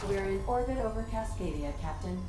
We're in orbit over Cascadia, Captain.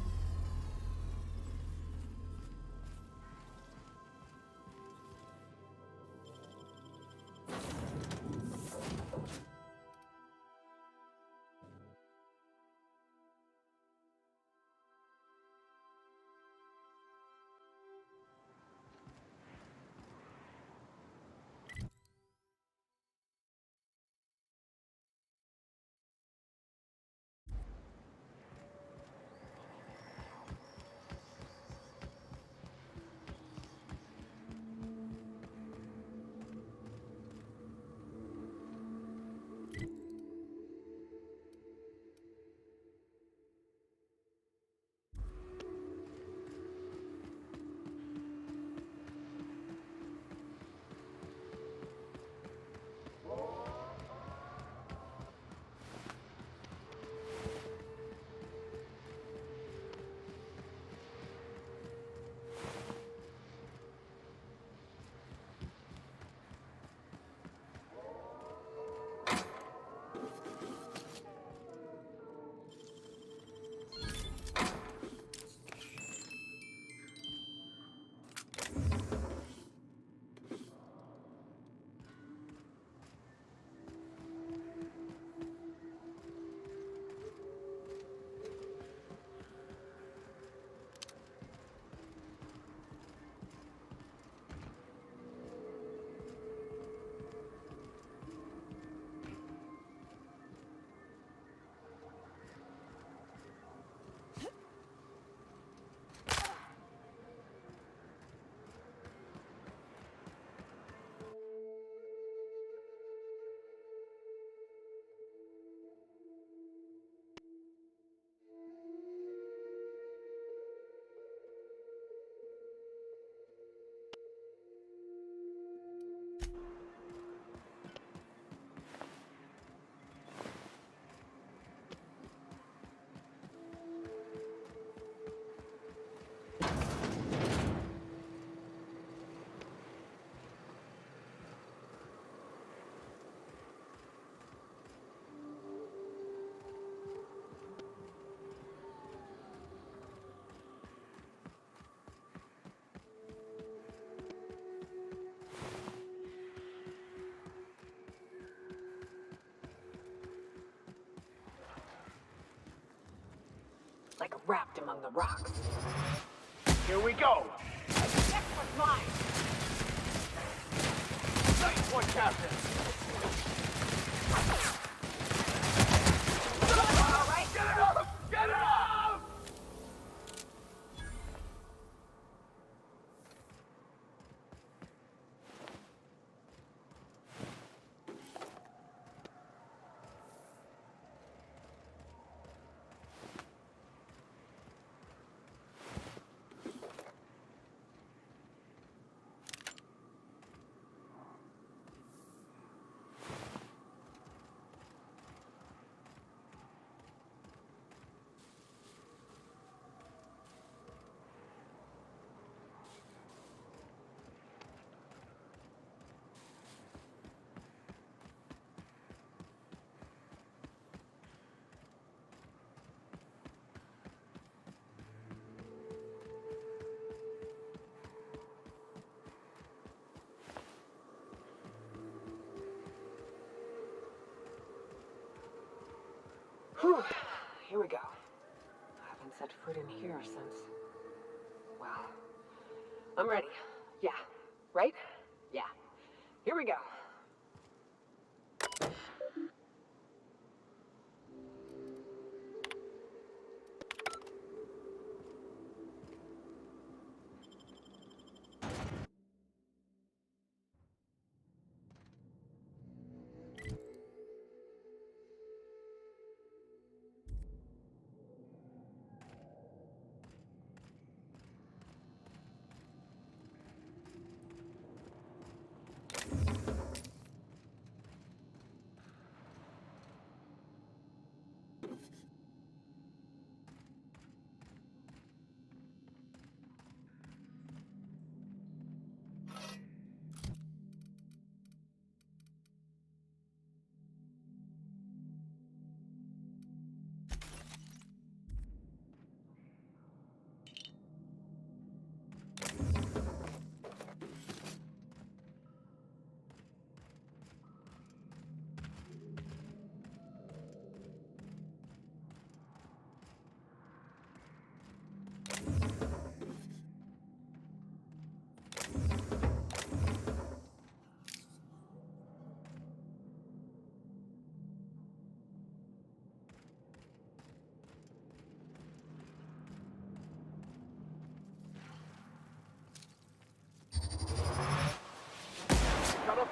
Like wrapped among the rocks. Here we go! Next one's mine! Nice one, Captain! All right. Get it up! Get it up! Whew. Here we go. I haven't set foot in here since... Well, I'm ready. Yeah. Right? Yeah. Here we go.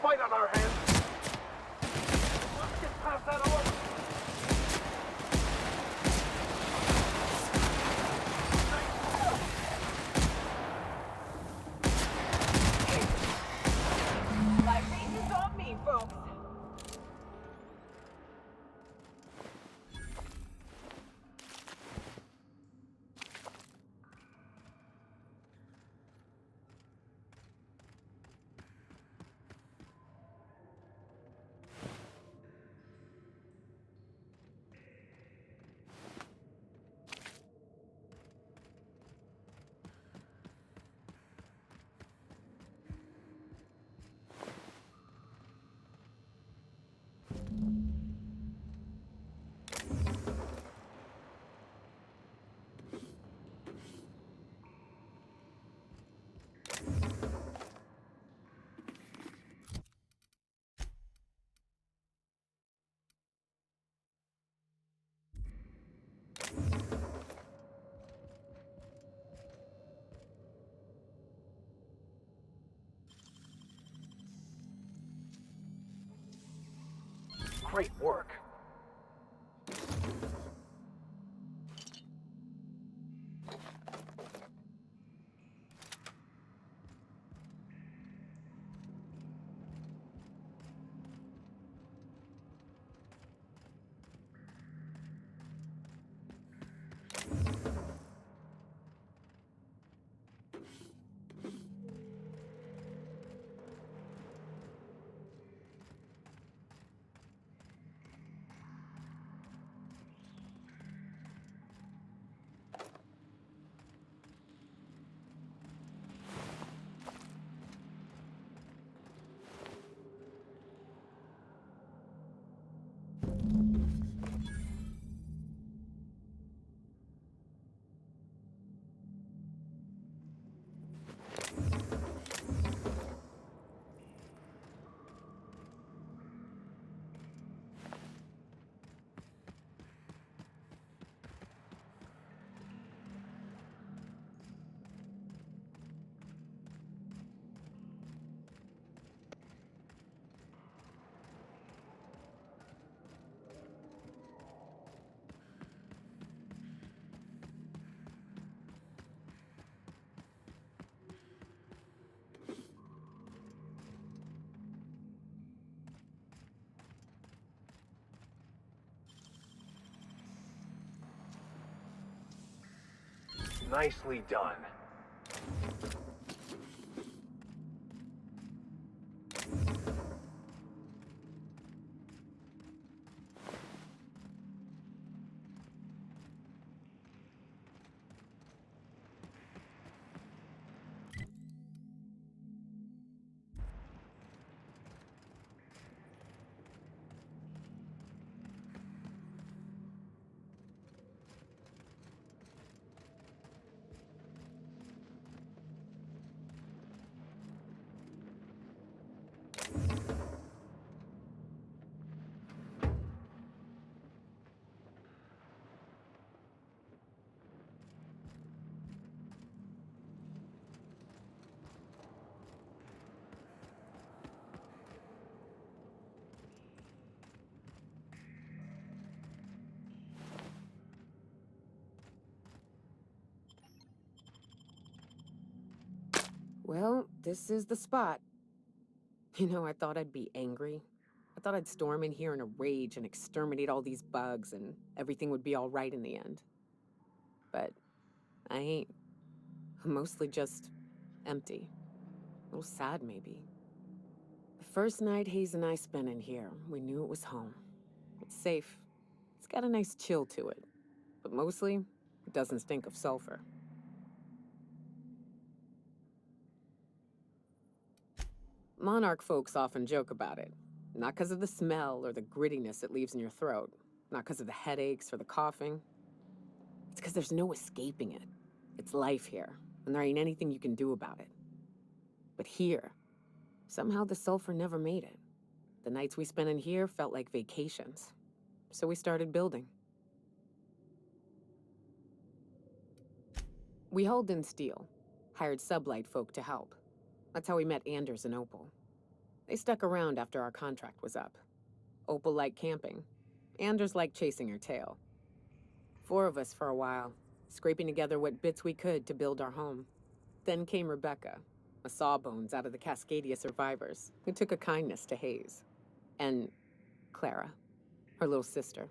fight on our hands. Let's get past that alone. My face is on me, folks. Great work. Nicely done. Well, this is the spot. You know, I thought I'd be angry. I thought I'd storm in here in a rage and exterminate all these bugs and everything would be all right in the end. But I ain't. I'm mostly just empty. A little sad, maybe. The first night Hayes and I spent in here, we knew it was home. It's safe. It's got a nice chill to it. But mostly, it doesn't stink of sulfur. Monarch folks often joke about it. Not because of the smell or the grittiness it leaves in your throat. Not because of the headaches or the coughing. It's because there's no escaping it. It's life here, and there ain't anything you can do about it. But here, somehow the sulfur never made it. The nights we spent in here felt like vacations. So we started building. We hauled in steel, hired sublight folk to help. That's how we met Anders and Opal. They stuck around after our contract was up. Opal liked camping. Anders liked chasing her tail. 4 of us for a while, scraping together what bits we could to build our home. Then came Rebecca, a sawbones out of the Cascadia survivors, who took a kindness to Hayes. And Clara, her little sister.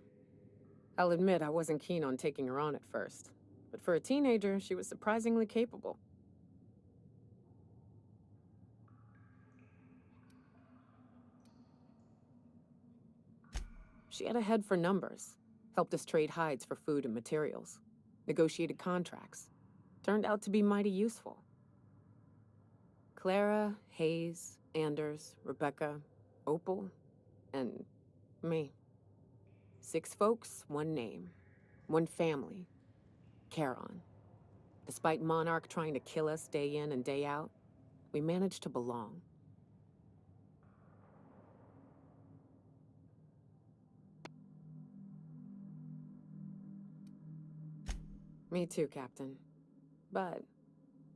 I'll admit I wasn't keen on taking her on at first, but for a teenager, she was surprisingly capable. She had a head for numbers, helped us trade hides for food and materials, negotiated contracts. Turned out to be mighty useful. Clara, Hayes, Anders, Rebecca, Opal, and me. 6 folks, 1 name, 1 family. Charon. Despite Monarch trying to kill us day in and day out, we managed to belong. Me too, Captain. But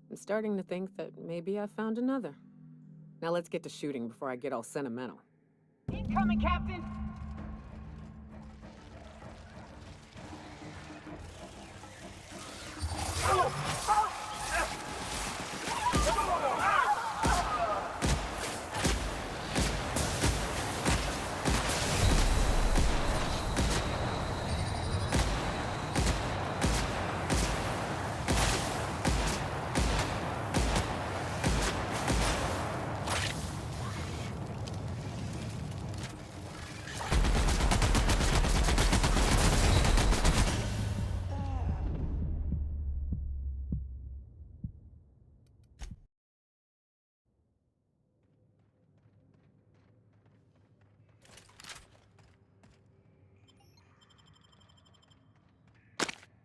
I'm starting to think that maybe I found another. Now let's get to shooting before I get all sentimental. Incoming, Captain!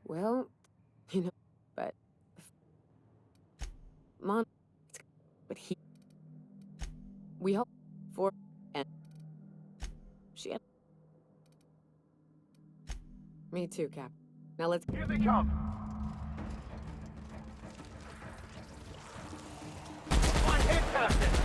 Well, but... But he... We hope for... And... She had... Me too, Cap. Now let's... Here they come! One hit, Captain!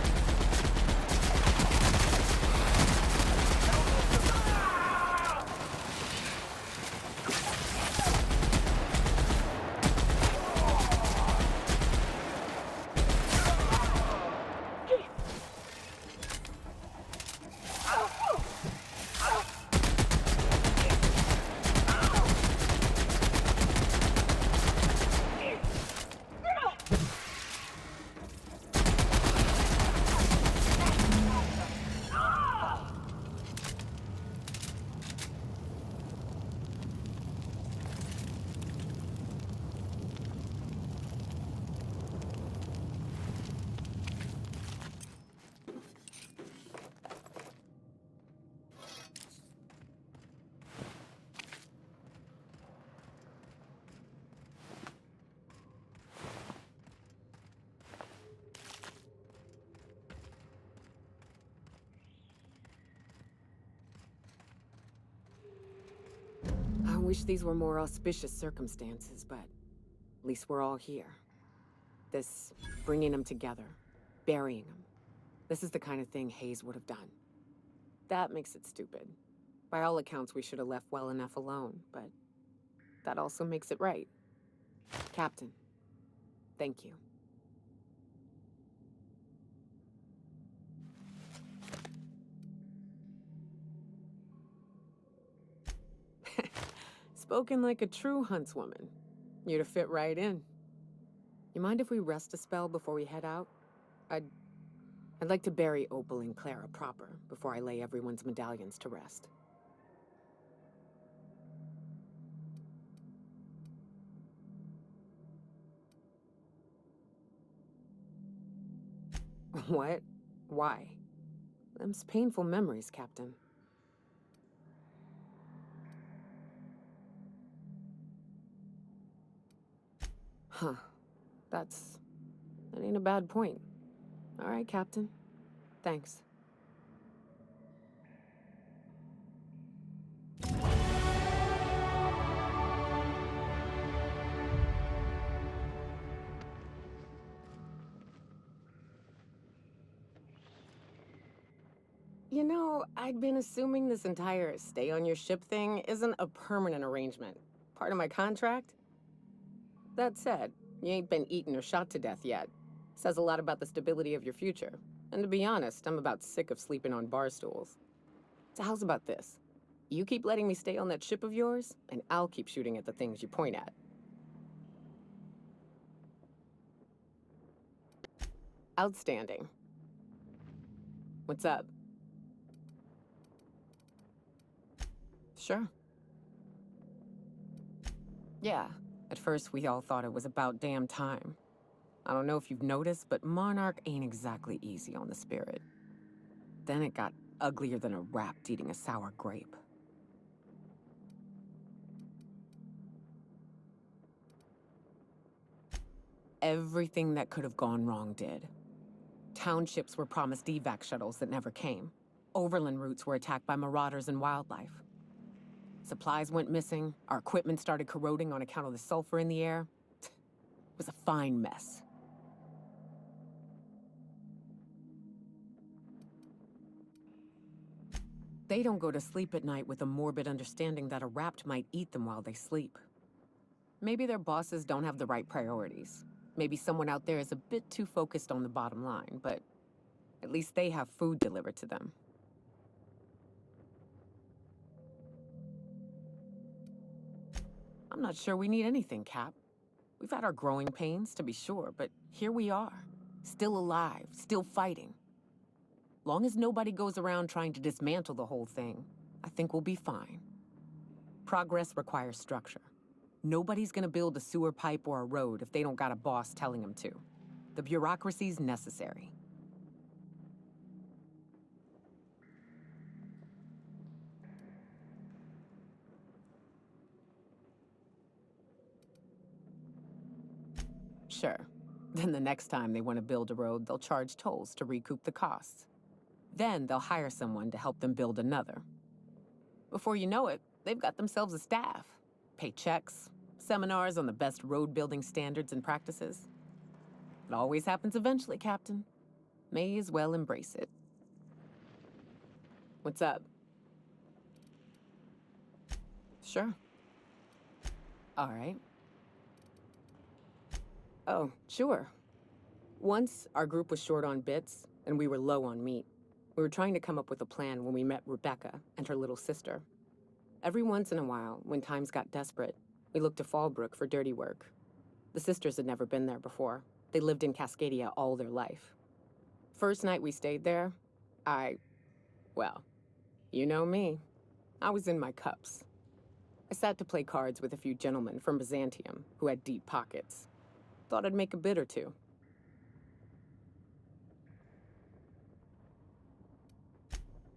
I wish these were more auspicious circumstances, but at least we're all here. This bringing them together, burying them. This is the kind of thing Hayes would have done. That makes it stupid. By all accounts, we should have left well enough alone, but that also makes it right. Captain, thank you. Spoken like a true huntswoman. You'd have fit right in. You mind if we rest a spell before we head out? I'd like to bury Opal and Clara proper before I lay everyone's medallions to rest. What? Why? Them's painful memories, Captain. Huh. That ain't a bad point. All right, Captain. Thanks. You know, I'd been assuming this entire stay on your ship thing isn't a permanent arrangement. Part of my contract? That said, you ain't been eaten or shot to death yet. Says a lot about the stability of your future. And to be honest, I'm about sick of sleeping on bar stools. So how's about this? You keep letting me stay on that ship of yours, and I'll keep shooting at the things you point at. Outstanding. What's up? Sure. Yeah, at first we all thought it was about damn time. I don't know if you've noticed, but Monarch ain't exactly easy on the spirit. Then it got uglier than a rat eating a sour grape. Everything that could have gone wrong did. Townships were promised evac shuttles that never came. Overland routes were attacked by marauders and wildlife. Supplies went missing, our equipment started corroding on account of the sulfur in the air. It was a fine mess. They don't go to sleep at night with a morbid understanding that a rapt might eat them while they sleep. Maybe their bosses don't have the right priorities. Maybe someone out there is a bit too focused on the bottom line, but at least they have food delivered to them. I'm not sure we need anything, Cap. We've had our growing pains, to be sure, but here we are. Still alive, still fighting. Long as nobody goes around trying to dismantle the whole thing, I think we'll be fine. Progress requires structure. Nobody's gonna build a sewer pipe or a road if they don't got a boss telling them to. The bureaucracy's necessary. Sure. Then the next time they want to build a road, they'll charge tolls to recoup the costs. Then they'll hire someone to help them build another. Before you know it, they've got themselves a staff. Pay checks, seminars on the best road building standards and practices. It always happens eventually, Captain. May as well embrace it. What's up? Sure. All right. Oh, sure. Once, our group was short on bits, and we were low on meat. We were trying to come up with a plan when we met Rebecca and her little sister. Every once in a while, when times got desperate, we looked to Fallbrook for dirty work. The sisters had never been there before. They lived in Cascadia all their life. First night we stayed there, well, you know me. I was in my cups. I sat to play cards with a few gentlemen from Byzantium who had deep pockets. Thought I'd make a bid or two.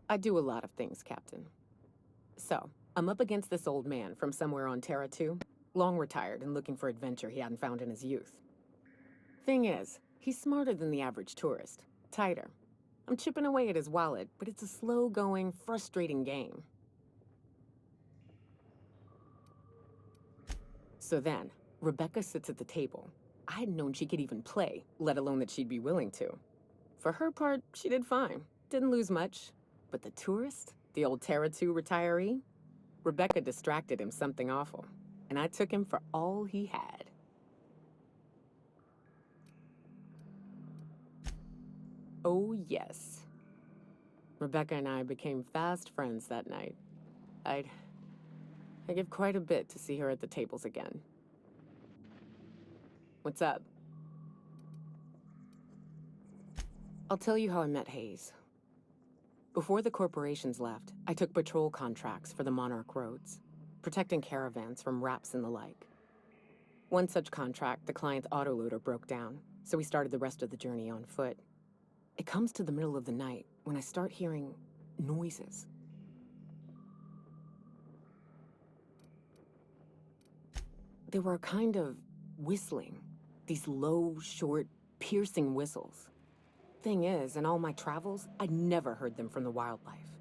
I do a lot of things, Captain. So, I'm up against this old man from somewhere on Terra 2, long retired and looking for adventure he hadn't found in his youth. Thing is, he's smarter than the average tourist, tighter. I'm chipping away at his wallet, but it's a slow-going, frustrating game. So then, Rebecca sits at the table. I hadn't known she could even play, let alone that she'd be willing to. For her part, she did fine. Didn't lose much. But the tourist, the old Terra 2 retiree, Rebecca distracted him something awful, and I took him for all he had. Oh, yes. Rebecca and I became fast friends that night. I'd give quite a bit to see her at the tables again. What's up? I'll tell you how I met Hayes. Before the corporations left, I took patrol contracts for the Monarch roads, protecting caravans from raps and the like. One such contract, the client's autoloader broke down, so we started the rest of the journey on foot. It comes to the middle of the night when I start hearing noises. They were a kind of whistling. These low, short, piercing whistles. Thing is, in all my travels, I'd never heard them from the wildlife.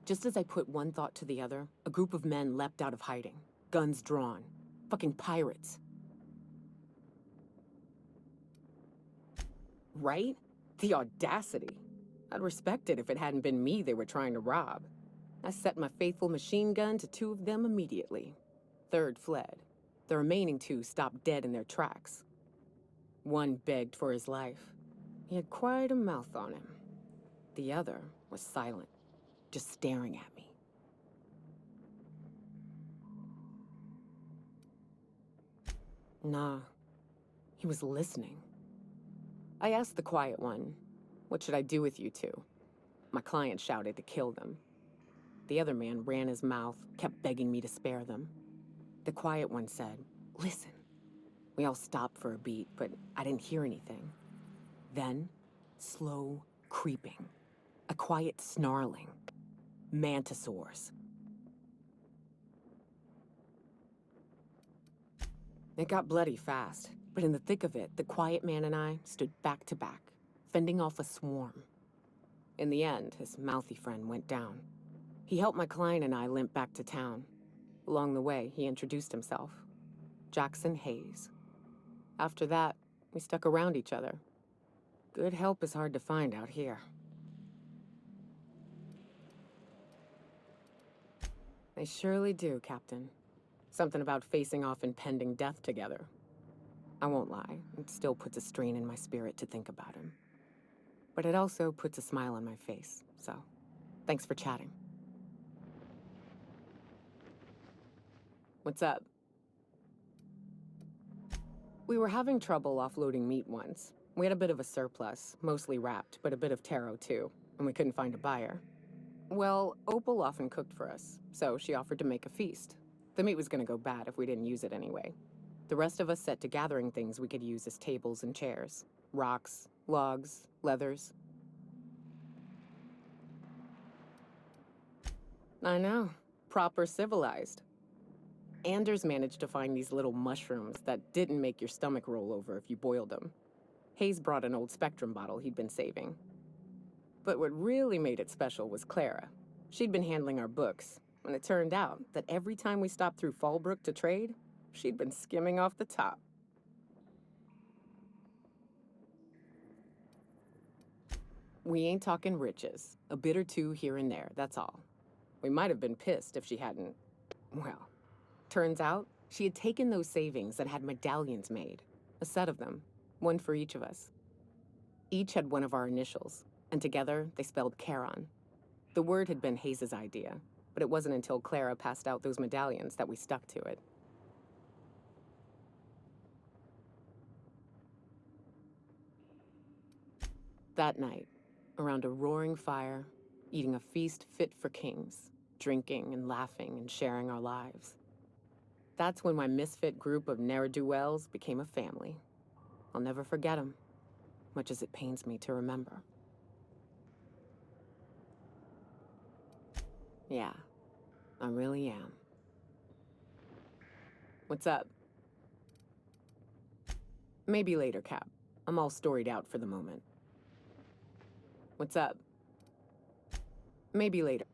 Just as I put one thought to the other, a group of men leapt out of hiding, guns drawn. Fucking pirates. Right? The audacity. I'd respect it if it hadn't been me they were trying to rob. I set my faithful machine gun to 2 of them immediately. Third fled. The remaining 2 stopped dead in their tracks. One begged for his life. He had quite a mouth on him. The other was silent, just staring at me. Nah, he was listening. I asked the quiet one, "What should I do with you two?" My client shouted to kill them. The other man ran his mouth, kept begging me to spare them. The quiet one said, "Listen." We all stopped for a beat, but I didn't hear anything. Then, slow creeping. A quiet snarling. Mantisaurs. It got bloody fast, but in the thick of it, the quiet man and I stood back to back, fending off a swarm. In the end, his mouthy friend went down. He helped my client and I limp back to town. Along the way, he introduced himself. Jackson Hayes. After that, we stuck around each other. Good help is hard to find out here. They surely do, Captain. Something about facing off impending death together. I won't lie, it still puts a strain in my spirit to think about him. But it also puts a smile on my face, so thanks for chatting. What's up? We were having trouble offloading meat once. We had a bit of a surplus, mostly wrapped, but a bit of taro too, and we couldn't find a buyer. Well, Opal often cooked for us, so she offered to make a feast. The meat was gonna go bad if we didn't use it anyway. The rest of us set to gathering things we could use as tables and chairs. Rocks, logs, leathers. I know. Proper civilized. Anders managed to find these little mushrooms that didn't make your stomach roll over if you boiled them. Hayes brought an old Spectrum bottle he'd been saving. But what really made it special was Clara. She'd been handling our books, and it turned out that every time we stopped through Fallbrook to trade, she'd been skimming off the top. We ain't talking riches. A bit or two here and there, that's all. We might have been pissed if she hadn't... Well, turns out she had taken those savings and had medallions made. A set of them, one for each of us. Each had one of our initials, and together they spelled Charon. The word had been Hayes' idea, but it wasn't until Clara passed out those medallions that we stuck to it. That night, around a roaring fire, eating a feast fit for kings, drinking and laughing and sharing our lives. That's when my misfit group of ne'er-do-wells became a family. I'll never forget them, much as it pains me to remember. Yeah, I really am. What's up? Maybe later, Cap. I'm all storied out for the moment. What's up? Maybe later.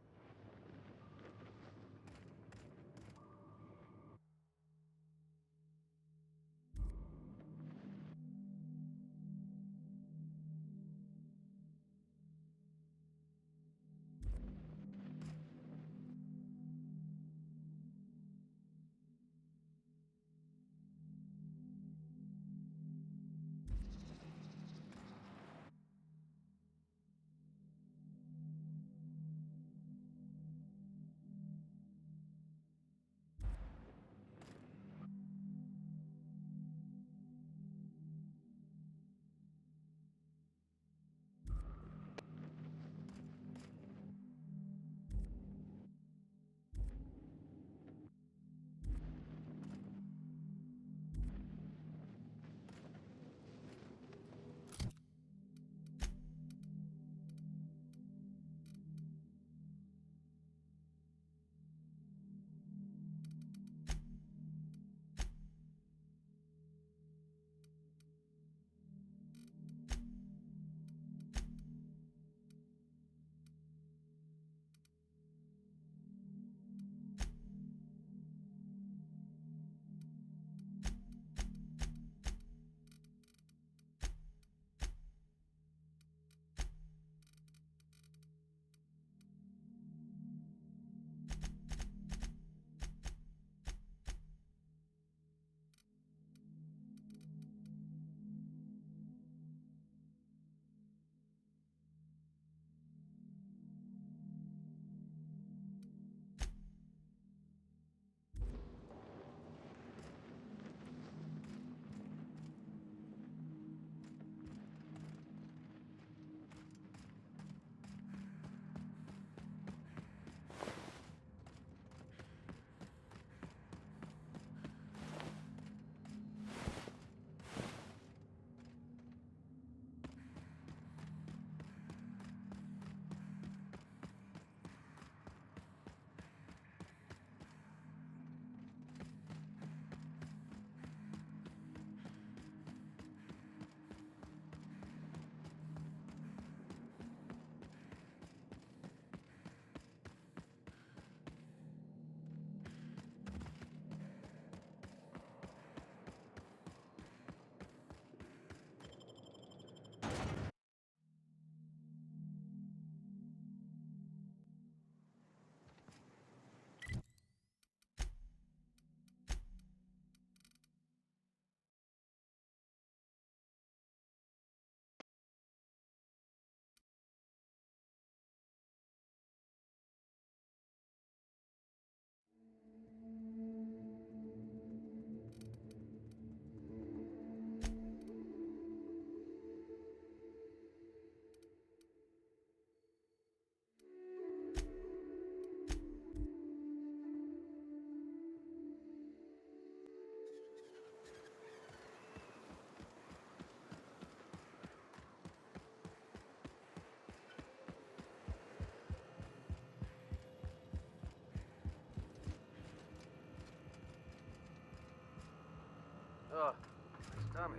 Ugh, my stomach.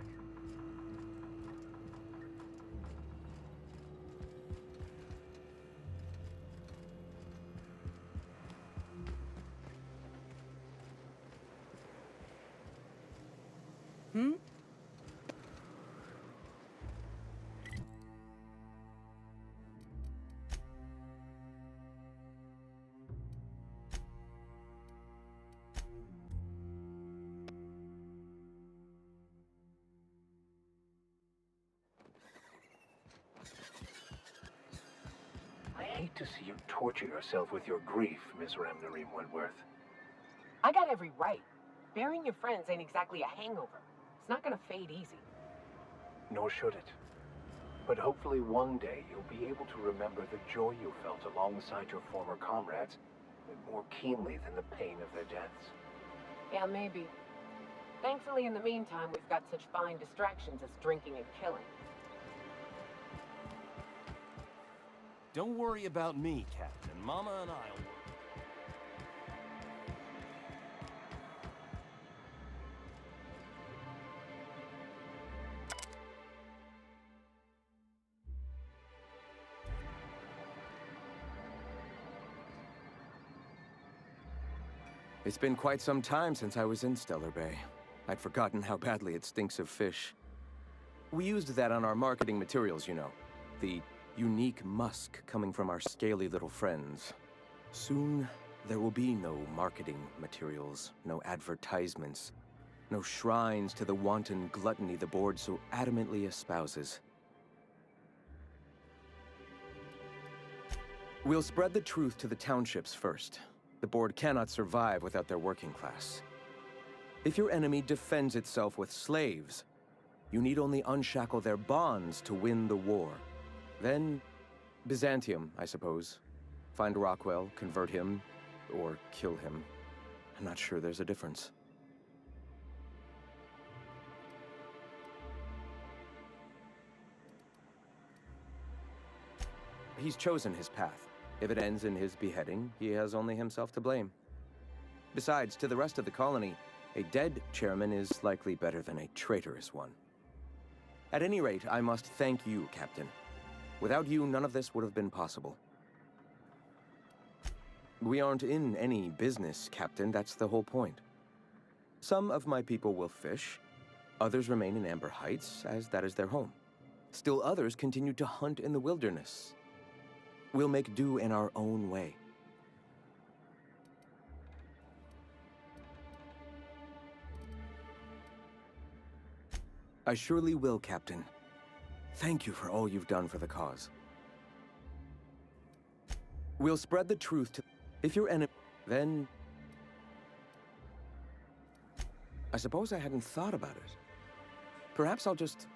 Hmm? I hate to see you torture yourself with your grief, Miss Ramnarine Wentworth. I got every right. Burying your friends ain't exactly a hangover. It's not gonna fade easy. Nor should it. But hopefully one day you'll be able to remember the joy you felt alongside your former comrades, more keenly than the pain of their deaths. Yeah, maybe. Thankfully, in the meantime, we've got such fine distractions as drinking and killing. Don't worry about me, Captain. Mama and I'll work. It's been quite some time since I was in Stellar Bay. I'd forgotten how badly it stinks of fish. We used that on our marketing materials, you know. The unique musk coming from our scaly little friends. Soon, there will be no marketing materials, no advertisements, no shrines to the wanton gluttony the board so adamantly espouses. We'll spread the truth to the townships first. The board cannot survive without their working class. If your enemy defends itself with slaves, you need only unshackle their bonds to win the war. Then, Byzantium, I suppose. Find Rockwell, convert him, or kill him. I'm not sure there's a difference. He's chosen his path. If it ends in his beheading, he has only himself to blame. Besides, to the rest of the colony, a dead chairman is likely better than a traitorous one. At any rate, I must thank you, Captain. Without you, none of this would have been possible. We aren't in any business, Captain. That's the whole point. Some of my people will fish. Others remain in Amber Heights, as that is their home. Still others continue to hunt in the wilderness. We'll make do in our own way. I surely will, Captain. Thank you for all you've done for the cause. We'll spread the truth to... If your enemy... Then... I suppose I hadn't thought about it. Perhaps I'll just...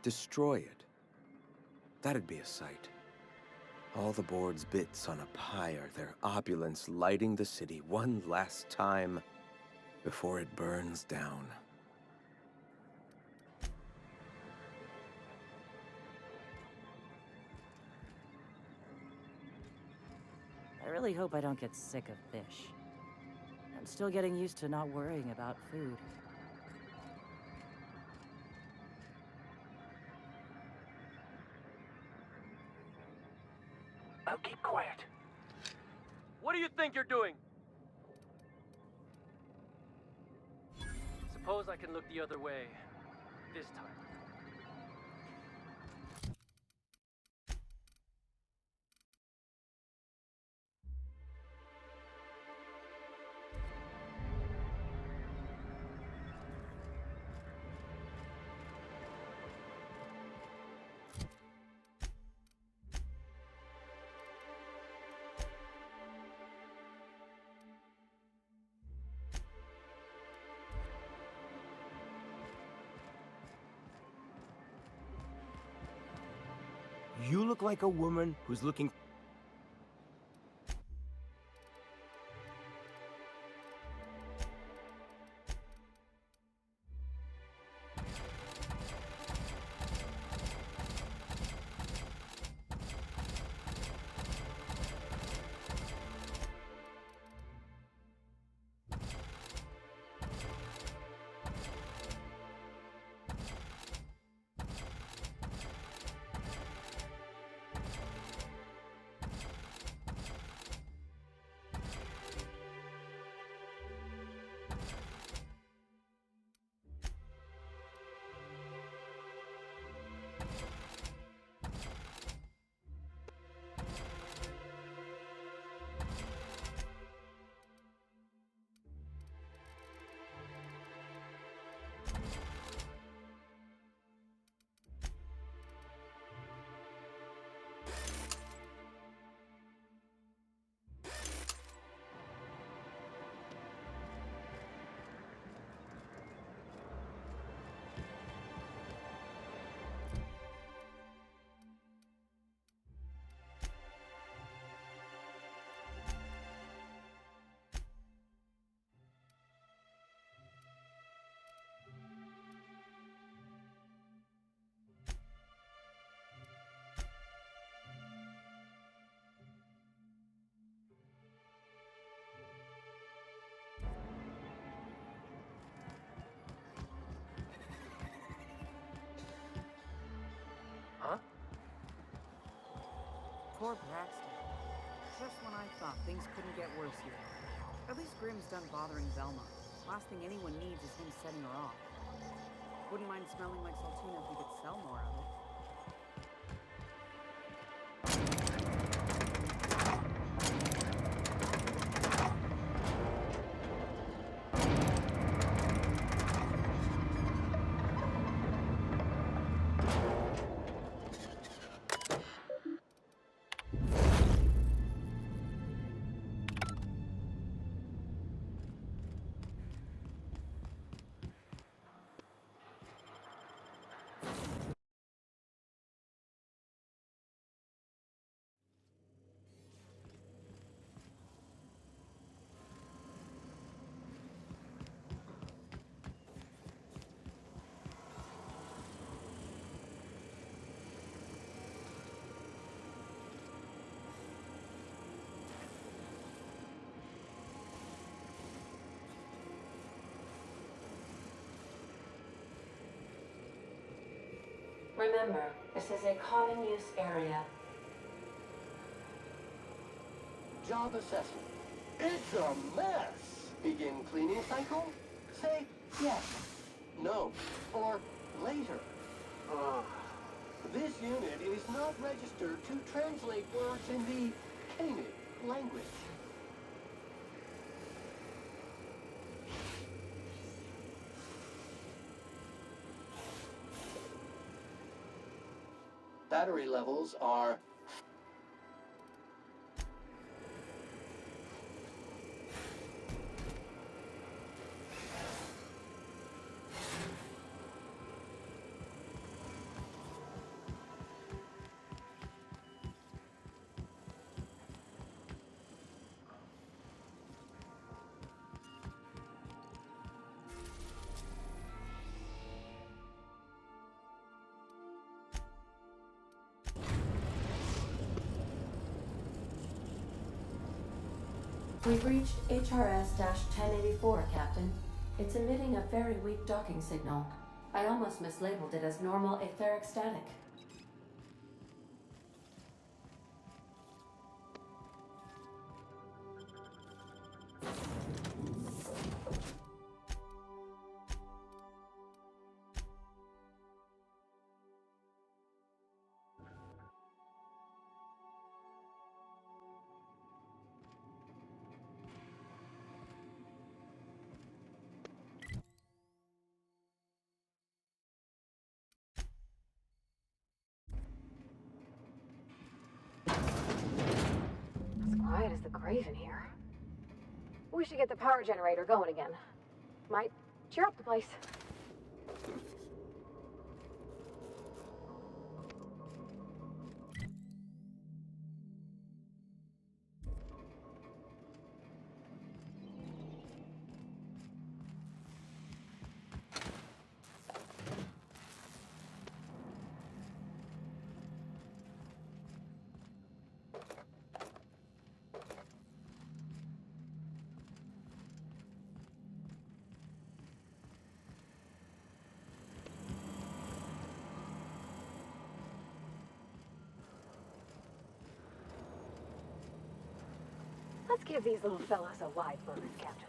destroy it. That'd be a sight. All the board's bits on a pyre, their opulence lighting the city one last time before it burns down. I really hope I don't get sick of fish. I'm still getting used to not worrying about food. Now keep quiet. What do you think you're doing? Suppose I can look the other way this time. You look like a woman who's looking... Poor Braxton. Just when I thought things couldn't get worse here. At least Grimm's done bothering Velma. Last thing anyone needs is him setting her off. Wouldn't mind smelling like Saltina if we could sell more of it. Remember, this is a common use area. Job assessment. It's a mess. Begin cleaning cycle? Say yes, no, or later. This unit is not registered to translate words in the Canaan language. Battery levels are... We've reached HRS-1084, Captain. It's emitting a very weak docking signal. I almost mislabeled it as normal etheric static. Quiet as the grave in here. We should get the power generator going again. Might cheer up the place. Let's give these little fellas a wide berth, Captain.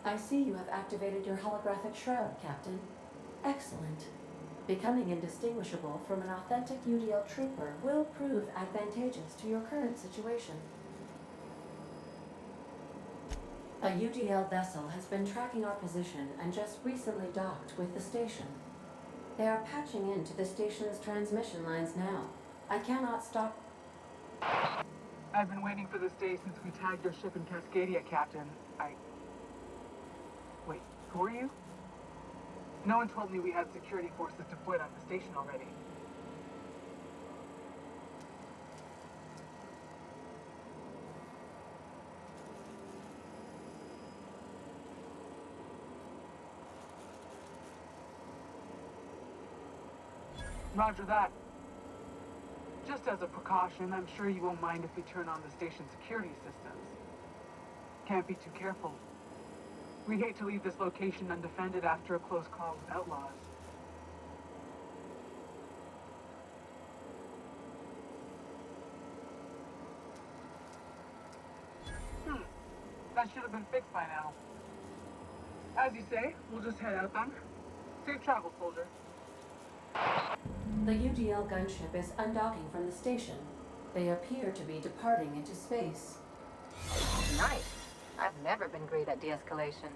I see you have activated your holographic shroud, Captain. Excellent. Becoming indistinguishable from an authentic UDL trooper will prove advantageous to your current situation. A UDL vessel has been tracking our position and just recently docked with the station. They are patching into the station's transmission lines now. I cannot stop. I've been waiting for this day since we tagged your ship in Cascadia, Captain. Wait, who are you? No one told me we had security forces deployed on the station already. Roger that. Just as a precaution, I'm sure you won't mind if we turn on the station's security systems. Can't be too careful. We hate to leave this location undefended after a close call with outlaws. That should have been fixed by now. As you say, we'll just head out then. Safe travel, soldier. The UDL gunship is undocking from the station. They appear to be departing into space. Nice. I've never been great at de-escalation.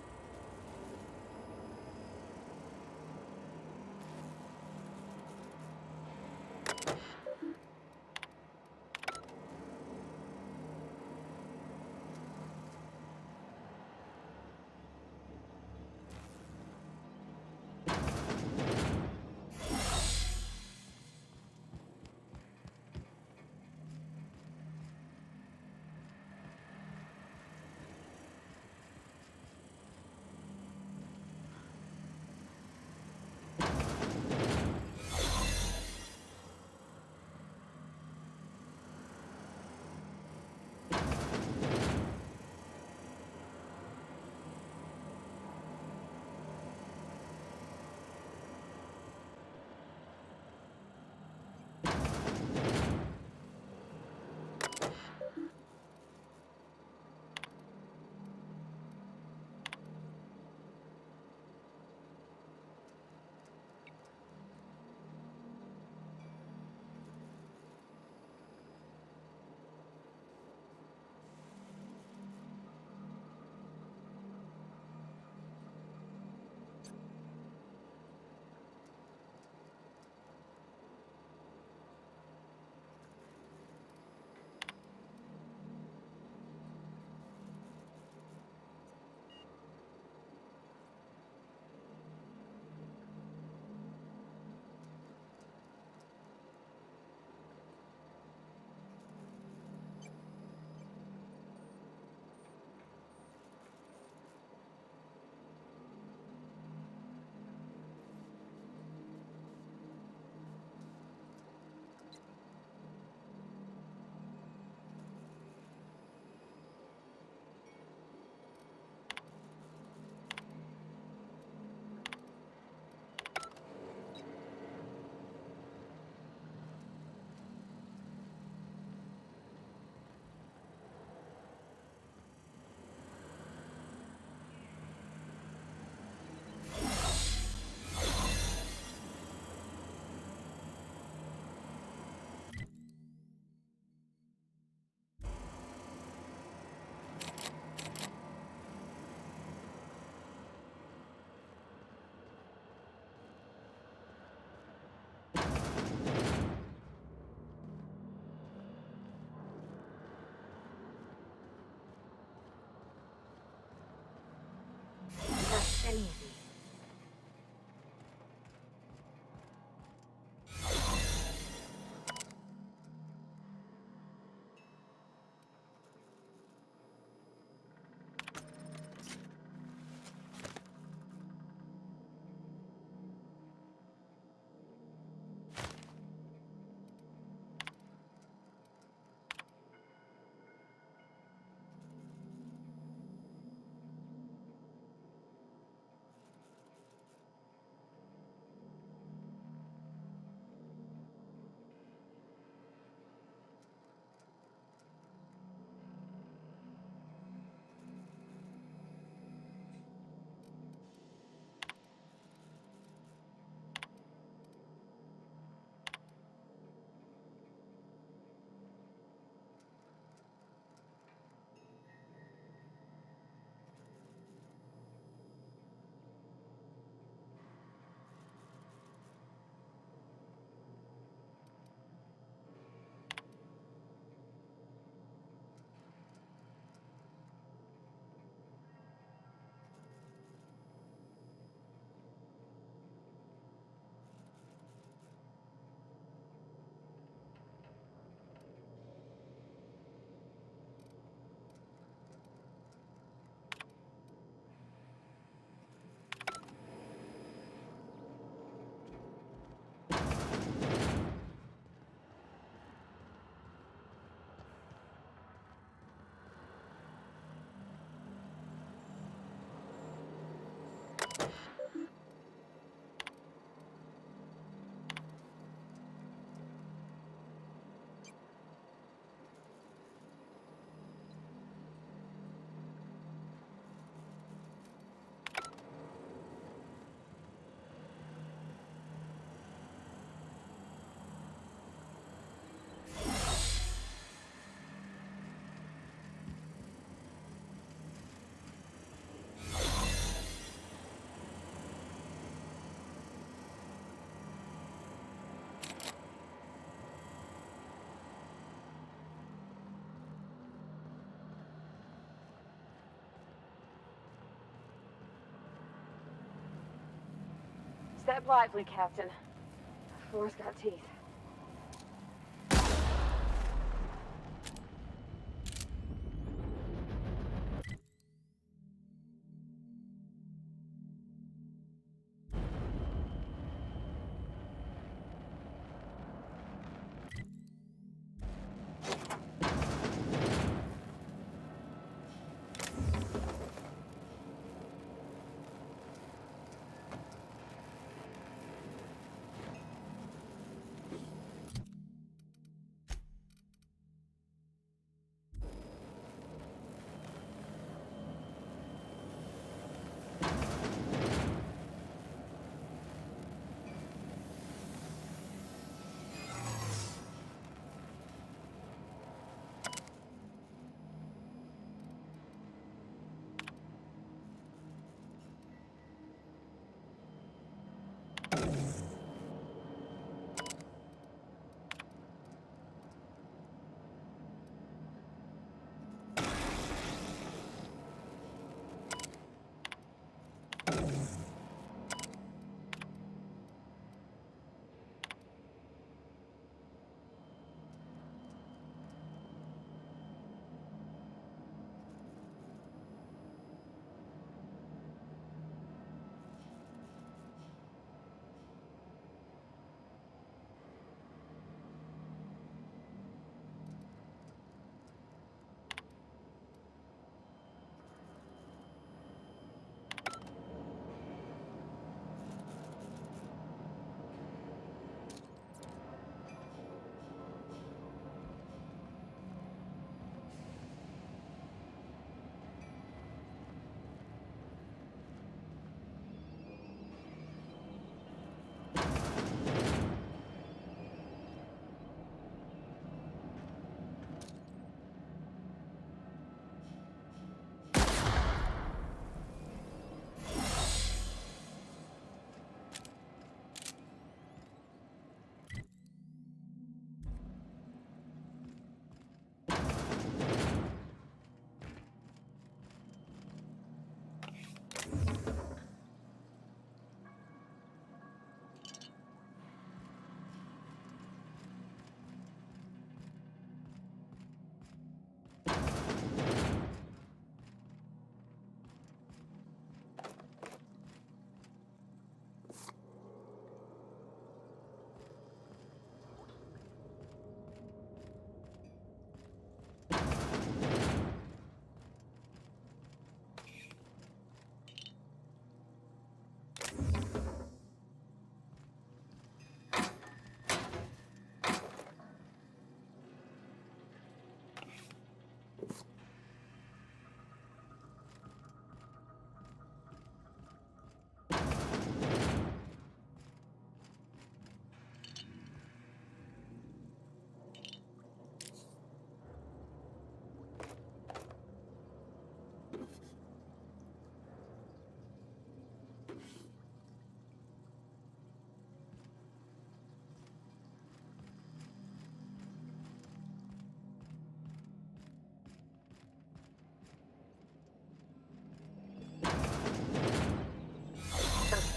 Step lively, Captain. The floor's got teeth.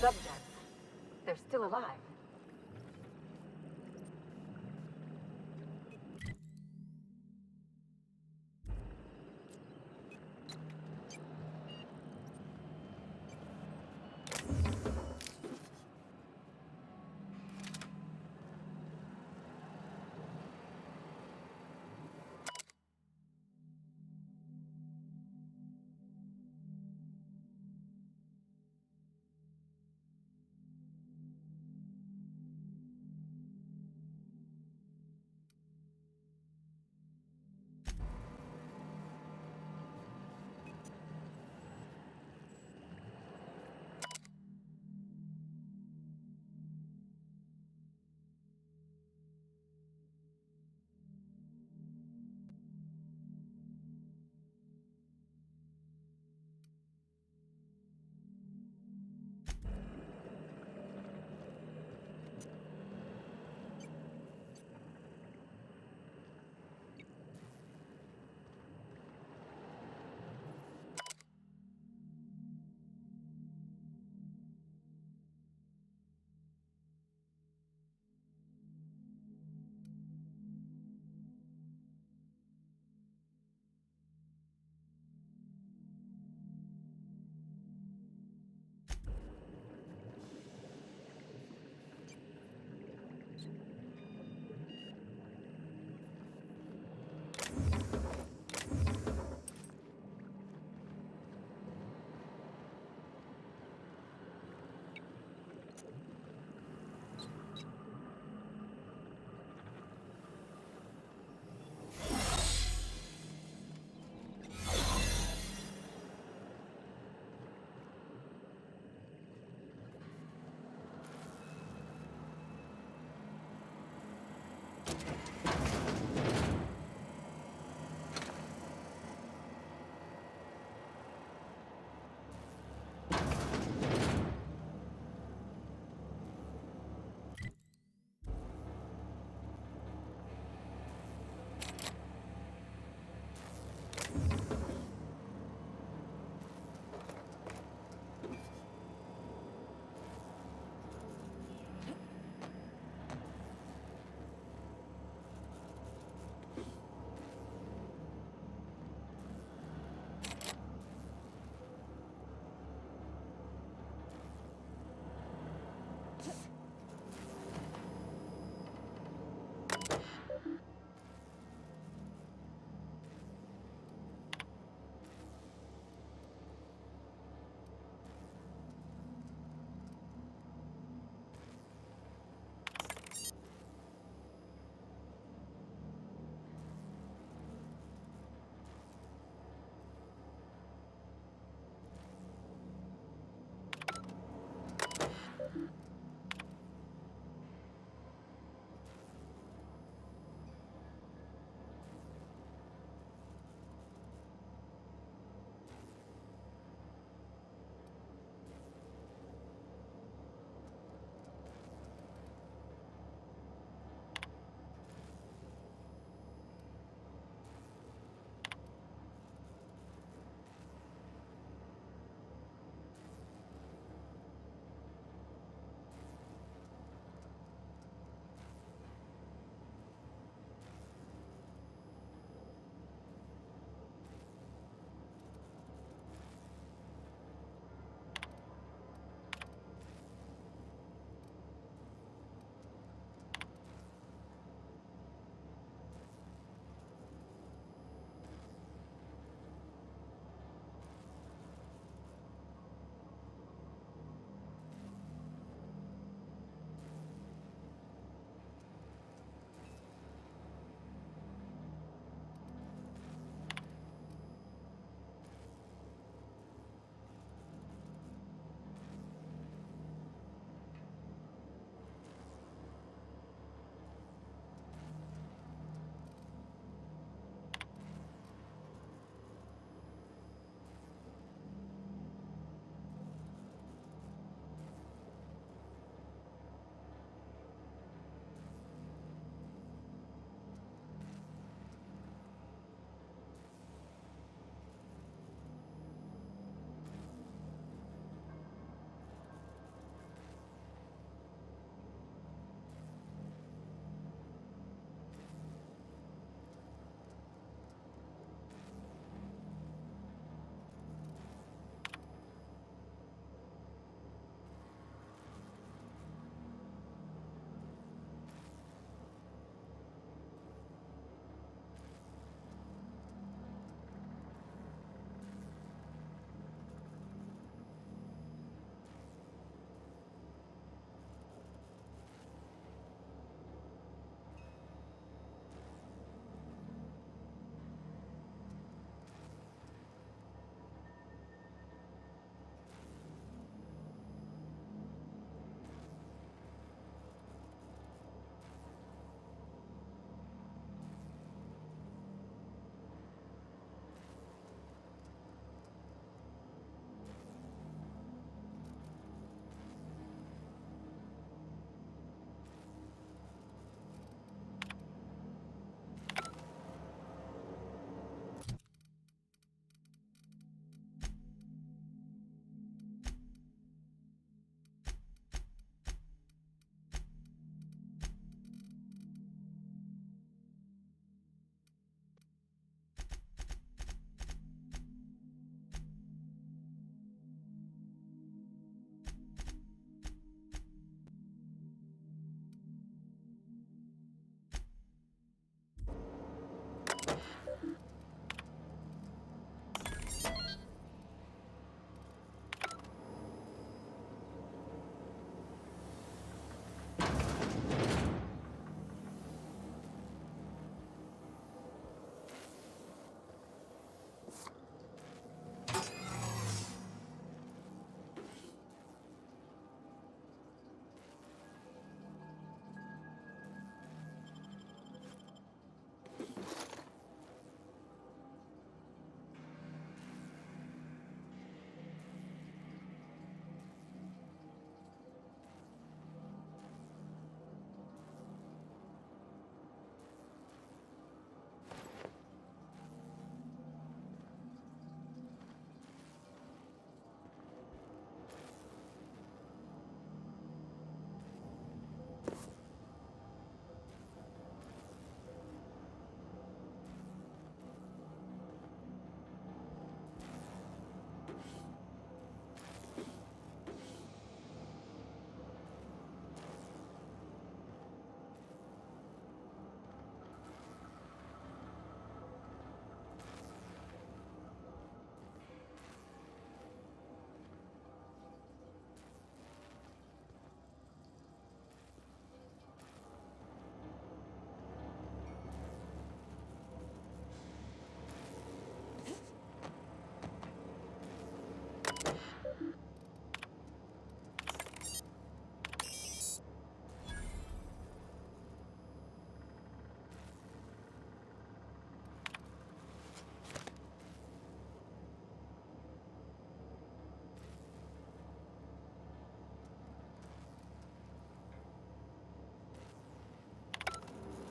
Subjects. They're still alive.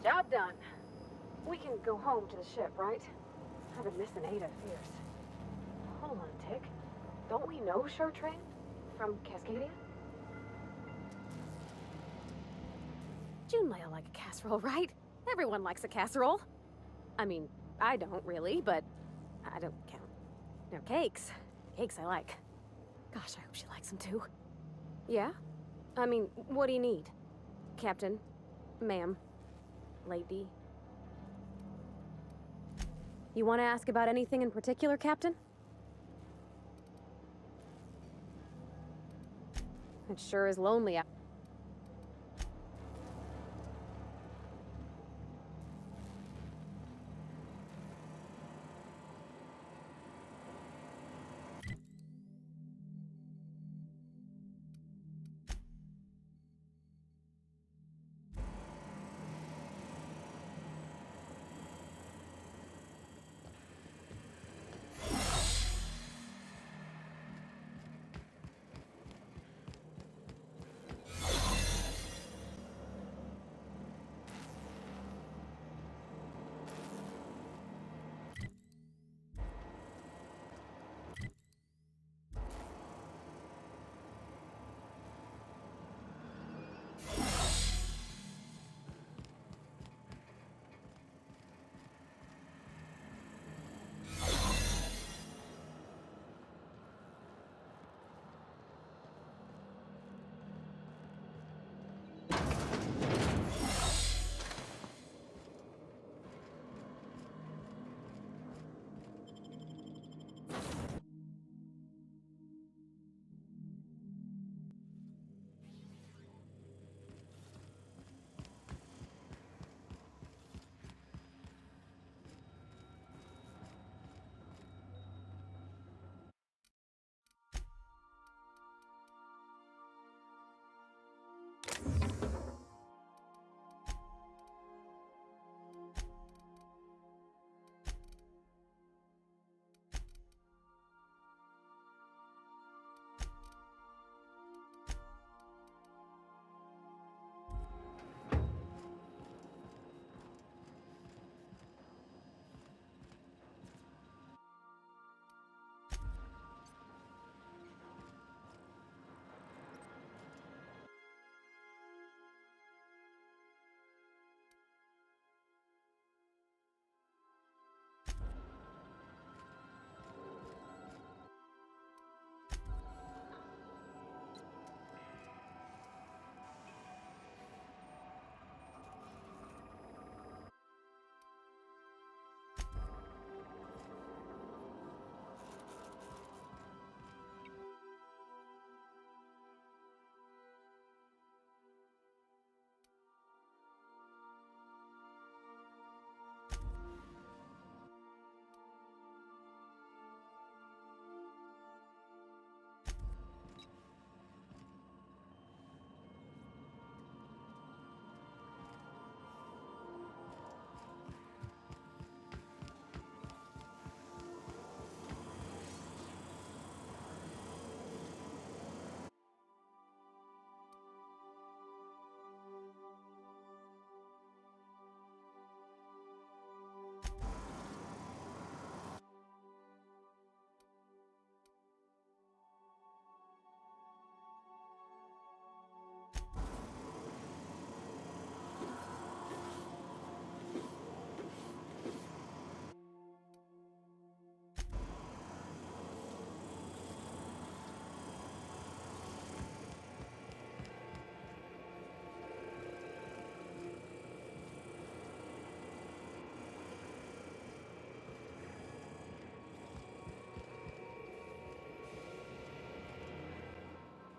Job done. We can go home to the ship, right? I've been missing Ada fierce. Hold on a tick. Don't we know Chartrain? From Cascadia? June lay like a casserole, right? Everyone likes a casserole. I mean, I don't really, but I don't count. No, cakes. Cakes I like. Gosh, I hope she likes them too. Yeah? I mean, what do you need? Captain? Ma'am? Lady? You want to ask about anything in particular, Captain? It sure is lonely out.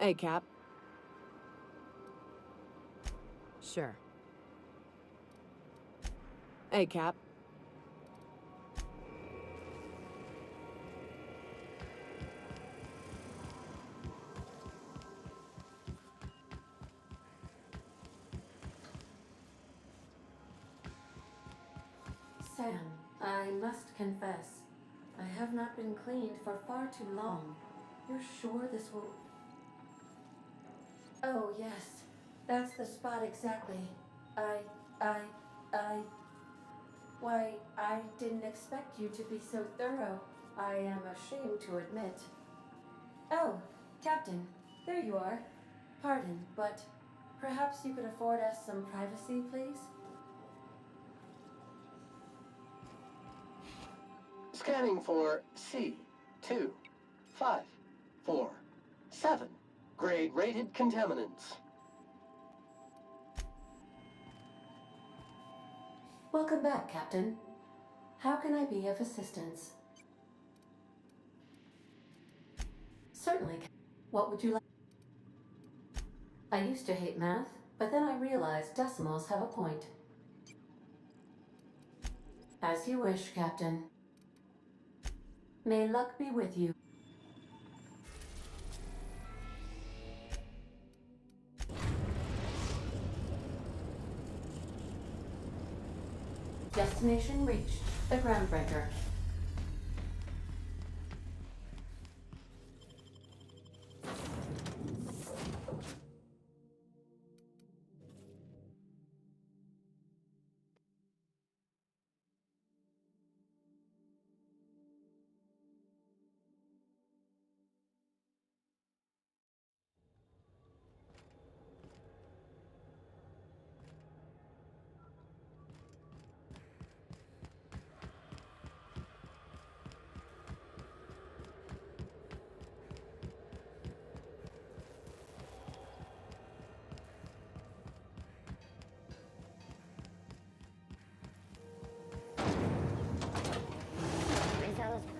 Hey, Cap. Sure. Hey, Cap. Sam, I must confess, I have not been cleaned for far too long. You're sure this will... Oh, yes. That's the spot exactly. I... Why, I didn't expect you to be so thorough. I am ashamed to admit. Oh, Captain, there you are. Pardon, but perhaps you could afford us some privacy, please? Scanning for C2547. Grade rated contaminants. Welcome back, Captain. How can I be of assistance? Certainly. What would you like? I used to hate math, but then I realized decimals have a point. As you wish, Captain. May luck be with you. Destination reached. The Groundbreaker.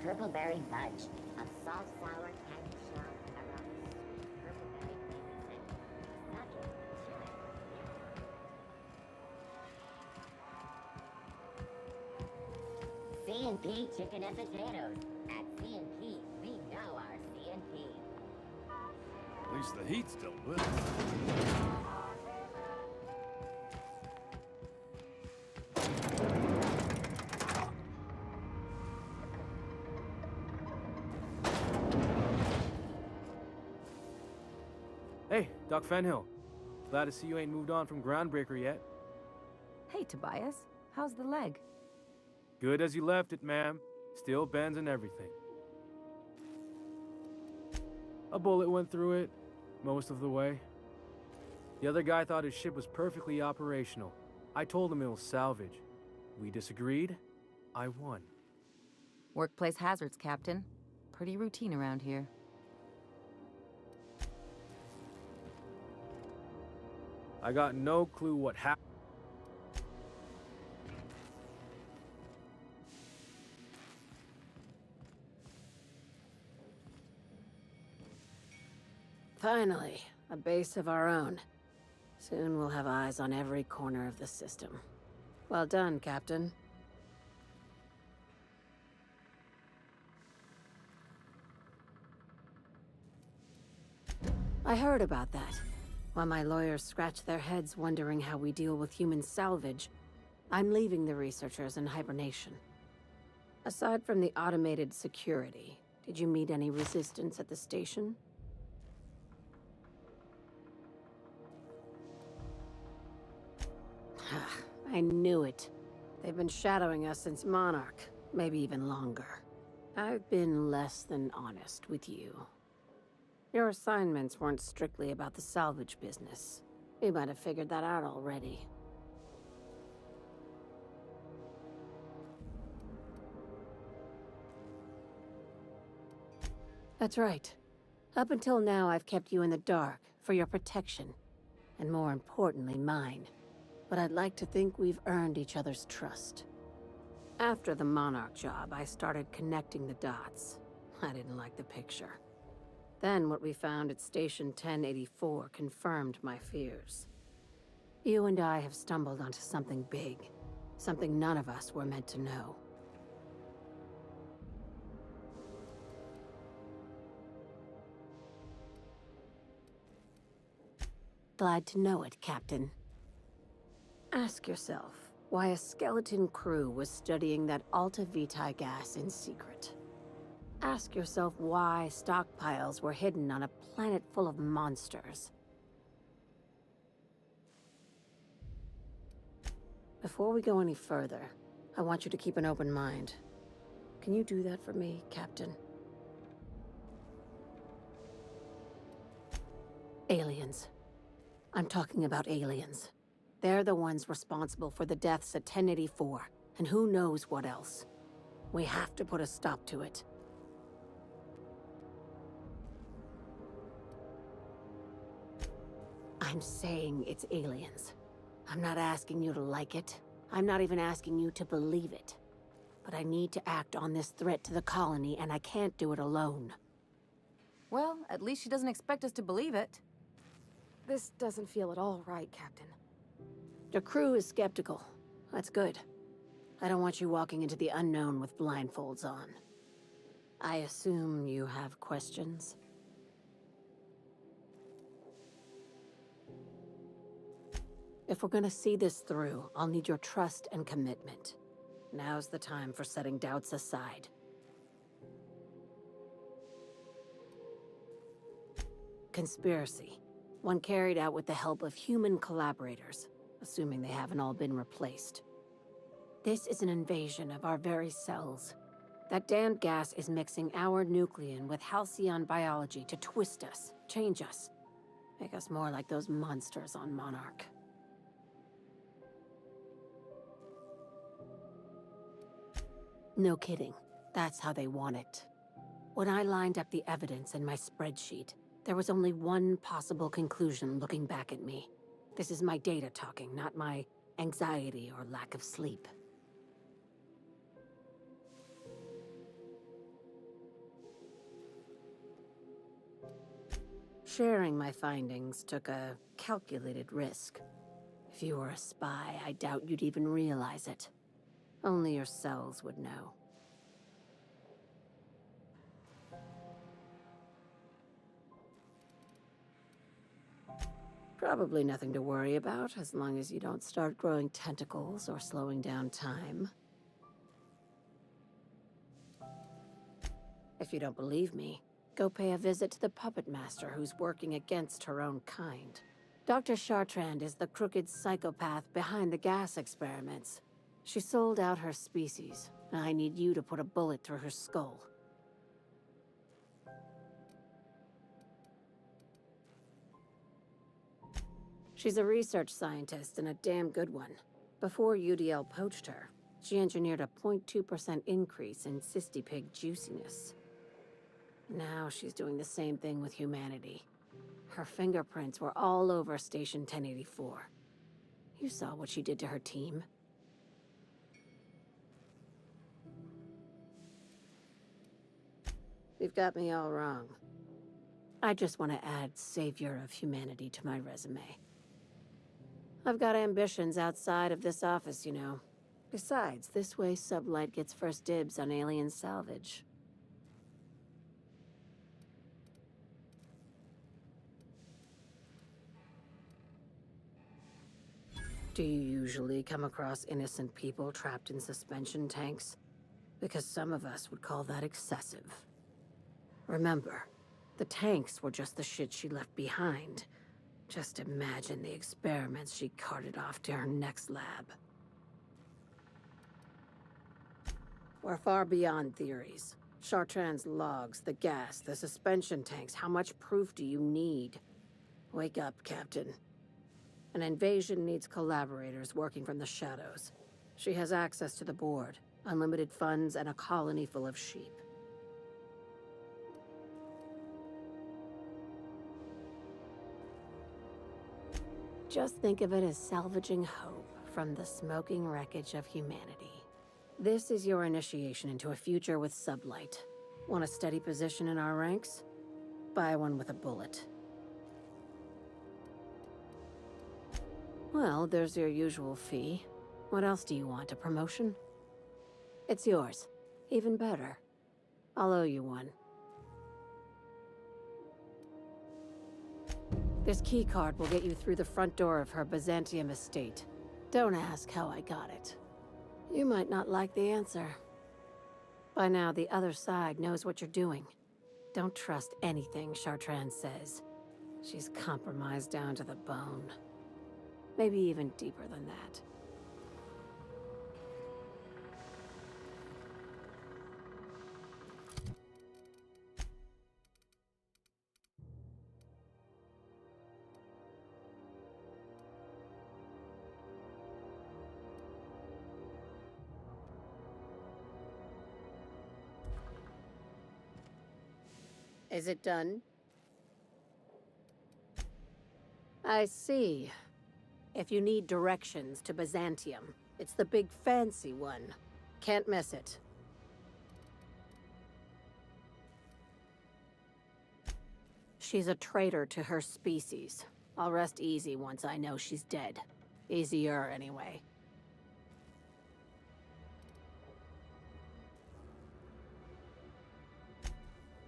Purpleberry fudge, a salt sour candy shell aromas. Purpleberry flavors and C&P chicken and potatoes. At C&P, we know our C&P. At least the heat's still good. Hey, Doc Fenhill. Glad to see you ain't moved on from Groundbreaker yet. Hey, Tobias. How's the leg? Good as you left it, ma'am. Still bends and everything. A bullet went through it, most of the way. The other guy thought his ship was perfectly operational. I told him it was salvage. We disagreed. I won. Workplace hazards, Captain. Pretty routine around here. I got no clue what happened. Finally, a base of our own. Soon we'll have eyes on every corner of the system. Well done, Captain. I heard about that. While my lawyers scratch their heads wondering how we deal with human salvage, I'm leaving the researchers in hibernation. Aside from the automated security, did you meet any resistance at the station? I knew it. They've been shadowing us since Monarch, maybe even longer. I've been less than honest with you. Your assignments weren't strictly about the salvage business. You might have figured that out already. That's right. Up until now, I've kept you in the dark for your protection, and more importantly, mine. But I'd like to think we've earned each other's trust. After the Monarch job, I started connecting the dots. I didn't like the picture. Then what we found at Station 1084 confirmed my fears. You and I have stumbled onto something big. Something none of us were meant to know. Glad to know it, Captain. Ask yourself why a skeleton crew was studying that Alta Vitae gas in secret. Ask yourself why stockpiles were hidden on a planet full of monsters. Before we go any further, I want you to keep an open mind. Can you do that for me, Captain? Aliens. I'm talking about aliens. They're the ones responsible for the deaths at 1084, and who knows what else. We have to put a stop to it. I'm saying it's aliens. I'm not asking you to like it. I'm not even asking you to believe it. But I need to act on this threat to the colony, and I can't do it alone. Well, at least she doesn't expect us to believe it. This doesn't feel at all right, Captain. The crew is skeptical. That's good. I don't want you walking into the unknown with blindfolds on. I assume you have questions? If we're gonna see this through, I'll need your trust and commitment. Now's the time for setting doubts aside. Conspiracy. One carried out with the help of human collaborators, assuming they haven't all been replaced. This is an invasion of our very cells. That damned gas is mixing our nucleon with halcyon biology to twist us, change us, make us more like those monsters on Monarch. No kidding. That's how they want it. When I lined up the evidence in my spreadsheet, there was only one possible conclusion looking back at me. This is my data talking, not my anxiety or lack of sleep. Sharing my findings took a calculated risk. If you were a spy, I doubt you'd even realize it. Only your cells would know. Probably nothing to worry about, as long as you don't start growing tentacles or slowing down time. If you don't believe me, go pay a visit to the puppet master who's working against her own kind. Dr. Chartrand is the crooked psychopath behind the gas experiments. She sold out her species, and I need you to put a bullet through her skull. She's a research scientist and a damn good one. Before UDL poached her, she engineered a 0.2% increase in cystipig juiciness. Now she's doing the same thing with humanity. Her fingerprints were all over Station 1084. You saw what she did to her team. You've got me all wrong. I just want to add Savior of Humanity to my resume. I've got ambitions outside of this office, you know. Besides, this way Sublight gets first dibs on alien salvage. Do you usually come across innocent people trapped in suspension tanks? Because some of us would call that excessive. Remember, the tanks were just the shit she left behind. Just imagine the experiments she carted off to her next lab. We're far beyond theories. Chartrand's logs, the gas, the suspension tanks, how much proof do you need? Wake up, Captain. An invasion needs collaborators working from the shadows. She has access to the board, unlimited funds, and a colony full of sheep. Just think of it as salvaging hope from the smoking wreckage of humanity. This is your initiation into a future with Sublight. Want a steady position in our ranks? Buy one with a bullet. Well, there's your usual fee. What else do you want, a promotion? It's yours. Even better. I'll owe you one. This keycard will get you through the front door of her Byzantium estate. Don't ask how I got it. You might not like the answer. By now, the other side knows what you're doing. Don't trust anything Chartrand says. She's compromised down to the bone. Maybe even deeper than that. Is it done? I see. If you need directions to Byzantium, it's the big fancy one. Can't miss it. She's a traitor to her species. I'll rest easy once I know she's dead. Easier, anyway.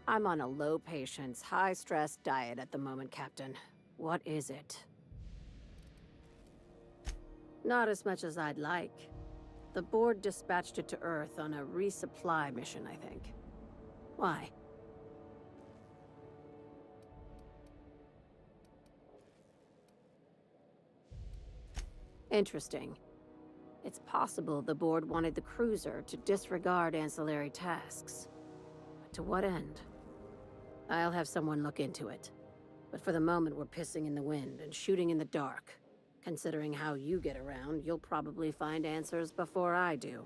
I'm on a low-patience, high-stress diet at the moment, Captain. What is it? Not as much as I'd like. The board dispatched it to Earth on a resupply mission, I think. Why? Interesting. It's possible the board wanted the cruiser to disregard ancillary tasks. But to what end? I'll have someone look into it. But for the moment, we're pissing in the wind and shooting in the dark. Considering how you get around, you'll probably find answers before I do.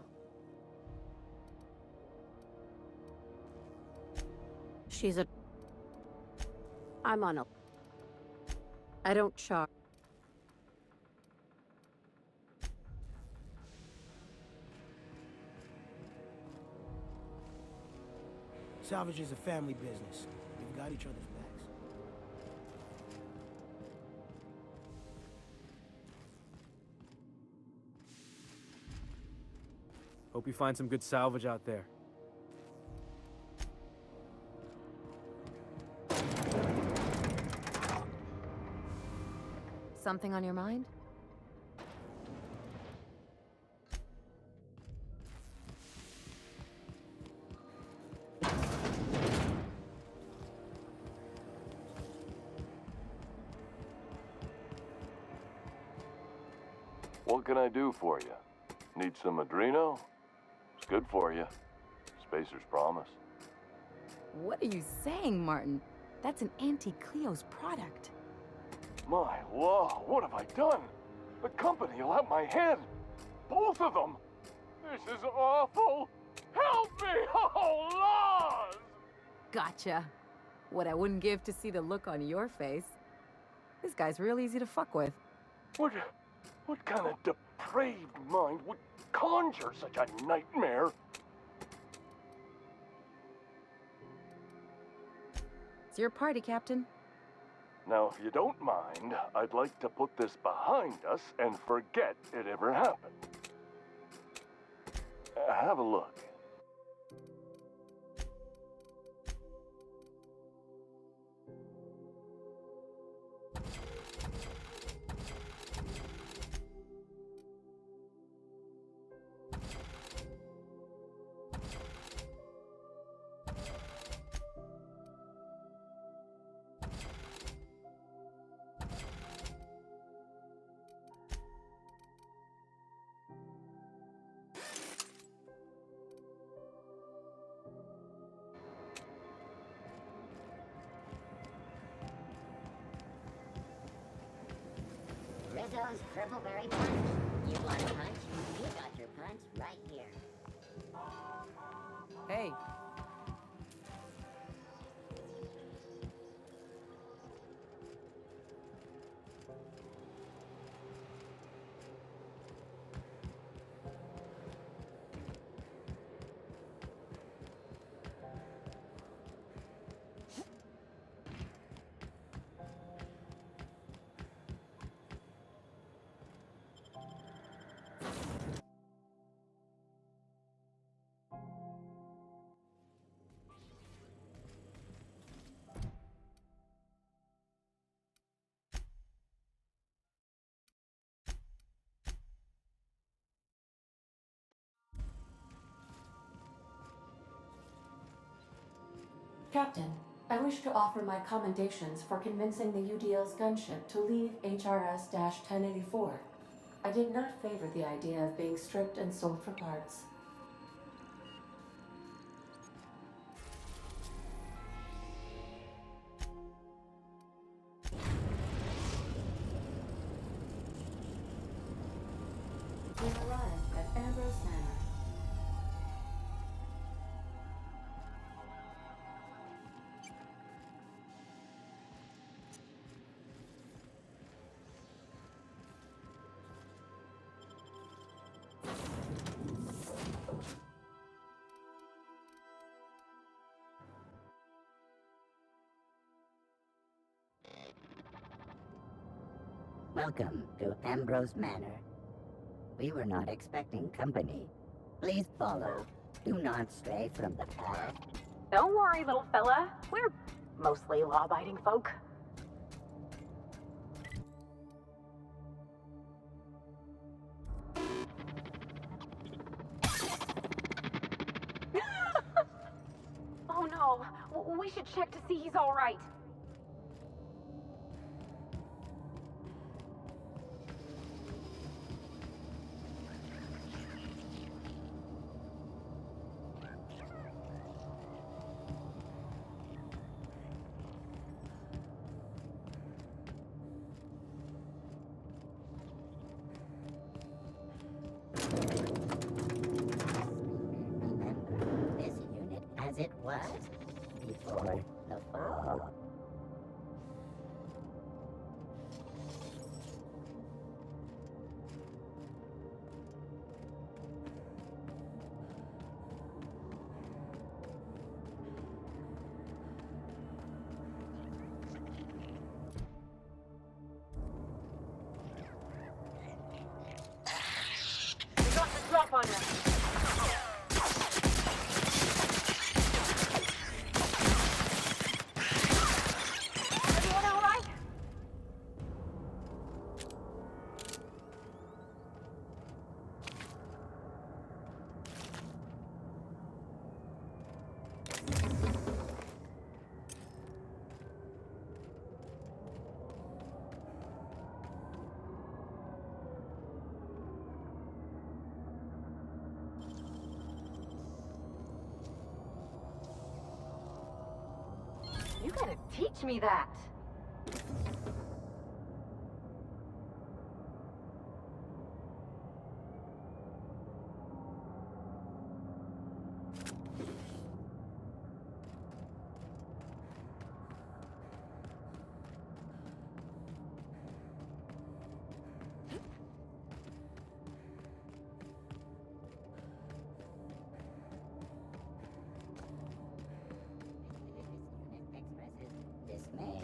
I'm on a... I don't charge. Salvage is a family business. We've got each other's backs. Hope you find some good salvage out there. Something on your mind? What can I do for you? Need some Adreno? It's good for you. Spacer's promise. What are you saying, Martin? That's an Auntie Cleo's product. My law, what have I done? The company will have my head. Both of them. This is awful. Help me! Oh, laws! Gotcha. What I wouldn't give to see the look on your face. This guy's real easy to fuck with. What kind of depraved mind would conjure such a nightmare? It's your party, Captain. Now, if you don't mind, I'd like to put this behind us and forget it ever happened. Have a look. Rizzo's Purpleberry Punch. You want a punch? You got your punch right here. Hey. Captain, I wish to offer my commendations for convincing the UDL's gunship to leave HRS-1084. I did not favor the idea of being stripped and sold for parts. We arrived at Ambrose Manor. Welcome to Ambrose Manor. We were not expecting company. Please follow. Do not stray from the path. Don't worry, little fella. We're mostly law-abiding folk. Oh no, we should check to see he's all right. This unit as it was before the fall. We got the drop on you. Everyone all right? You gotta teach me that. Dismay.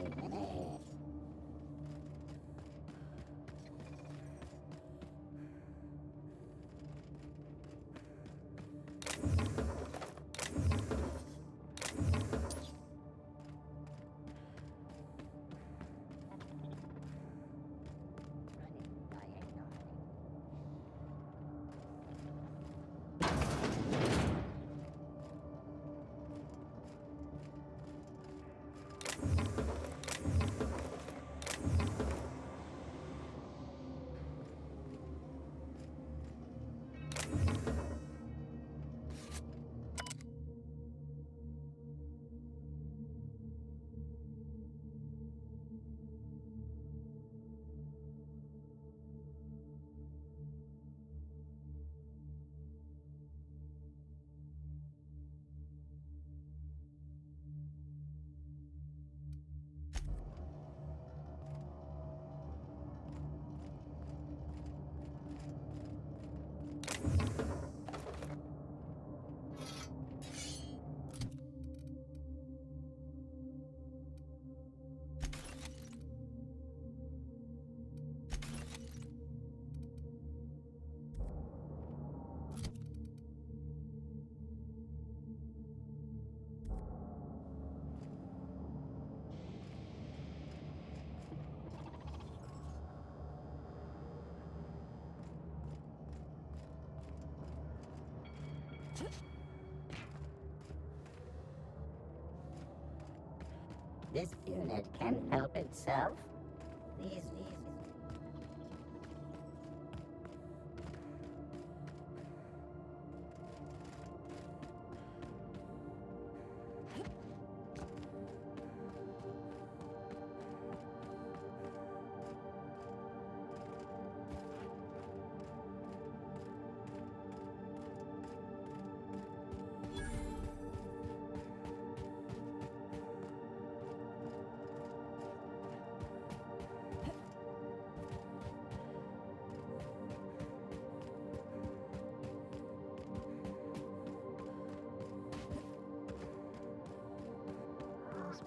This unit can help itself. These.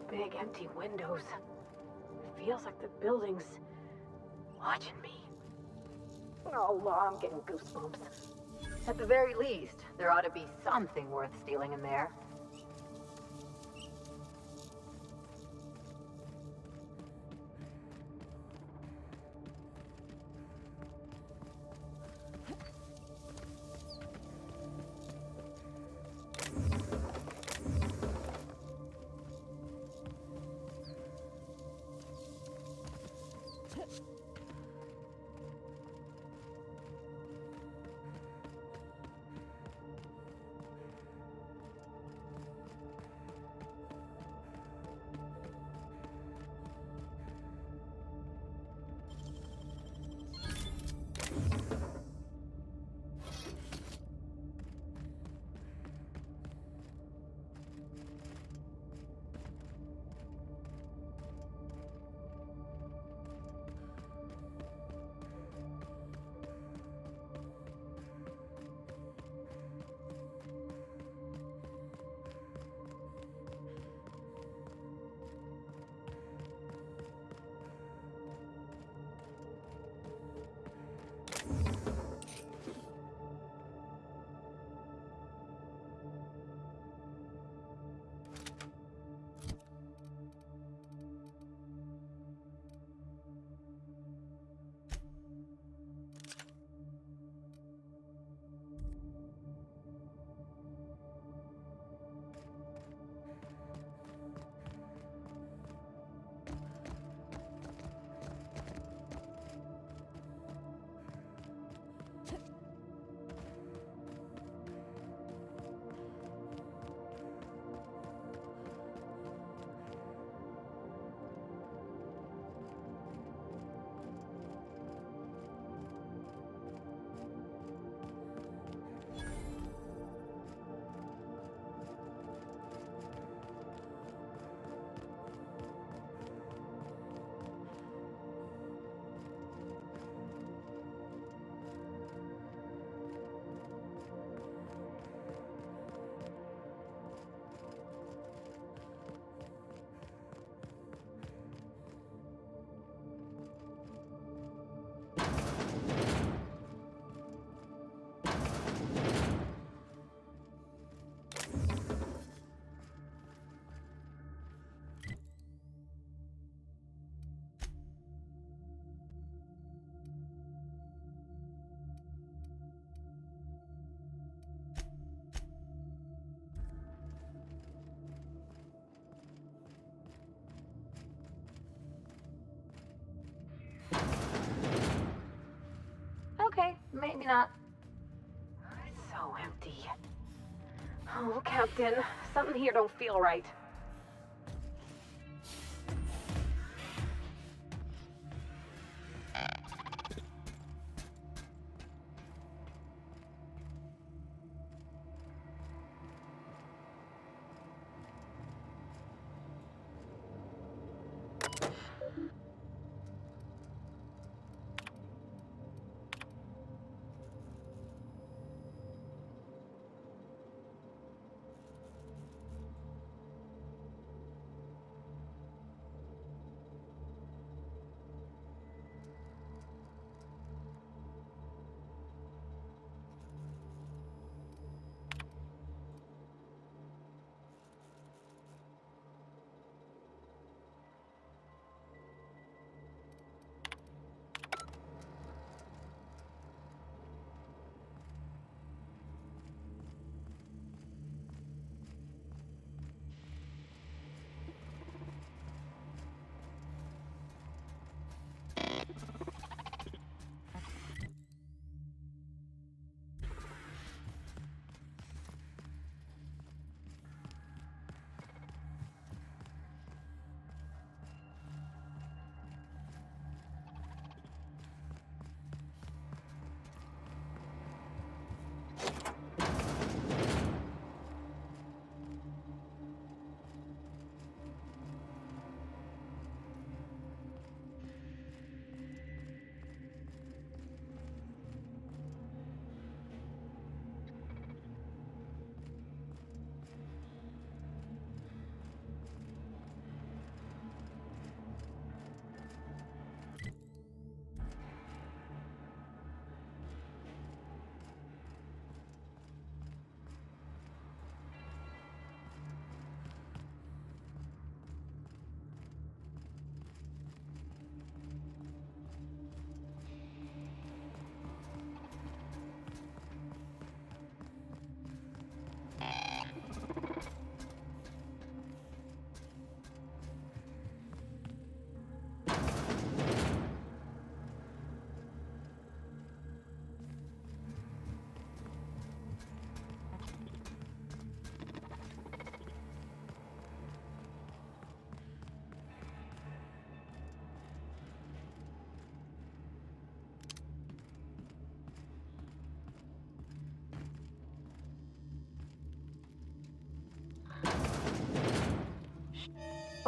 Big empty windows. It feels like the building's watching me. Oh, I'm getting goosebumps. At the very least, there ought to be something worth stealing in there. Okay, maybe not. It's so empty. Oh, Captain, something here don't feel right.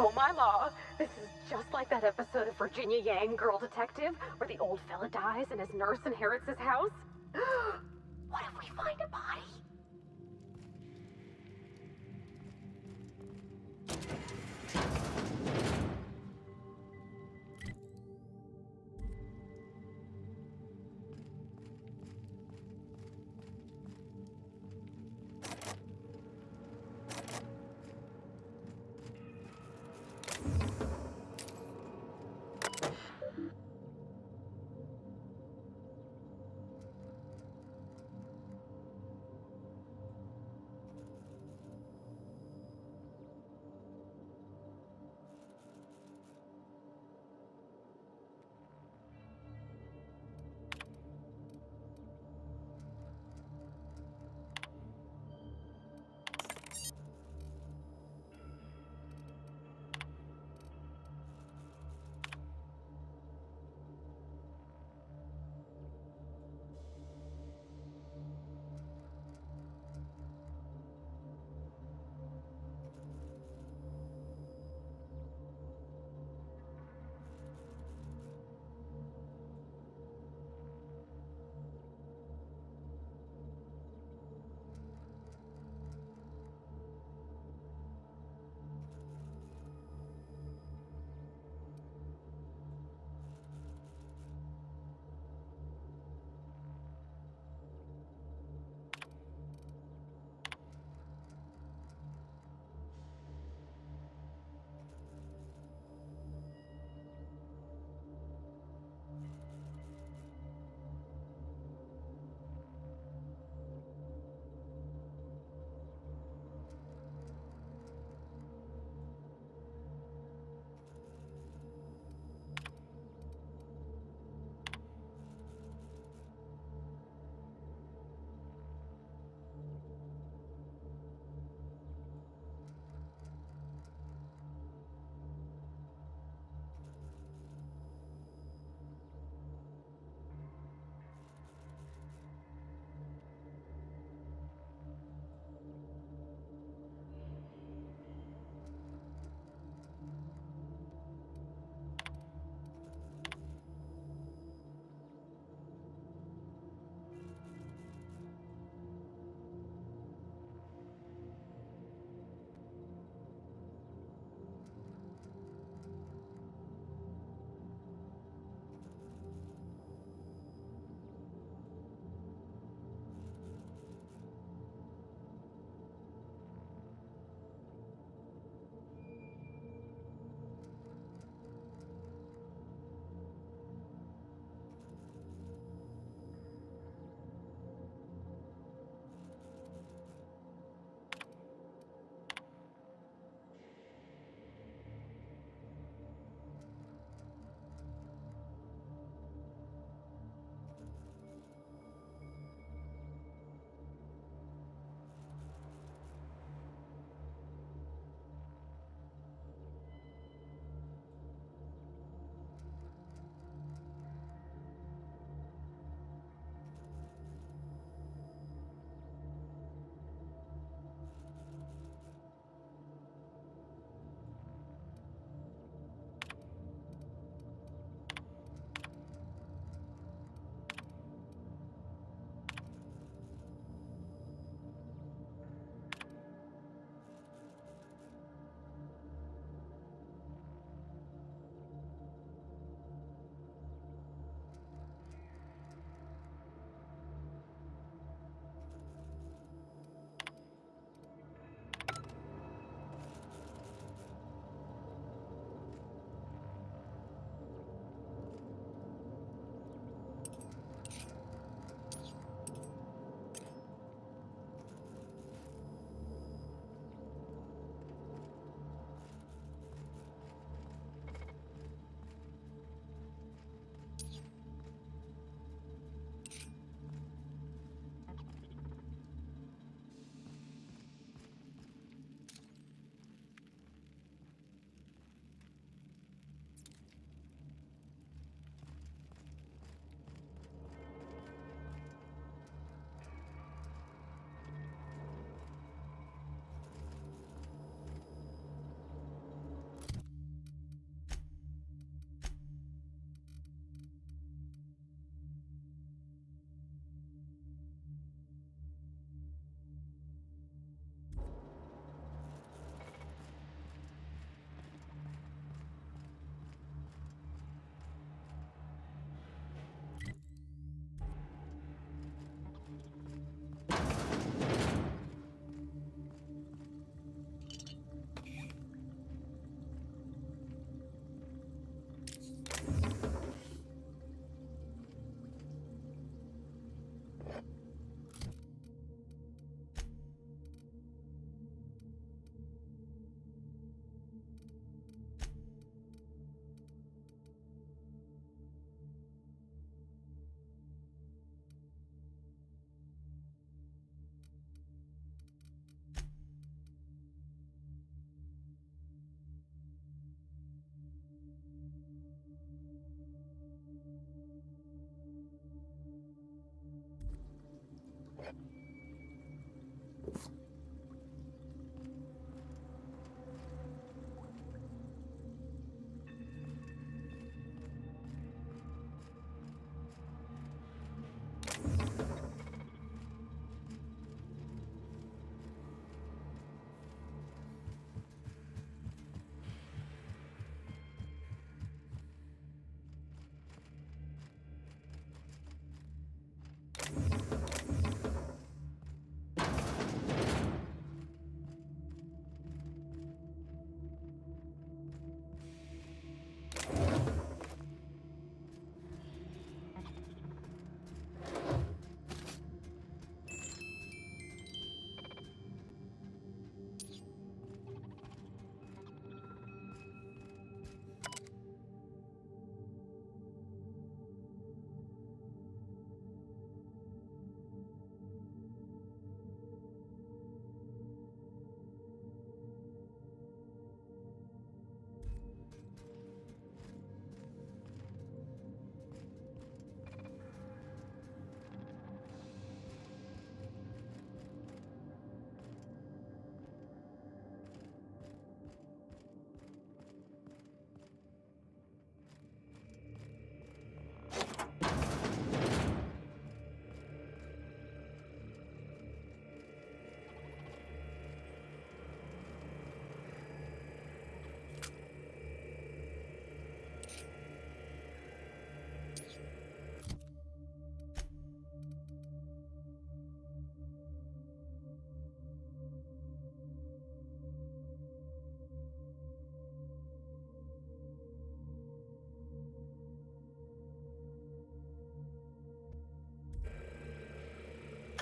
Oh my law, this is just like that episode of Virginia Yang, Girl Detective, where the old fella dies and his nurse inherits his house. What if we find a body?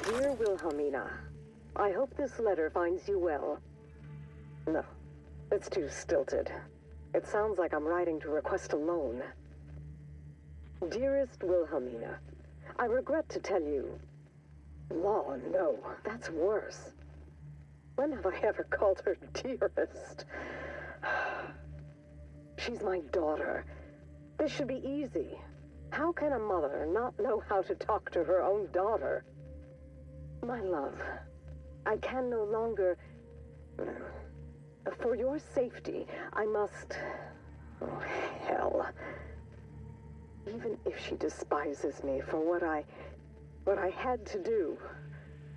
Dear Wilhelmina, I hope this letter finds you well. No, it's too stilted. It sounds like I'm writing to request a loan. Dearest Wilhelmina, I regret to tell you... Law, no, that's worse. When have I ever called her dearest? She's my daughter. This should be easy. How can a mother not know how to talk to her own daughter? My love, I can no longer... For your safety, I must... Oh, hell. Even if she despises me for what I had to do,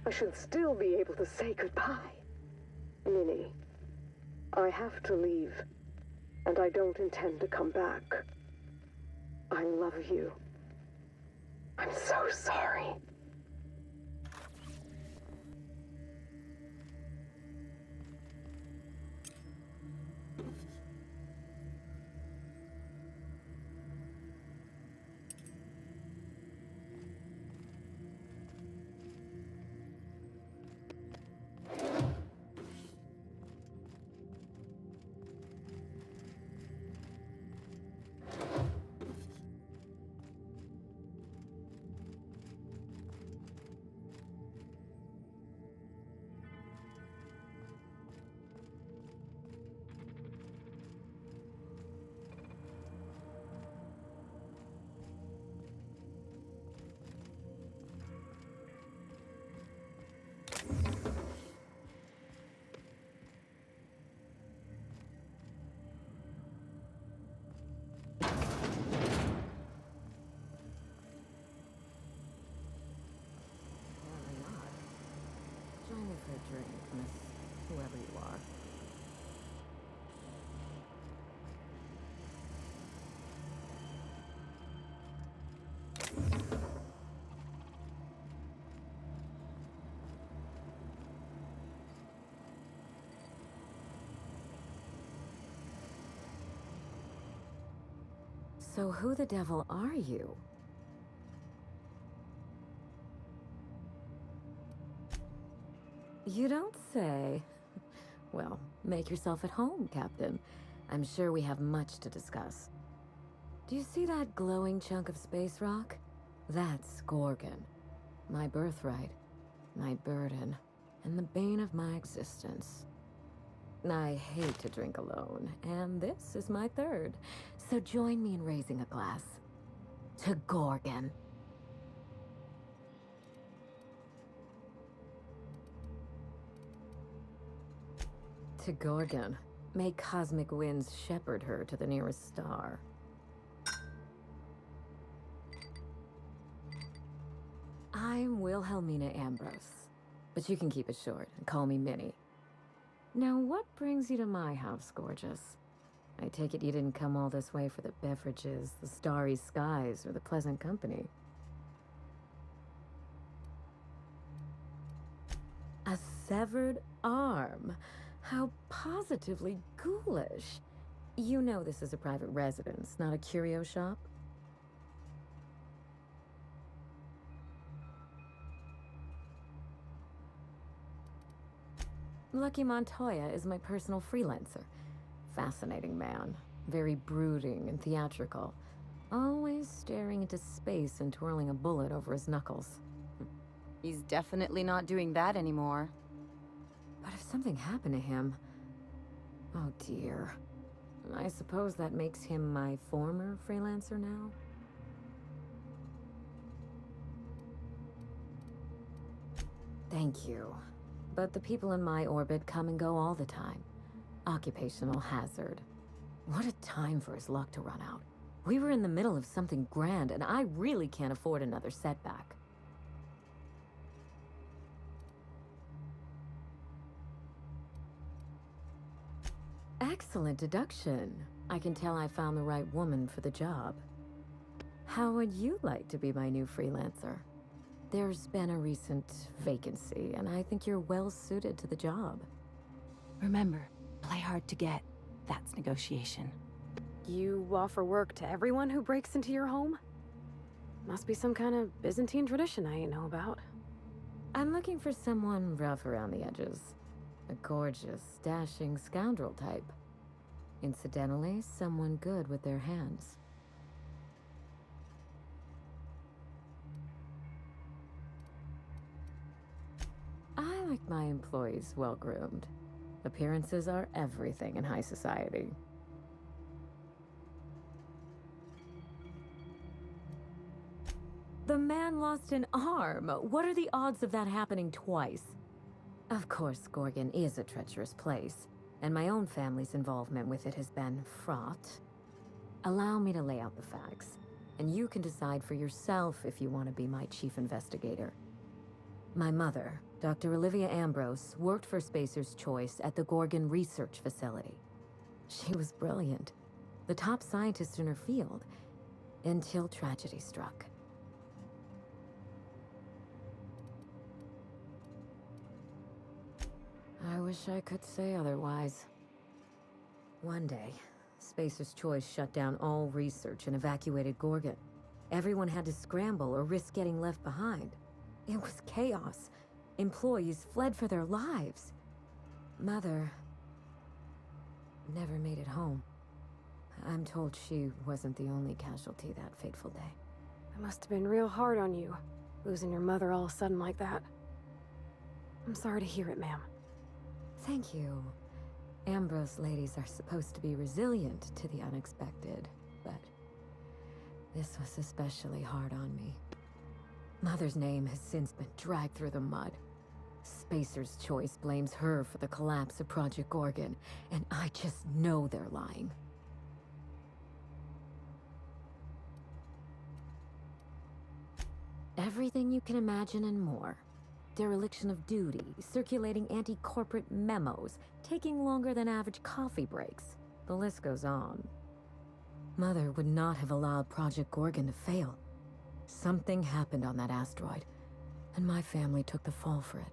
I should still be able to say goodbye. Minnie, I have to leave, and I don't intend to come back. I love you. I'm so sorry. Join me for a drink, miss whoever you are. So who the devil are you? You don't say. Well, make yourself at home, Captain. I'm sure we have much to discuss. Do you see that glowing chunk of space rock? That's Gorgon. My birthright, my burden, and the bane of my existence. I hate to drink alone, and this is my third. So join me in raising a glass. To Gorgon. To Gorgon. May cosmic winds shepherd her to the nearest star. I'm Wilhelmina Ambrose, but you can keep it short and call me Minnie. Now, what brings you to my house, gorgeous? I take it you didn't come all this way for the beverages, the starry skies, or the pleasant company. A severed arm? How positively ghoulish. You know this is a private residence, not a curio shop? Lucky Montoya is my personal freelancer. Fascinating man. Very brooding and theatrical. Always staring into space and twirling a bullet over his knuckles. He's definitely not doing that anymore. But if something happened to him... Oh dear. I suppose that makes him my former freelancer now? Thank you. But the people in my orbit come and go all the time. Occupational hazard. What a time for his luck to run out. We were in the middle of something grand, and I really can't afford another setback. Excellent deduction. I can tell I found the right woman for the job. How would you like to be my new freelancer? There's been a recent vacancy, and I think you're well suited to the job. Remember, play hard to get. That's negotiation. You offer work to everyone who breaks into your home? Must be some kind of Byzantine tradition I ain't know about. I'm looking for someone rough around the edges. A gorgeous, dashing scoundrel type. Incidentally, someone good with their hands. I like my employees well-groomed. Appearances are everything in high society. The man lost an arm. What are the odds of that happening twice? Of course, Gorgon is a treacherous place, and my own family's involvement with it has been fraught. Allow me to lay out the facts, and you can decide for yourself if you want to be my chief investigator. My mother, Dr. Olivia Ambrose, worked for Spacer's Choice at the Gorgon Research Facility. She was brilliant, the top scientist in her field, until tragedy struck. I wish I could say otherwise. One day, Spacer's Choice shut down all research and evacuated Gorgon. Everyone had to scramble or risk getting left behind. It was chaos. Employees fled for their lives. Mother never made it home. I'm told she wasn't the only casualty that fateful day. It must have been real hard on you, losing your mother all of a sudden like that. I'm sorry to hear it, ma'am. Thank you. Ambrose ladies are supposed to be resilient to the unexpected, but this was especially hard on me. Mother's name has since been dragged through the mud. Spacer's Choice blames her for the collapse of Project Gorgon, and I just know they're lying. Everything you can imagine and more. Dereliction of duty, circulating anti-corporate memos, taking longer than average coffee breaks. The list goes on. Mother would not have allowed Project Gorgon to fail. Something happened on that asteroid, and my family took the fall for it.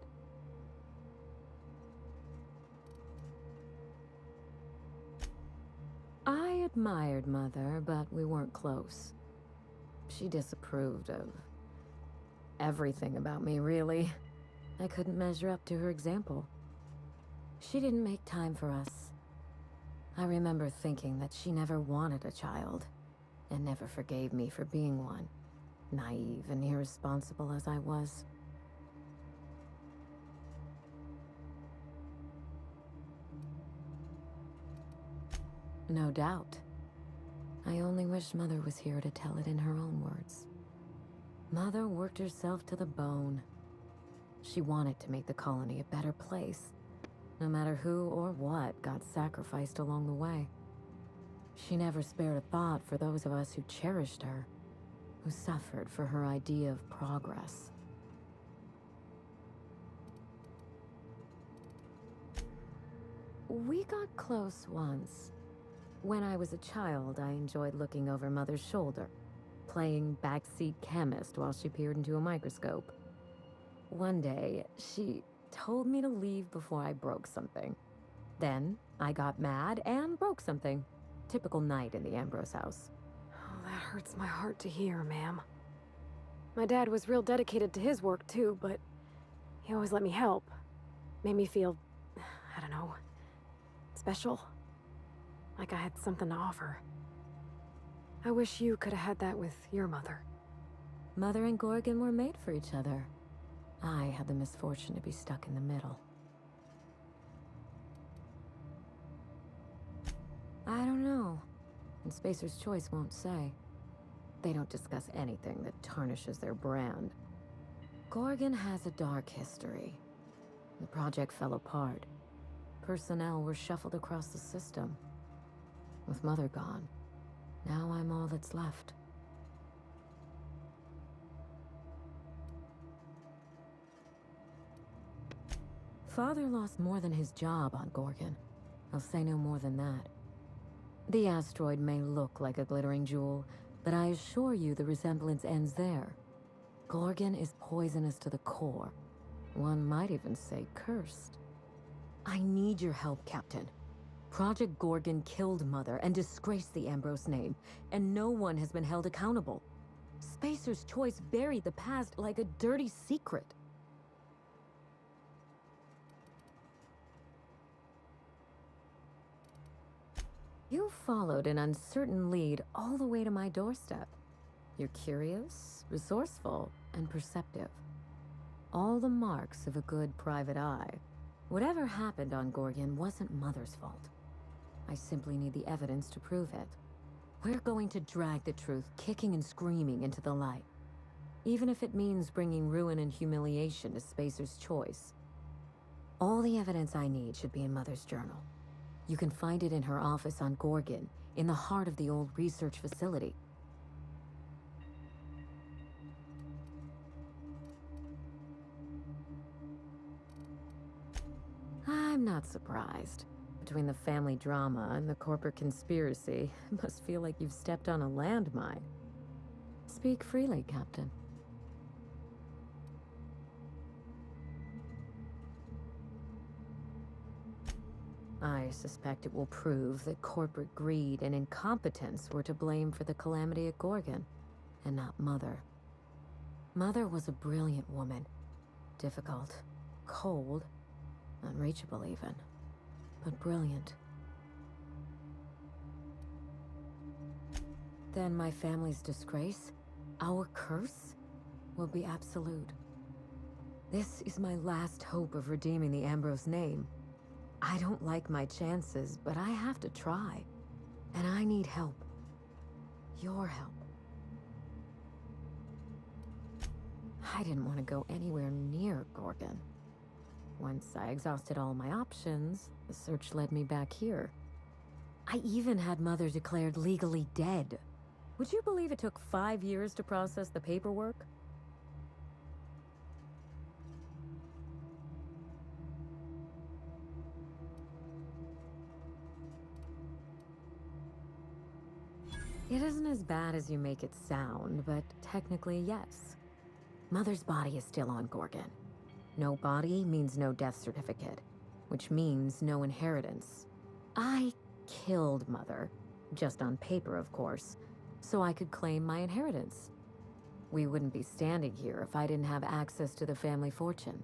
I admired Mother, but we weren't close. She disapproved of everything about me, really. I couldn't measure up to her example. She didn't make time for us. I remember thinking that she never wanted a child, and never forgave me for being one, naive and irresponsible as I was. No doubt. I only wish Mother was here to tell it in her own words. Mother worked herself to the bone. She wanted to make the colony a better place, no matter who or what got sacrificed along the way. She never spared a thought for those of us who cherished her, who suffered for her idea of progress. We got close once. When I was a child, I enjoyed looking over Mother's shoulder, playing backseat chemist while she peered into a microscope. One day, she told me to leave before I broke something. Then, I got mad and broke something. Typical night in the Ambrose house. Oh, that hurts my heart to hear, ma'am. My dad was real dedicated to his work, too, but he always let me help. Made me feel, I don't know, special. Like I had something to offer. I wish you could have had that with your mother. Mother and Gorgon were made for each other. I had the misfortune to be stuck in the middle. I don't know. And Spacer's Choice won't say. They don't discuss anything that tarnishes their brand. Gorgon has a dark history. The project fell apart. Personnel were shuffled across the system. With Mother gone, now I'm all that's left. Father lost more than his job on Gorgon. I'll say no more than that. The asteroid may look like a glittering jewel, but I assure you the resemblance ends there. Gorgon is poisonous to the core. One might even say cursed. I need your help, Captain. Project Gorgon killed Mother and disgraced the Ambrose name, and no one has been held accountable. Spacer's Choice buried the past like a dirty secret. You followed an uncertain lead all the way to my doorstep. You're curious, resourceful, and perceptive. All the marks of a good private eye. Whatever happened on Gorgon wasn't Mother's fault. I simply need the evidence to prove it. We're going to drag the truth kicking and screaming into the light. Even if it means bringing ruin and humiliation to Spacer's Choice. All the evidence I need should be in Mother's journal. You can find it in her office on Gorgon, in the heart of the old research facility. I'm not surprised. Between the family drama and the corporate conspiracy, it must feel like you've stepped on a landmine. Speak freely, Captain. I suspect it will prove that corporate greed and incompetence were to blame for the calamity at Gorgon, and not Mother. Mother was a brilliant woman. Difficult, cold, unreachable even, but brilliant. Then my family's disgrace, our curse, will be absolute. This is my last hope of redeeming the Ambrose name. I don't like my chances, but I have to try. And I need help. Your help. I didn't want to go anywhere near Gorgon. Once I exhausted all my options, the search led me back here. I even had Mother declared legally dead. Would you believe it took 5 years to process the paperwork? It isn't as bad as you make it sound, but technically, yes. Mother's body is still on Gorgon. No body means no death certificate, which means no inheritance. I killed Mother, just on paper, of course, so I could claim my inheritance. We wouldn't be standing here if I didn't have access to the family fortune.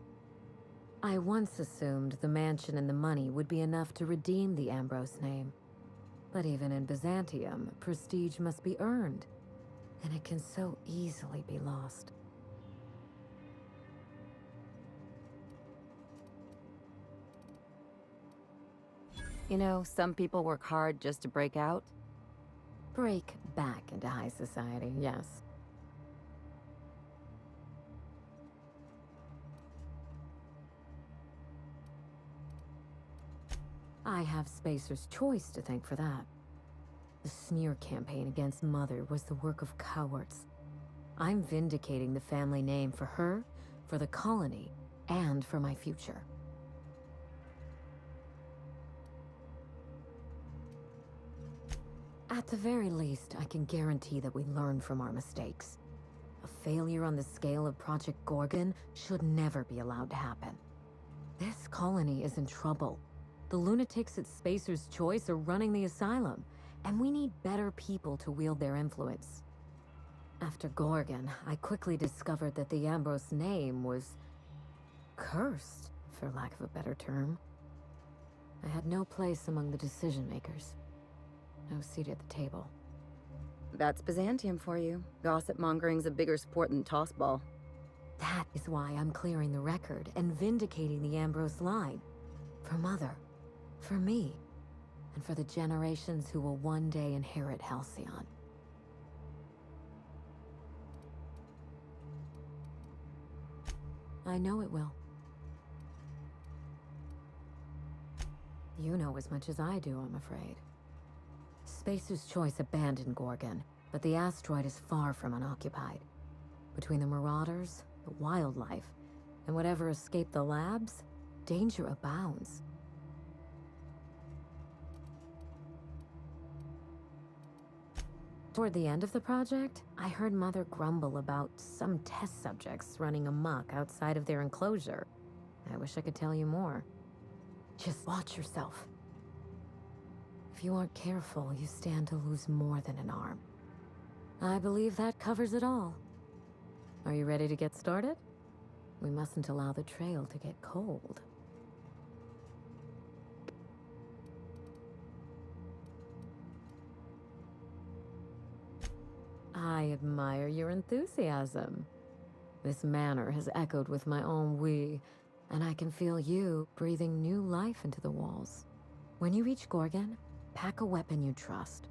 I once assumed the mansion and the money would be enough to redeem the Ambrose name. But even in Byzantium, prestige must be earned, and it can so easily be lost. You know, some people work hard just to break out. Break back into high society, yes. I have Spacer's Choice to thank for that. The smear campaign against Mother was the work of cowards. I'm vindicating the family name for her, for the colony, and for my future. At the very least, I can guarantee that we learn from our mistakes. A failure on the scale of Project Gorgon should never be allowed to happen. This colony is in trouble. The lunatics at Spacer's Choice are running the asylum, and we need better people to wield their influence. After Gorgon, I quickly discovered that the Ambrose name was cursed, for lack of a better term. I had no place among the decision-makers. No seat at the table. That's Byzantium for you. Gossip mongering's a bigger sport than tossball. That is why I'm clearing the record and vindicating the Ambrose line. For Mother. For me, and for the generations who will one day inherit Halcyon. I know it will. You know as much as I do, I'm afraid. Spacer's Choice abandoned Gorgon, but the asteroid is far from unoccupied. Between the marauders, the wildlife, and whatever escaped the labs, danger abounds. Toward the end of the project, I heard Mother grumble about some test subjects running amok outside of their enclosure. I wish I could tell you more. Just watch yourself. If you aren't careful, you stand to lose more than an arm. I believe that covers it all. Are you ready to get started? We mustn't allow the trail to get cold. I admire your enthusiasm. This manor has echoed with my ennui, and I can feel you breathing new life into the walls. When you reach Gorgon, pack a weapon you trust.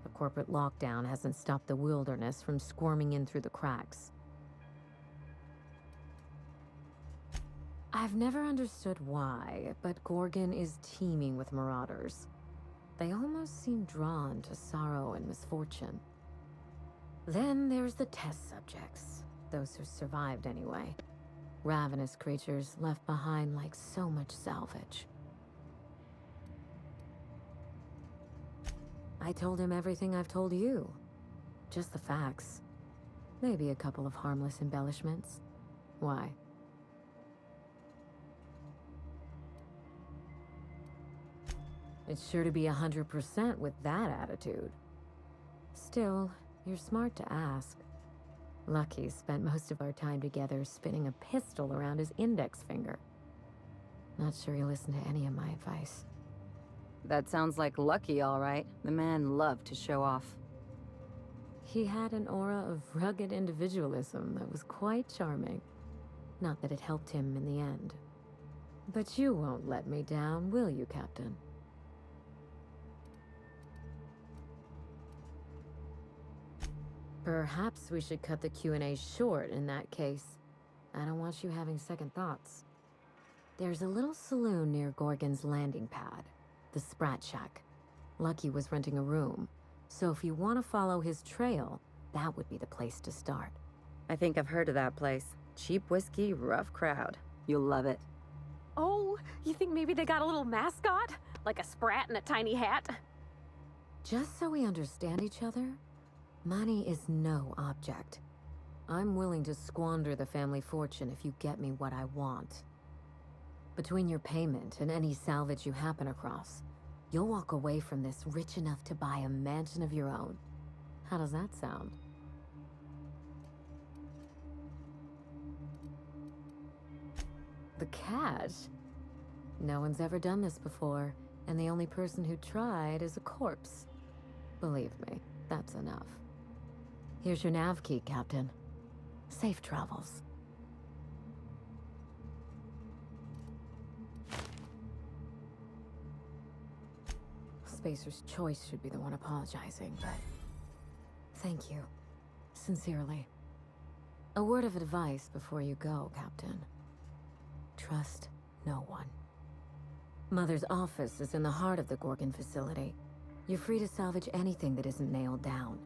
The corporate lockdown hasn't stopped the wilderness from squirming in through the cracks. I've never understood why, but Gorgon is teeming with marauders. They almost seem drawn to sorrow and misfortune. Then there's the test subjects, those who survived anyway. Ravenous creatures left behind like so much salvage. I told him everything I've told you. Just the facts. Maybe a couple of harmless embellishments. Why? It's sure to be 100% with that attitude. Still, you're smart to ask. Lucky spent most of our time together spinning a pistol around his index finger. Not sure he listened to any of my advice. That sounds like Lucky, all right. The man loved to show off. He had an aura of rugged individualism that was quite charming. Not that it helped him in the end. But you won't let me down, will you, Captain? Perhaps we should cut the Q&A short in that case. I don't want you having second thoughts. There's a little saloon near Gorgon's landing pad, the Sprat Shack. Lucky was renting a room, so if you want to follow his trail, that would be the place to start. I think I've heard of that place. Cheap whiskey, rough crowd. You'll love it. Oh, you think maybe they got a little mascot? Like a sprat in a tiny hat? Just so we understand each other, money is no object. I'm willing to squander the family fortune if you get me what I want. Between your payment and any salvage you happen across, you'll walk away from this rich enough to buy a mansion of your own. How does that sound? The cash? No one's ever done this before, and the only person who tried is a corpse. Believe me, that's enough. Here's your nav key, Captain. Safe travels. Spacer's Choice should be the one apologizing, but thank you. Sincerely. A word of advice before you go, Captain. Trust no one. Mother's office is in the heart of the Gorgon facility. You're free to salvage anything that isn't nailed down.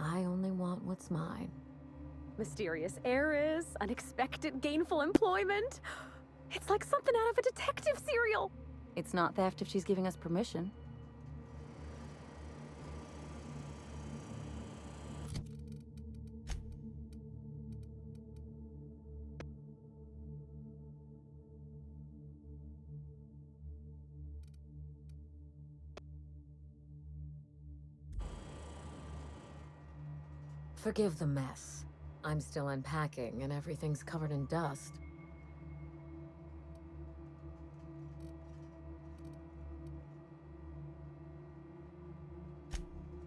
I only want what's mine. Mysterious heiress, unexpected gainful employment. It's like something out of a detective serial. It's not theft if she's giving us permission. Forgive the mess. I'm still unpacking and everything's covered in dust.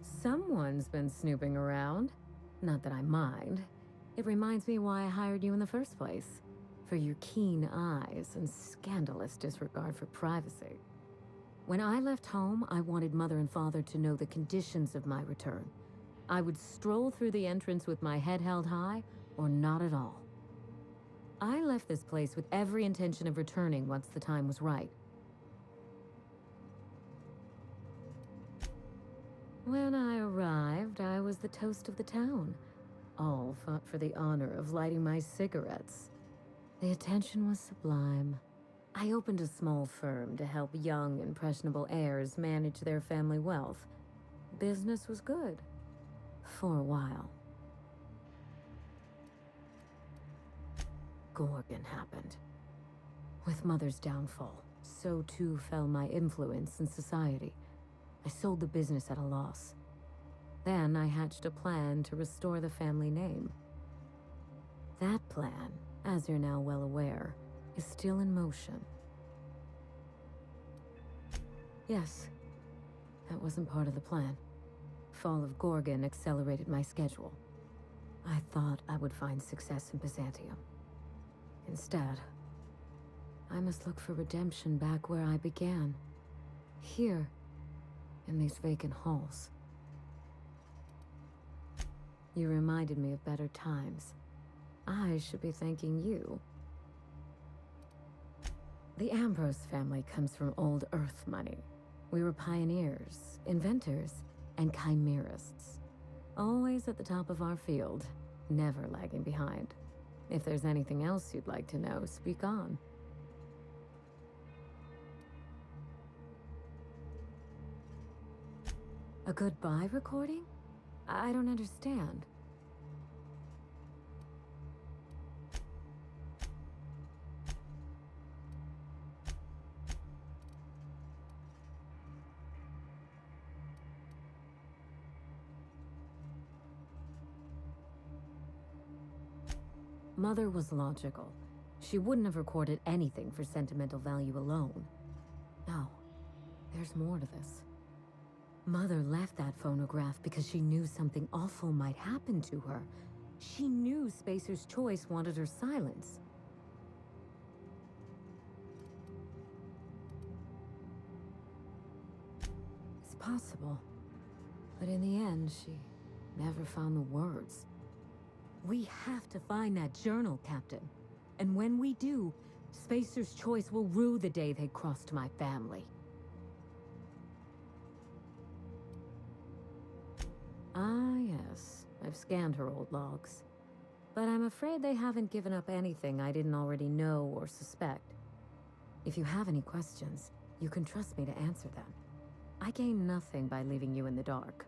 Someone's been snooping around. Not that I mind. It reminds me why I hired you in the first place. For your keen eyes and scandalous disregard for privacy. When I left home, I wanted Mother and Father to know the conditions of my return. I would stroll through the entrance with my head held high, or not at all. I left this place with every intention of returning once the time was right. When I arrived, I was the toast of the town. All fought for the honor of lighting my cigarettes. The attention was sublime. I opened a small firm to help young, impressionable heirs manage their family wealth. Business was good. For a while. Gorgon happened. With Mother's downfall, so too fell my influence in society. I sold the business at a loss. Then I hatched a plan to restore the family name. That plan, as you're now well aware, is still in motion. Yes, that wasn't part of the plan. Fall of Gorgon accelerated my schedule. I thought I would find success in Byzantium. Instead, I must look for redemption back where I began. Here, in these vacant halls. You reminded me of better times. I should be thanking you. The Ambrose family comes from old Earth money. We were pioneers, inventors, and chimerists. Always at the top of our field, never lagging behind. If there's anything else you'd like to know, speak on. A goodbye recording? I don't understand. Mother was logical. She wouldn't have recorded anything for sentimental value alone. No, there's more to this. Mother left that phonograph because she knew something awful might happen to her. She knew Spacer's Choice wanted her silence. It's possible. But in the end, she never found the words. We have to find that journal, Captain. And when we do, Spacer's Choice will rue the day they crossed my family. Ah, yes. I've scanned her old logs. But I'm afraid they haven't given up anything I didn't already know or suspect. If you have any questions, you can trust me to answer them. I gain nothing by leaving you in the dark.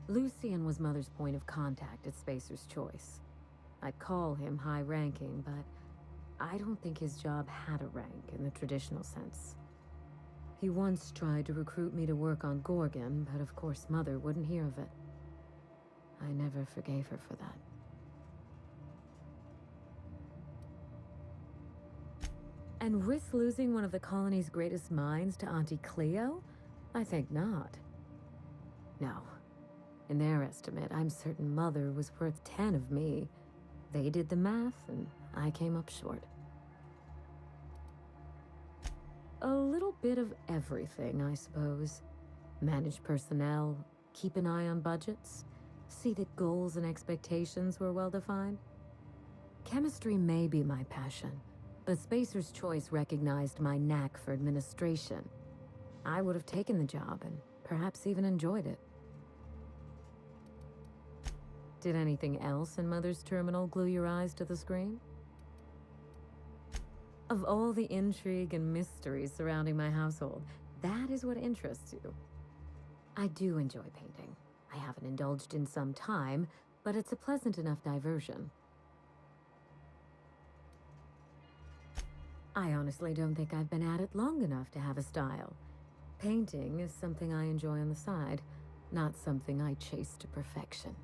Lucian was Mother's point of contact at Spacer's Choice. I'd call him high-ranking, but I don't think his job had a rank in the traditional sense. He once tried to recruit me to work on Gorgon, but of course Mother wouldn't hear of it. I never forgave her for that. And risk losing one of the colony's greatest minds to Auntie Cleo? I think not. No. In their estimate, I'm certain Mother was worth 10 of me. They did the math, and I came up short. A little bit of everything, I suppose. Manage personnel, keep an eye on budgets, see that goals and expectations were well defined. Chemistry may be my passion, but Spacer's Choice recognized my knack for administration. I would have taken the job and perhaps even enjoyed it. Did anything else in Mother's terminal glue your eyes to the screen? Of all the intrigue and mysteries surrounding my household, that is what interests you. I do enjoy painting. I haven't indulged in some time, but it's a pleasant enough diversion. I honestly don't think I've been at it long enough to have a style. Painting is something I enjoy on the side, not something I chase to perfection.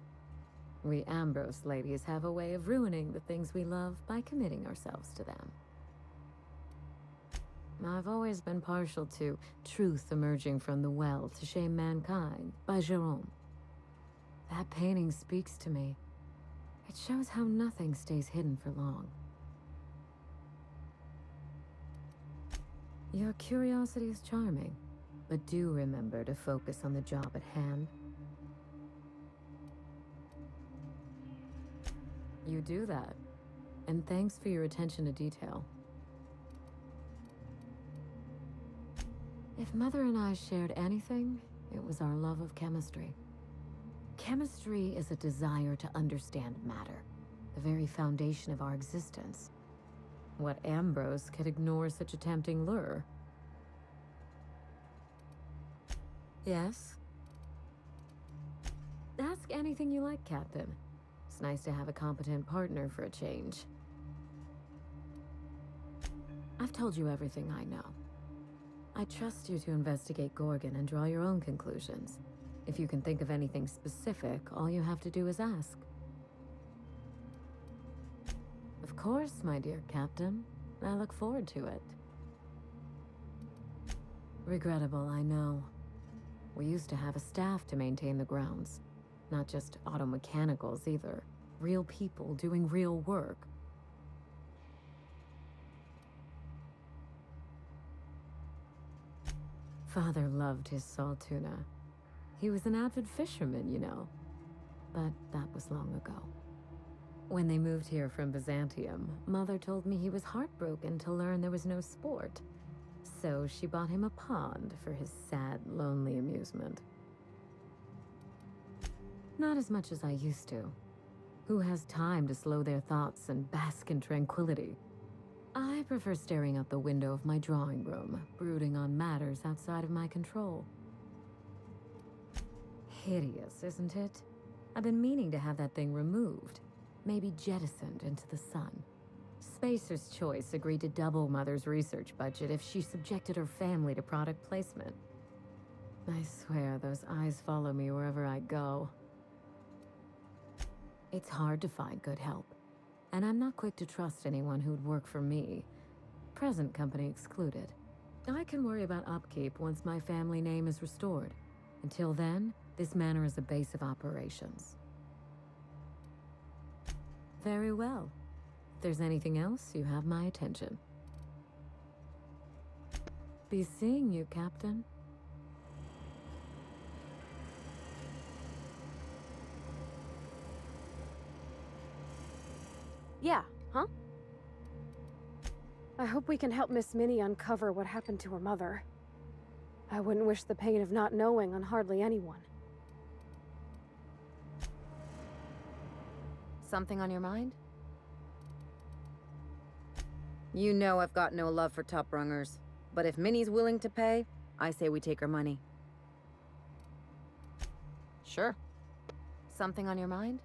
We Ambrose ladies have a way of ruining the things we love by committing ourselves to them. I've always been partial to Truth Emerging from the Well to Shame Mankind by Jerome. That painting speaks to me. It shows how nothing stays hidden for long. Your curiosity is charming, but do remember to focus on the job at hand. You do that, and thanks for your attention to detail. If Mother and I shared anything, it was our love of chemistry. Chemistry is a desire to understand matter, the very foundation of our existence. What Ambrose could ignore such a tempting lure? Yes? Ask anything you like, Captain. It's nice to have a competent partner for a change. I've told you everything I know. I trust you to investigate Gorgon and draw your own conclusions. If you can think of anything specific, all you have to do is ask. Of course, my dear Captain. I look forward to it. Regrettable, I know. We used to have a staff to maintain the grounds. Not just auto mechanicals either. Real people doing real work. Father loved his salt tuna. He was an avid fisherman, you know. But that was long ago. When they moved here from Byzantium, Mother told me he was heartbroken to learn there was no sport. So she bought him a pond for his sad, lonely amusement. Not as much as I used to. Who has time to slow their thoughts and bask in tranquility? I prefer staring out the window of my drawing room, brooding on matters outside of my control. Hideous, isn't it? I've been meaning to have that thing removed. Maybe jettisoned into the sun. Spacer's Choice agreed to double Mother's research budget if she subjected her family to product placement. I swear those eyes follow me wherever I go. It's hard to find good help, and I'm not quick to trust anyone who'd work for me, present company excluded. I can worry about upkeep once my family name is restored. Until then, this manor is a base of operations. Very well. If there's anything else, you have my attention. Be seeing you, Captain. Yeah, huh? I hope we can help Miss Minnie uncover what happened to her mother. I wouldn't wish the pain of not knowing on hardly anyone. Something on your mind? You know I've got no love for top-rungers, but if Minnie's willing to pay, I say we take her money. Sure. Something on your mind?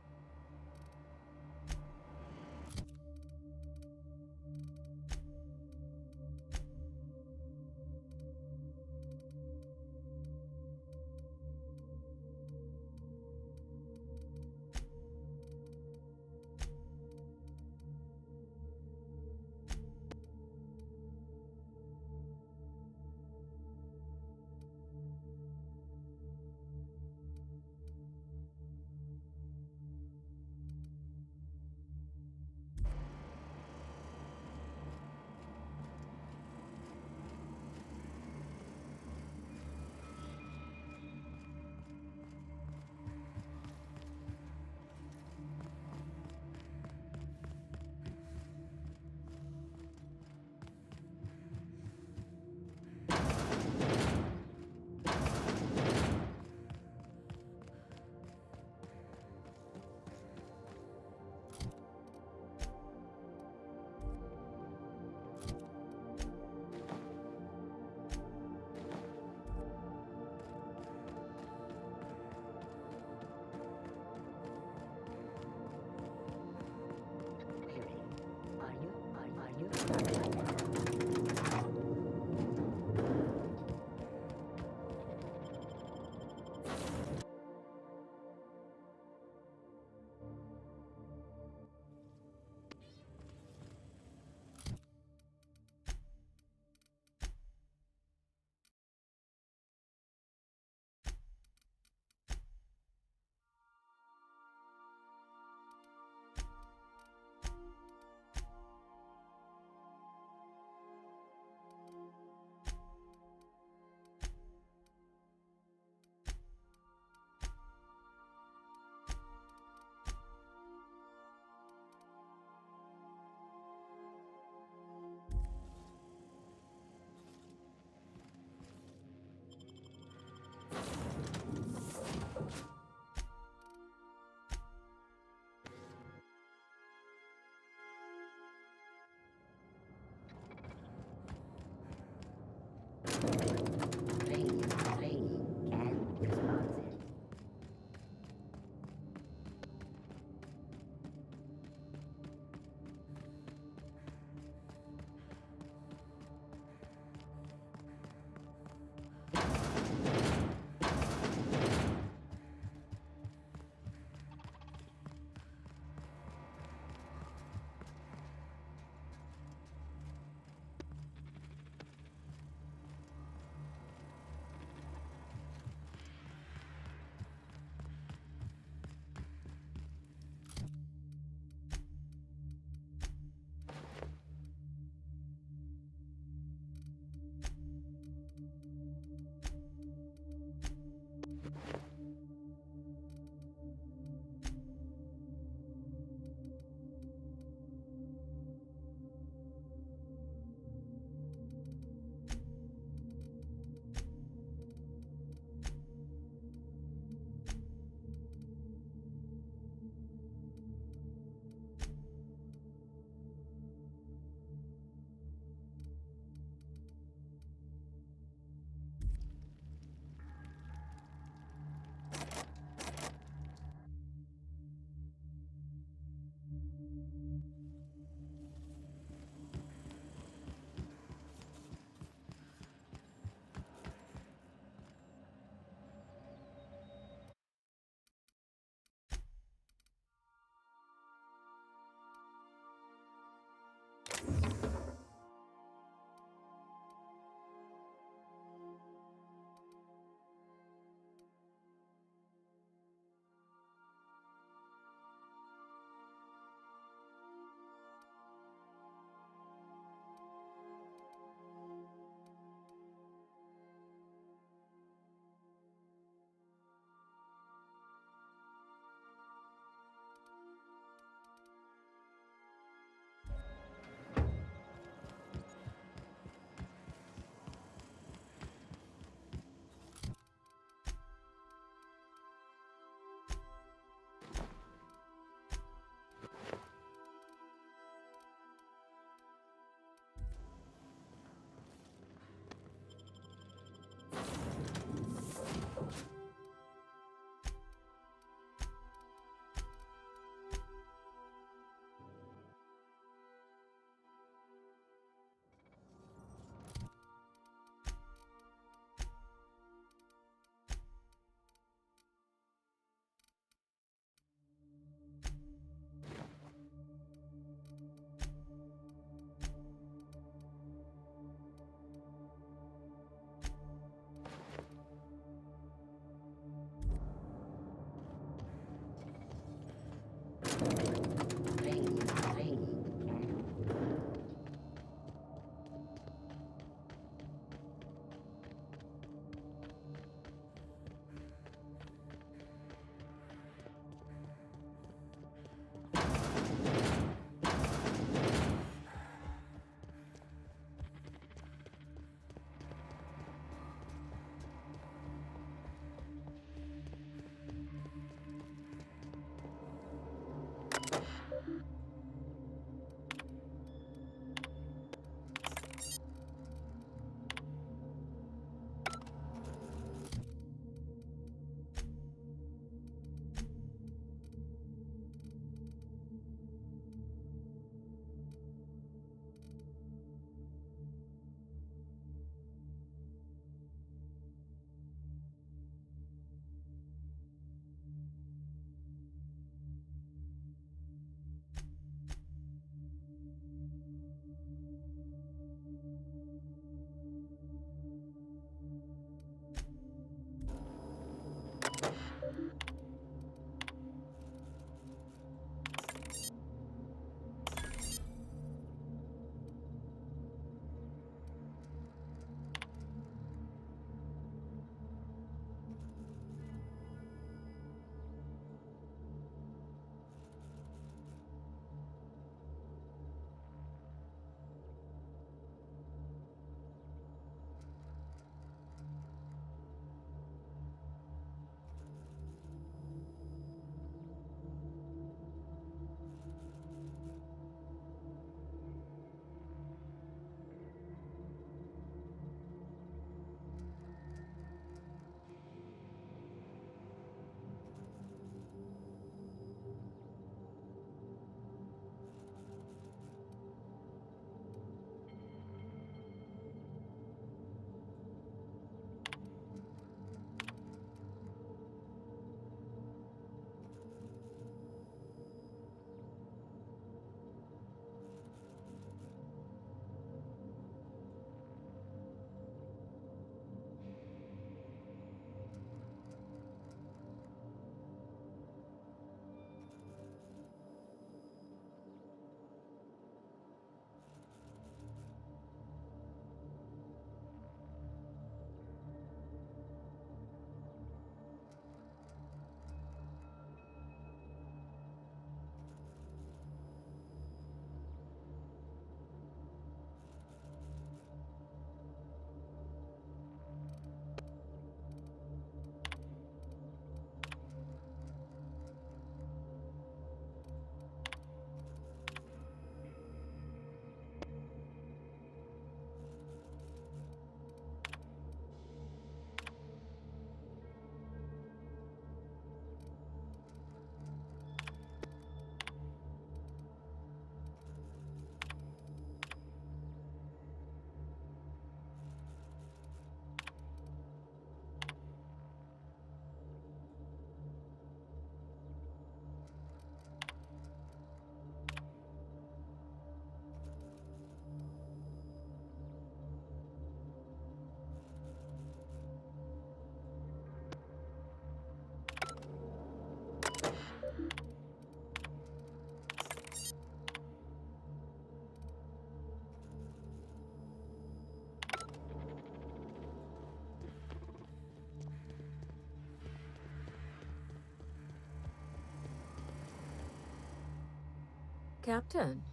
Captain,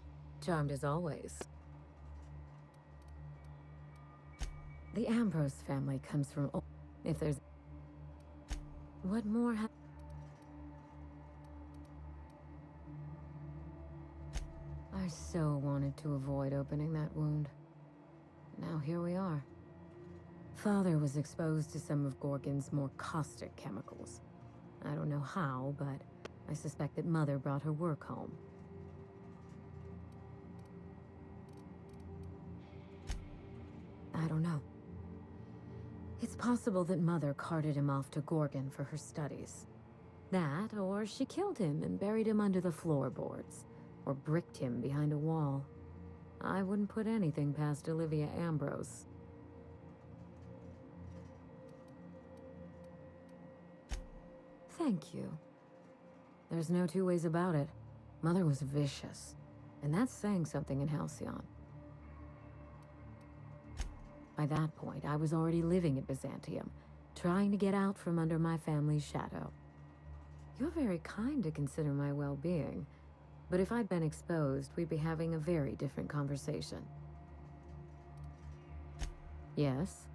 charmed as always. The Ambrose family comes from... If there's... What more I so wanted to avoid opening that wound. Now here we are. Father was exposed to some of Gorgon's more caustic chemicals. I don't know how, but I suspect that Mother brought her work home. I don't know. It's possible that Mother carted him off to Gorgon for her studies. That, or she killed him and buried him under the floorboards, or bricked him behind a wall. I wouldn't put anything past Olivia Ambrose. Thank you. There's no two ways about it. Mother was vicious, and that's saying something in Halcyon. By that point, I was already living at Byzantium, trying to get out from under my family's shadow. You're very kind to consider my well-being, but if I'd been exposed, we'd be having a very different conversation. Yes?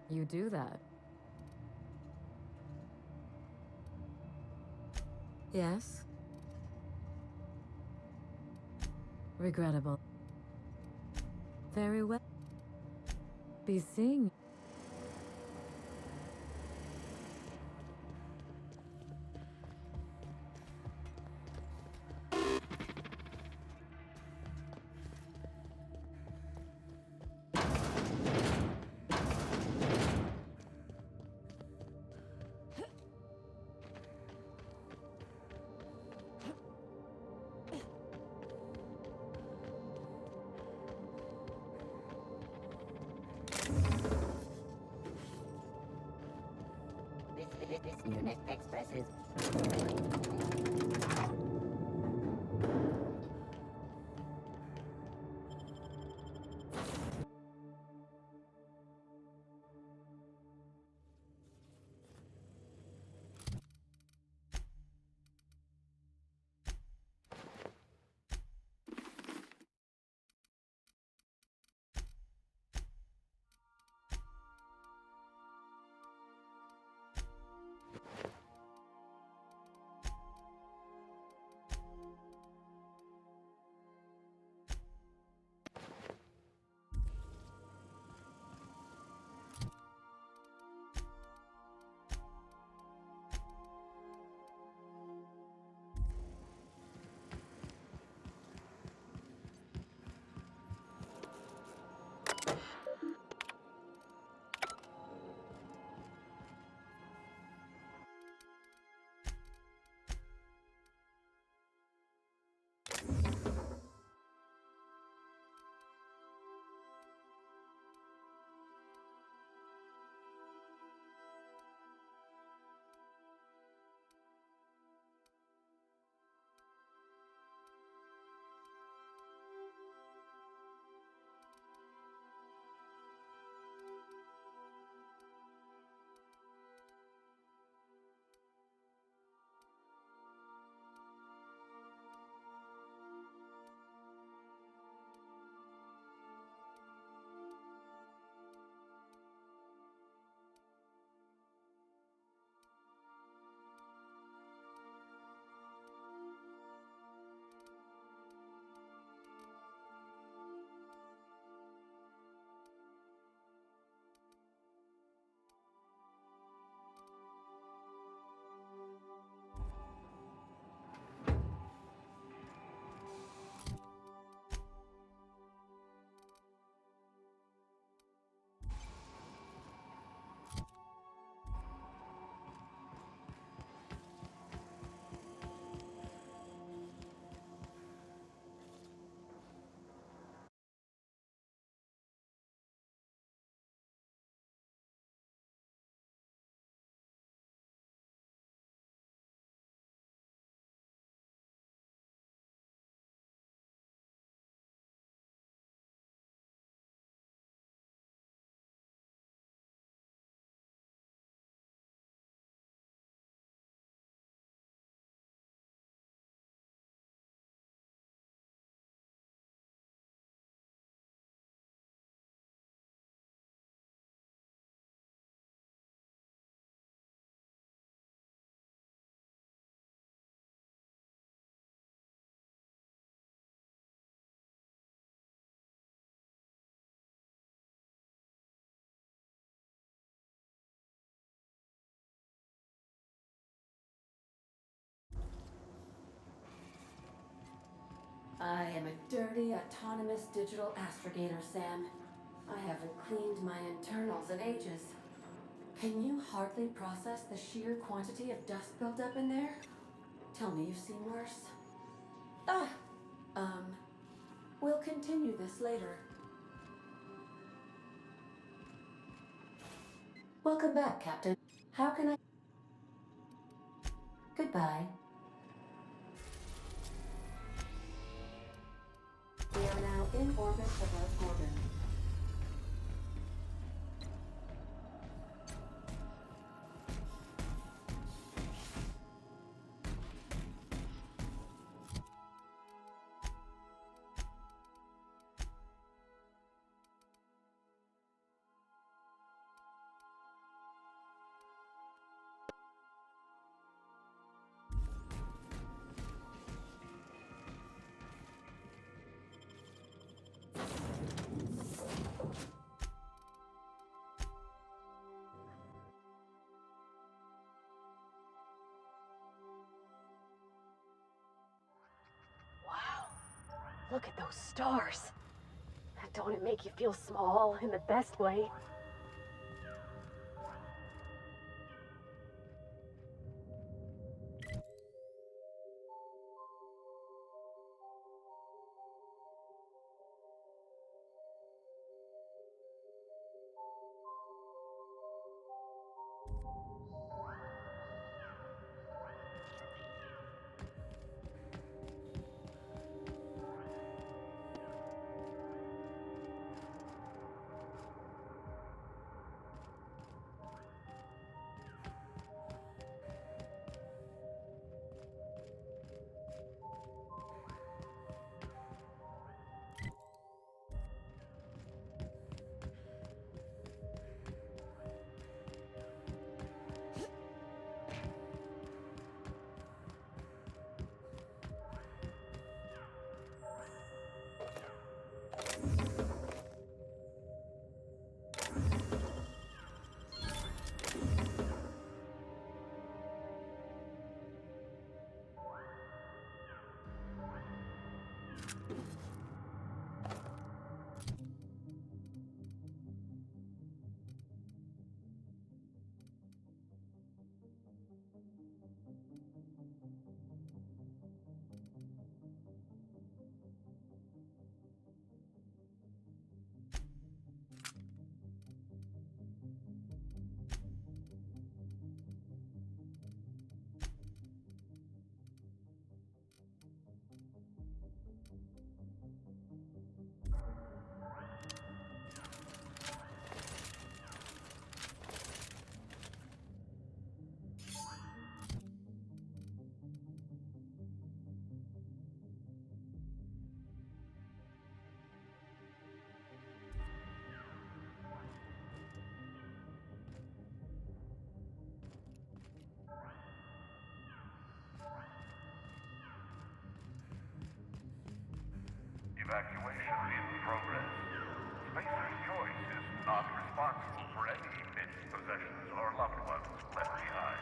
You do that. Yes? Regrettable. Very well. Be seeing. This unit expresses... I am a dirty, autonomous digital astrogator, Sam. I haven't cleaned my internals in ages. Can you hardly process the sheer quantity of dust buildup in there? Tell me you've seen worse. We'll continue this later. Welcome back, Captain. How can I... Goodbye. We are now in orbit above Gorgon. Look at those stars. Don't it make you feel small in the best way? Evacuation in progress. Spacer's Choice is not responsible for any bits, possessions, or loved ones left behind.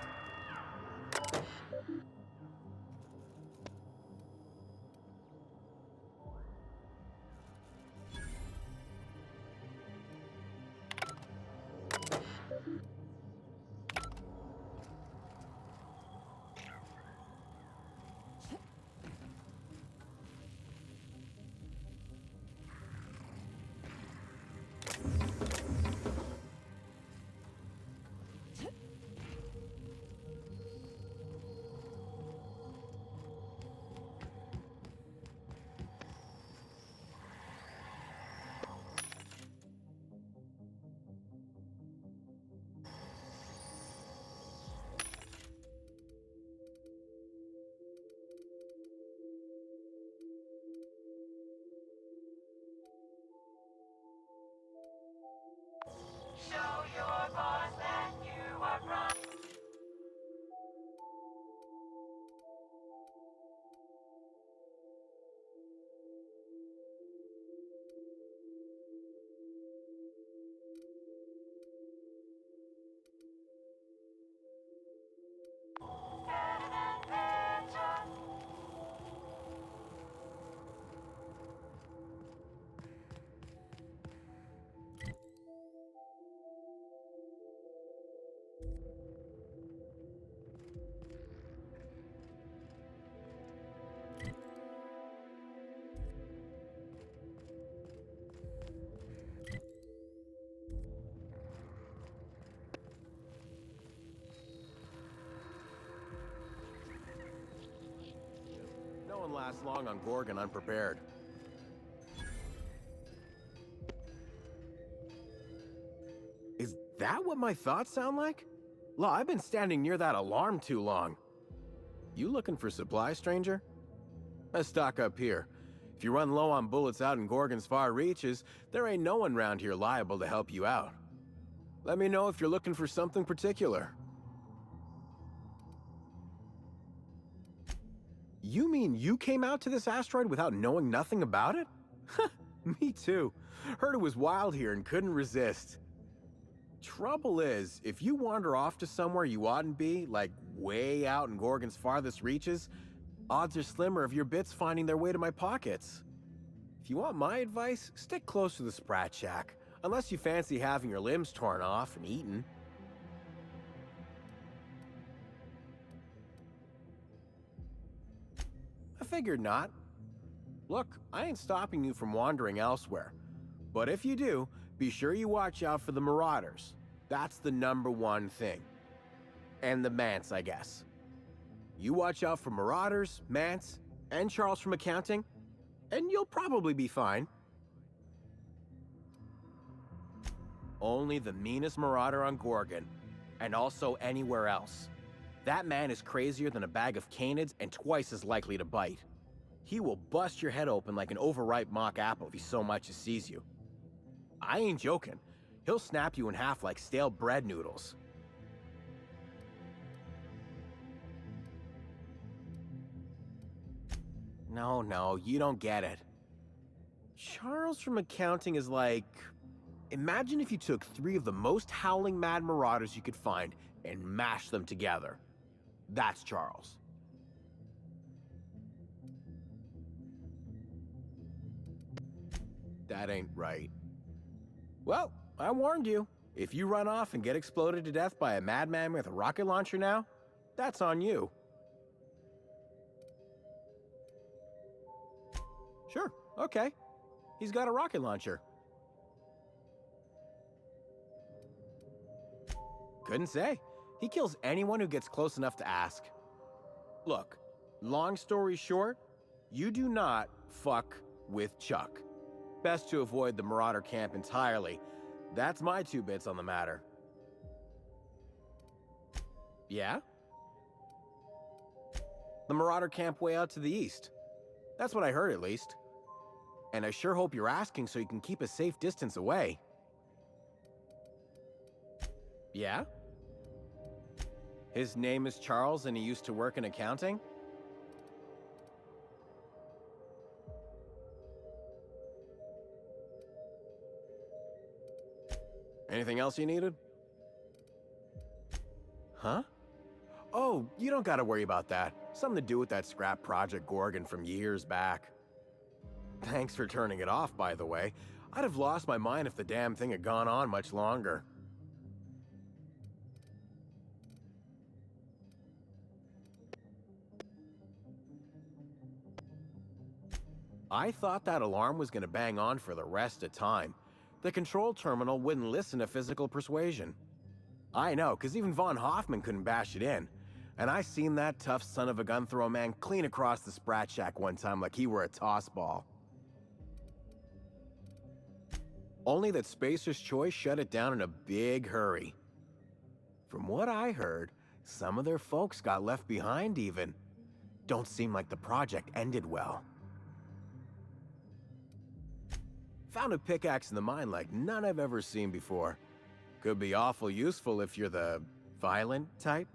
one lasts long on Gorgon unprepared. Is that what my thoughts sound like? Law, I've been standing near that alarm too long. You looking for supplies, stranger? Let's stock up here. If you run low on bullets out in Gorgon's far reaches, there ain't no one around here liable to help you out. Let me know if you're looking for something particular. You mean you came out to this asteroid without knowing nothing about it? Me too. Heard it was wild here and couldn't resist. Trouble is, if you wander off to somewhere you oughtn't be, like way out in Gorgon's farthest reaches, odds are slimmer of your bits finding their way to my pockets. If you want my advice, stick close to the Sprat Shack, unless you fancy having your limbs torn off and eaten. I figured not. Look, I ain't stopping you from wandering elsewhere. But if you do, be sure you watch out for the Marauders. That's the #1 thing. And the Mance, I guess. You watch out for Marauders, Mance, and Charles from accounting, and you'll probably be fine. Only the meanest Marauder on Gorgon, and also anywhere else. That man is crazier than a bag of canids and twice as likely to bite. He will bust your head open like an overripe mock apple if he so much as sees you. I ain't joking. He'll snap you in half like stale bread noodles. No, you don't get it. Charles from accounting is like... Imagine if you took 3 of the most howling mad marauders you could find and mashed them together. That's Charles. That ain't right. Well, I warned you. If you run off and get exploded to death by a madman with a rocket launcher now, that's on you. Sure, okay. He's got a rocket launcher. Couldn't say. He kills anyone who gets close enough to ask. Look, long story short, you do not fuck with Chuck. Best to avoid the Marauder camp entirely. That's my 2 bits on the matter. Yeah? The Marauder camp way out to the east. That's what I heard, at least. And I sure hope you're asking so you can keep a safe distance away. Yeah? His name is Charles and he used to work in accounting? Anything else you needed? Huh? Oh, you don't gotta worry about that. Something to do with that scrap Project Gorgon from years back. Thanks for turning it off, by the way. I'd have lost my mind if the damn thing had gone on much longer. I thought that alarm was gonna bang on for the rest of time. The control terminal wouldn't listen to physical persuasion. I know, because even Von Hoffman couldn't bash it in. And I seen that tough son of a gun throw a man clean across the Sprat Shack one time like he were a toss ball. Only that Spacer's Choice shut it down in a big hurry. From what I heard, some of their folks got left behind even. Don't seem like the project ended well. Found a pickaxe in the mine like none I've ever seen before. Could be awful useful if you're the violent type.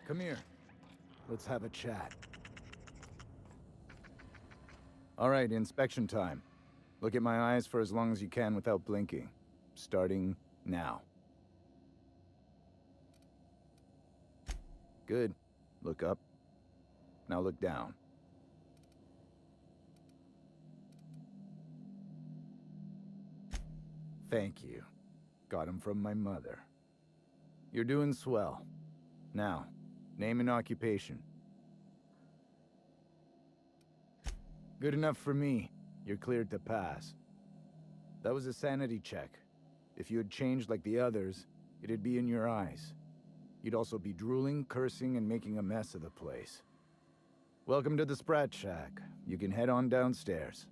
Come here. Let's have a chat. All right, inspection time. Look at my eyes for as long as you can without blinking. Starting now. Good. Look up. Now look down. Thank you. Got him from my mother. You're doing swell. Now, name and occupation. Good enough for me. You're cleared to pass. That was a sanity check. If you had changed like the others, it'd be in your eyes. You'd also be drooling, cursing, and making a mess of the place. Welcome to the Sprat Shack. You can head on downstairs.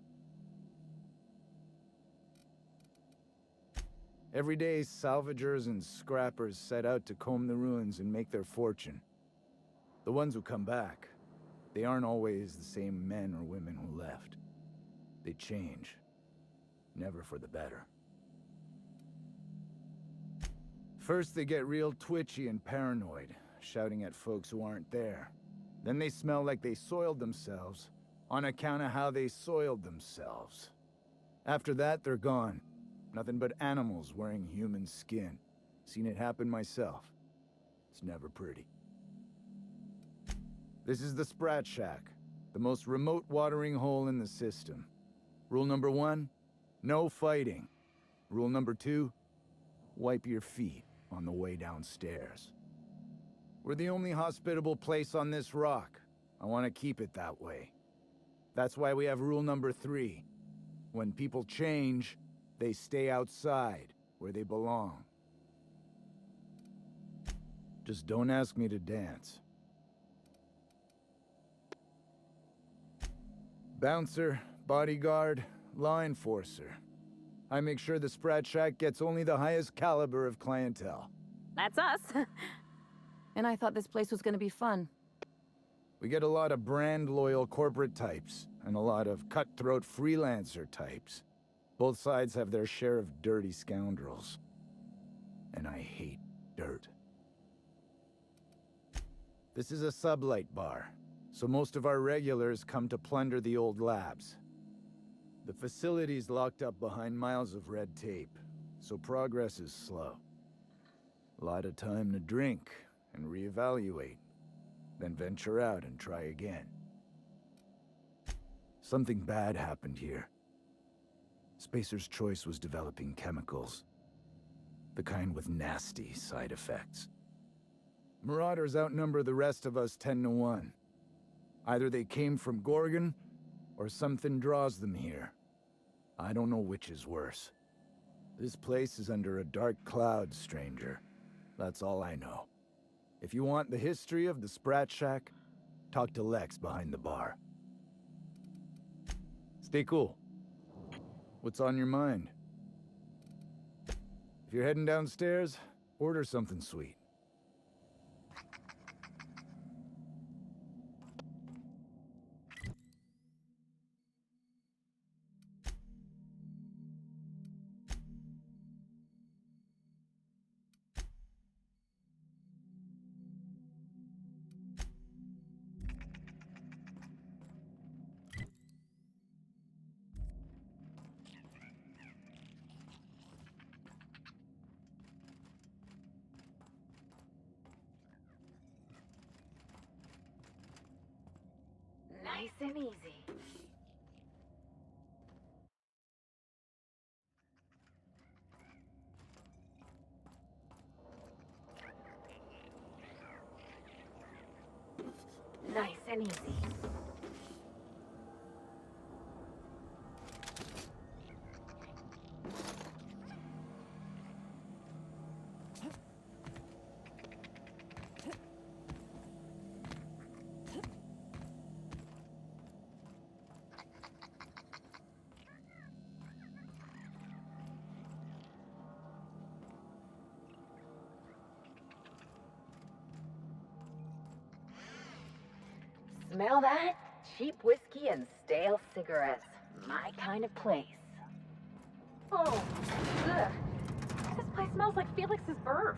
Every day, salvagers and scrappers set out to comb the ruins and make their fortune. The ones who come back, they aren't always the same men or women who left. They change. Never for the better. First, they get real twitchy and paranoid, shouting at folks who aren't there. Then they smell like they soiled themselves, on account of how they soiled themselves. After that, they're gone. Nothing but animals wearing human skin. Seen it happen myself. It's never pretty. This is the Sprat Shack, the most remote watering hole in the system. Rule number 1, no fighting. Rule number 2, wipe your feet on the way downstairs. We're the only hospitable place on this rock. I want to keep it that way. That's why we have rule number 3. When people change, they stay outside, where they belong. Just don't ask me to dance. Bouncer, bodyguard, law enforcer. I make sure the Sprat Shack gets only the highest caliber of clientele. That's us. And I thought this place was gonna be fun. We get a lot of brand-loyal corporate types, and a lot of cutthroat freelancer types. Both sides have their share of dirty scoundrels. And I hate dirt. This is a sublight bar, so most of our regulars come to plunder the old labs. The facility's locked up behind miles of red tape, so progress is slow. A lot of time to drink and reevaluate, then venture out and try again. Something bad happened here. Spacer's Choice was developing chemicals. The kind with nasty side effects. Marauders outnumber the rest of us 10 to 1. Either they came from Gorgon, or something draws them here. I don't know which is worse. This place is under a dark cloud, stranger. That's all I know. If you want the history of the Sprat Shack, talk to Lex behind the bar. Stay cool. What's on your mind? If you're heading downstairs, order something sweet. Nice and easy. Nice and easy. Smell that? Cheap whiskey and stale cigarettes. My kind of place. Oh, ugh. This place smells like Felix's burp.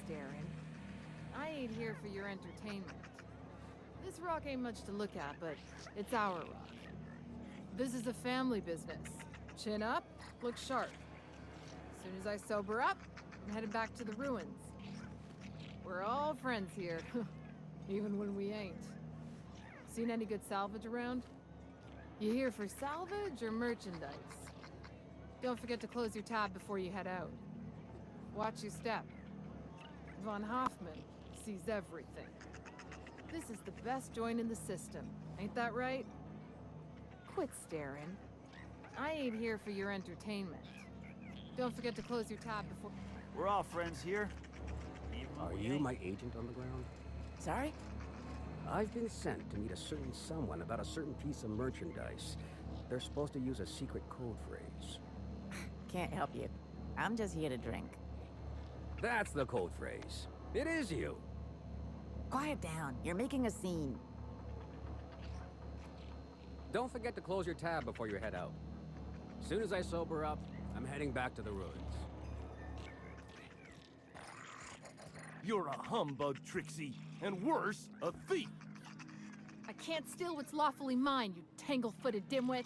Darren. I ain't here for your entertainment. This rock ain't much to look at, but it's our rock. This is a family business. Chin up, look sharp. As soon as I sober up, I'm headed back to the ruins. We're all friends here, even when we ain't. Seen any good salvage around? You here for salvage or merchandise? Don't forget to close your tab before you head out. Watch your step. Von Hoffman sees everything. This is the best joint in the system, ain't that right? Quit staring. I ain't here for your entertainment. Don't forget to close your tab before... We're all friends here. Are you my agent on the ground? Sorry? I've been sent to meet a certain someone about a certain piece of merchandise. They're supposed to use a secret code phrase. Can't help you. I'm just here to drink. That's the code phrase. It is you. Quiet down. You're making a scene. Don't forget to close your tab before you head out. As soon as I sober up, I'm heading back to the ruins. You're a humbug, Trixie, and worse, a thief. I can't steal what's lawfully mine, you tangle-footed dimwit.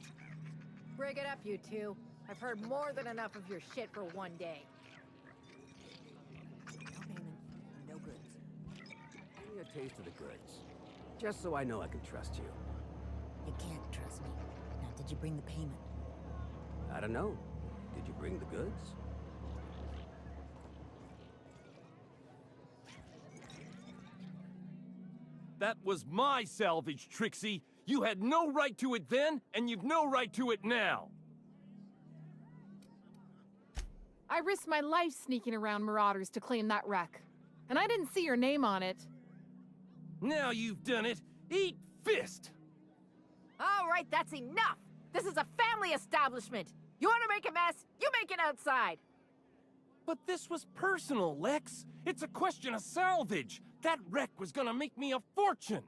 Break it up, you two. I've heard more than enough of your shit for one day. No payment, no goods. Give me a taste of the goods. Just so I know I can trust you. You can't trust me. Now, did you bring the payment? I don't know. Did you bring the goods? That was my salvage, Trixie. You had no right to it then, and you've no right to it now. I risked my life sneaking around Marauders to claim that wreck. And I didn't see your name on it. Now you've done it. Eat fist! All right, that's enough! This is a family establishment! You want to make a mess? You make it outside! But this was personal, Lex. It's a question of salvage. That wreck was gonna make me a fortune.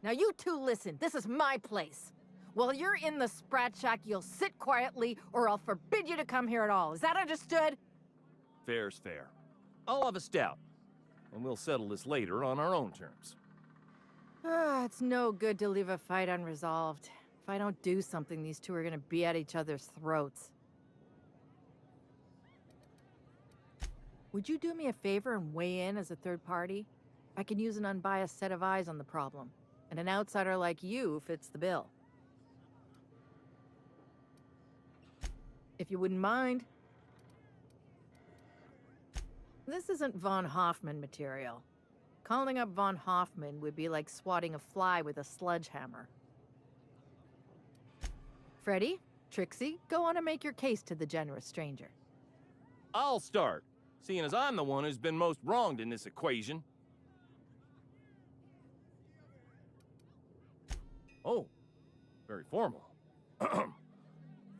Now you two listen, this is my place. While you're in the Sprat Shack, you'll sit quietly or I'll forbid you to come here at all. Is that understood? Fair's fair. I'll have a stout, and we'll settle this later on our own terms. It's no good to leave a fight unresolved. If I don't do something, these two are gonna be at each other's throats. Would you do me a favor and weigh in as a third party? I can use an unbiased set of eyes on the problem, and an outsider like you fits the bill. If you wouldn't mind. This isn't Von Hoffman material. Calling up Von Hoffman would be like swatting a fly with a sledgehammer. Freddy, Trixie, go on and make your case to the generous stranger. I'll start, seeing as I'm the one who's been most wronged in this equation. Oh, very formal.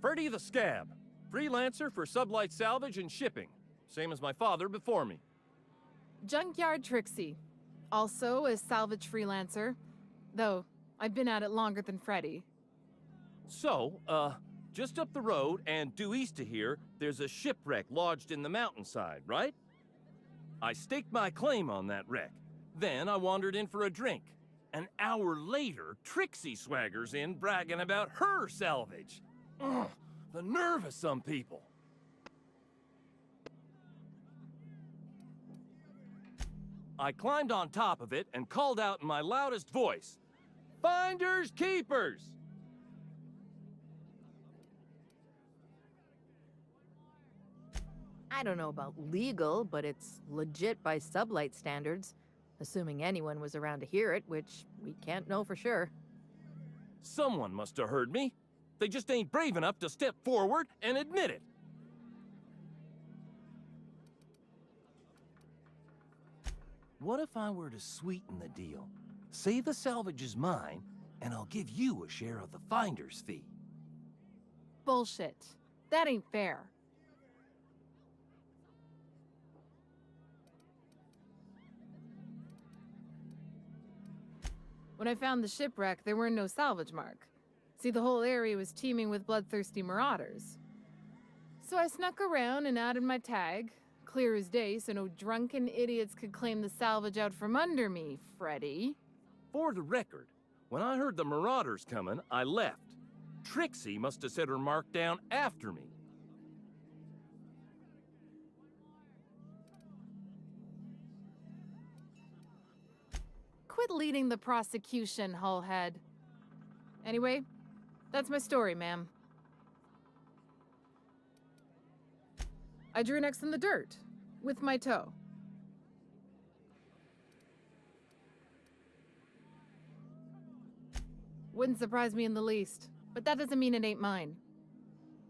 Freddy the Scab, freelancer for sublight salvage and shipping, same as my father before me. Junkyard Trixie, also a salvage freelancer, though I've been at it longer than Freddy. So, just up the road and due east of here, there's a shipwreck lodged in the mountainside, right? I staked my claim on that wreck. Then I wandered in for a drink. An hour later, Trixie swaggers in bragging about her salvage. Ugh, the nerve of some people. I climbed on top of it and called out in my loudest voice, "Finders keepers!" I don't know about legal, but it's legit by sublight standards. Assuming anyone was around to hear it, which we can't know for sure. Someone must have heard me. They just ain't brave enough to step forward and admit it. What if I were to sweeten the deal? Say the salvage is mine, and I'll give you a share of the finder's fee. Bullshit. That ain't fair. When I found the shipwreck, there were no salvage mark. See, the whole area was teeming with bloodthirsty marauders. So I snuck around and added my tag, clear as day, so no drunken idiots could claim the salvage out from under me, Freddy. For the record, when I heard the marauders coming, I left. Trixie must have set her mark down after me. Quit leading the prosecution, Hullhead. Anyway, that's my story, ma'am. I drew an X in the dirt, with my toe. Wouldn't surprise me in the least, but that doesn't mean it ain't mine.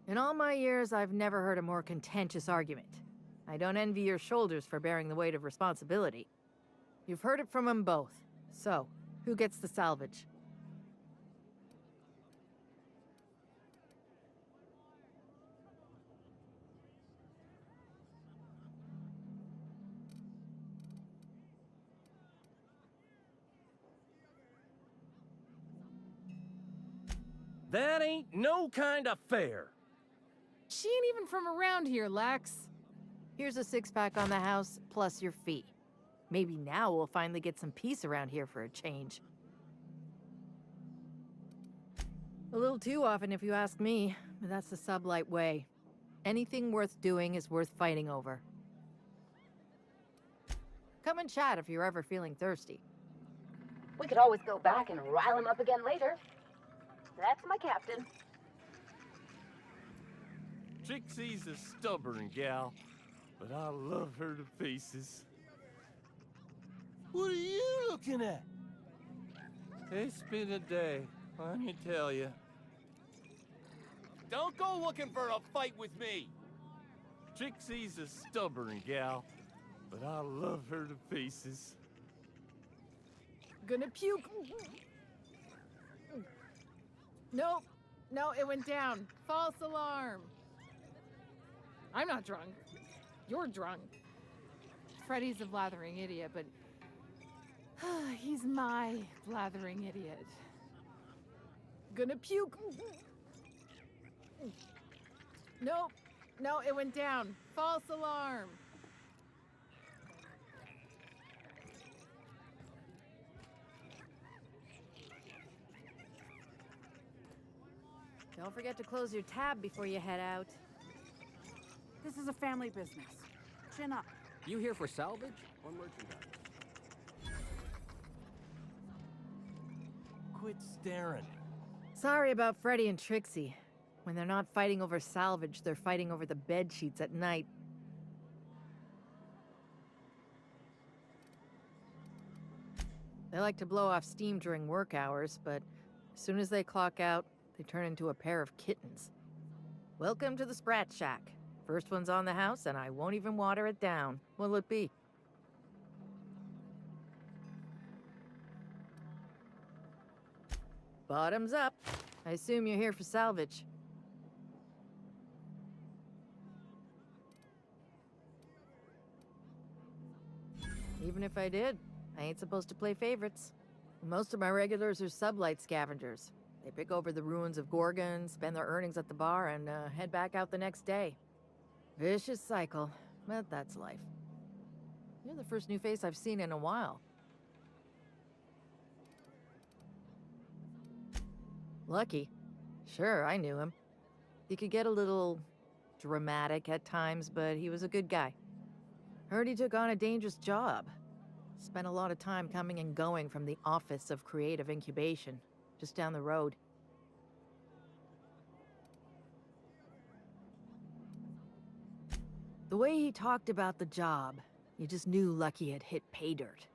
In all my years, I've never heard a more contentious argument. I don't envy your shoulders for bearing the weight of responsibility. You've heard it from them both. So, who gets the salvage? That ain't no kind of fair. She ain't even from around here, Lax. Here's a six-pack on the house, plus your fee. Maybe now we'll finally get some peace around here for a change. A little too often, if you ask me, but that's the sublight way. Anything worth doing is worth fighting over. Come and chat if you're ever feeling thirsty. We could always go back and rile him up again later. That's my captain. Trixie's a stubborn gal, but I love her to pieces. What are you looking at? It's been a day, let me tell you. Don't go looking for a fight with me. Trixie's a stubborn gal, but I love her to pieces. Gonna puke. Nope. No, it went down. False alarm. I'm not drunk. You're drunk. Freddy's a blathering idiot, but he's my blathering idiot. Gonna puke. Nope. No, it went down. False alarm. Don't forget to close your tab before you head out. This is a family business. Chin up. You here for salvage or merchandise? Quit staring. Sorry about Freddy and Trixie. When they're not fighting over salvage, they're fighting over the bed sheets at night. They like to blow off steam during work hours, but as soon as they clock out, they turn into a pair of kittens. Welcome to the Sprat Shack. First one's on the house, and I won't even water it down. What'll it be? Bottoms up. I assume you're here for salvage. Even if I did, I ain't supposed to play favorites. Most of my regulars are sublight scavengers. They pick over the ruins of Gorgon, spend their earnings at the bar, and head back out the next day. Vicious cycle, but that's life. You're the first new face I've seen in a while. Lucky. Sure, I knew him. He could get a little dramatic at times, but he was a good guy. Heard he took on a dangerous job. Spent a lot of time coming and going from the Office of Creative Incubation, just down the road. The way he talked about the job, you just knew Lucky had hit pay dirt.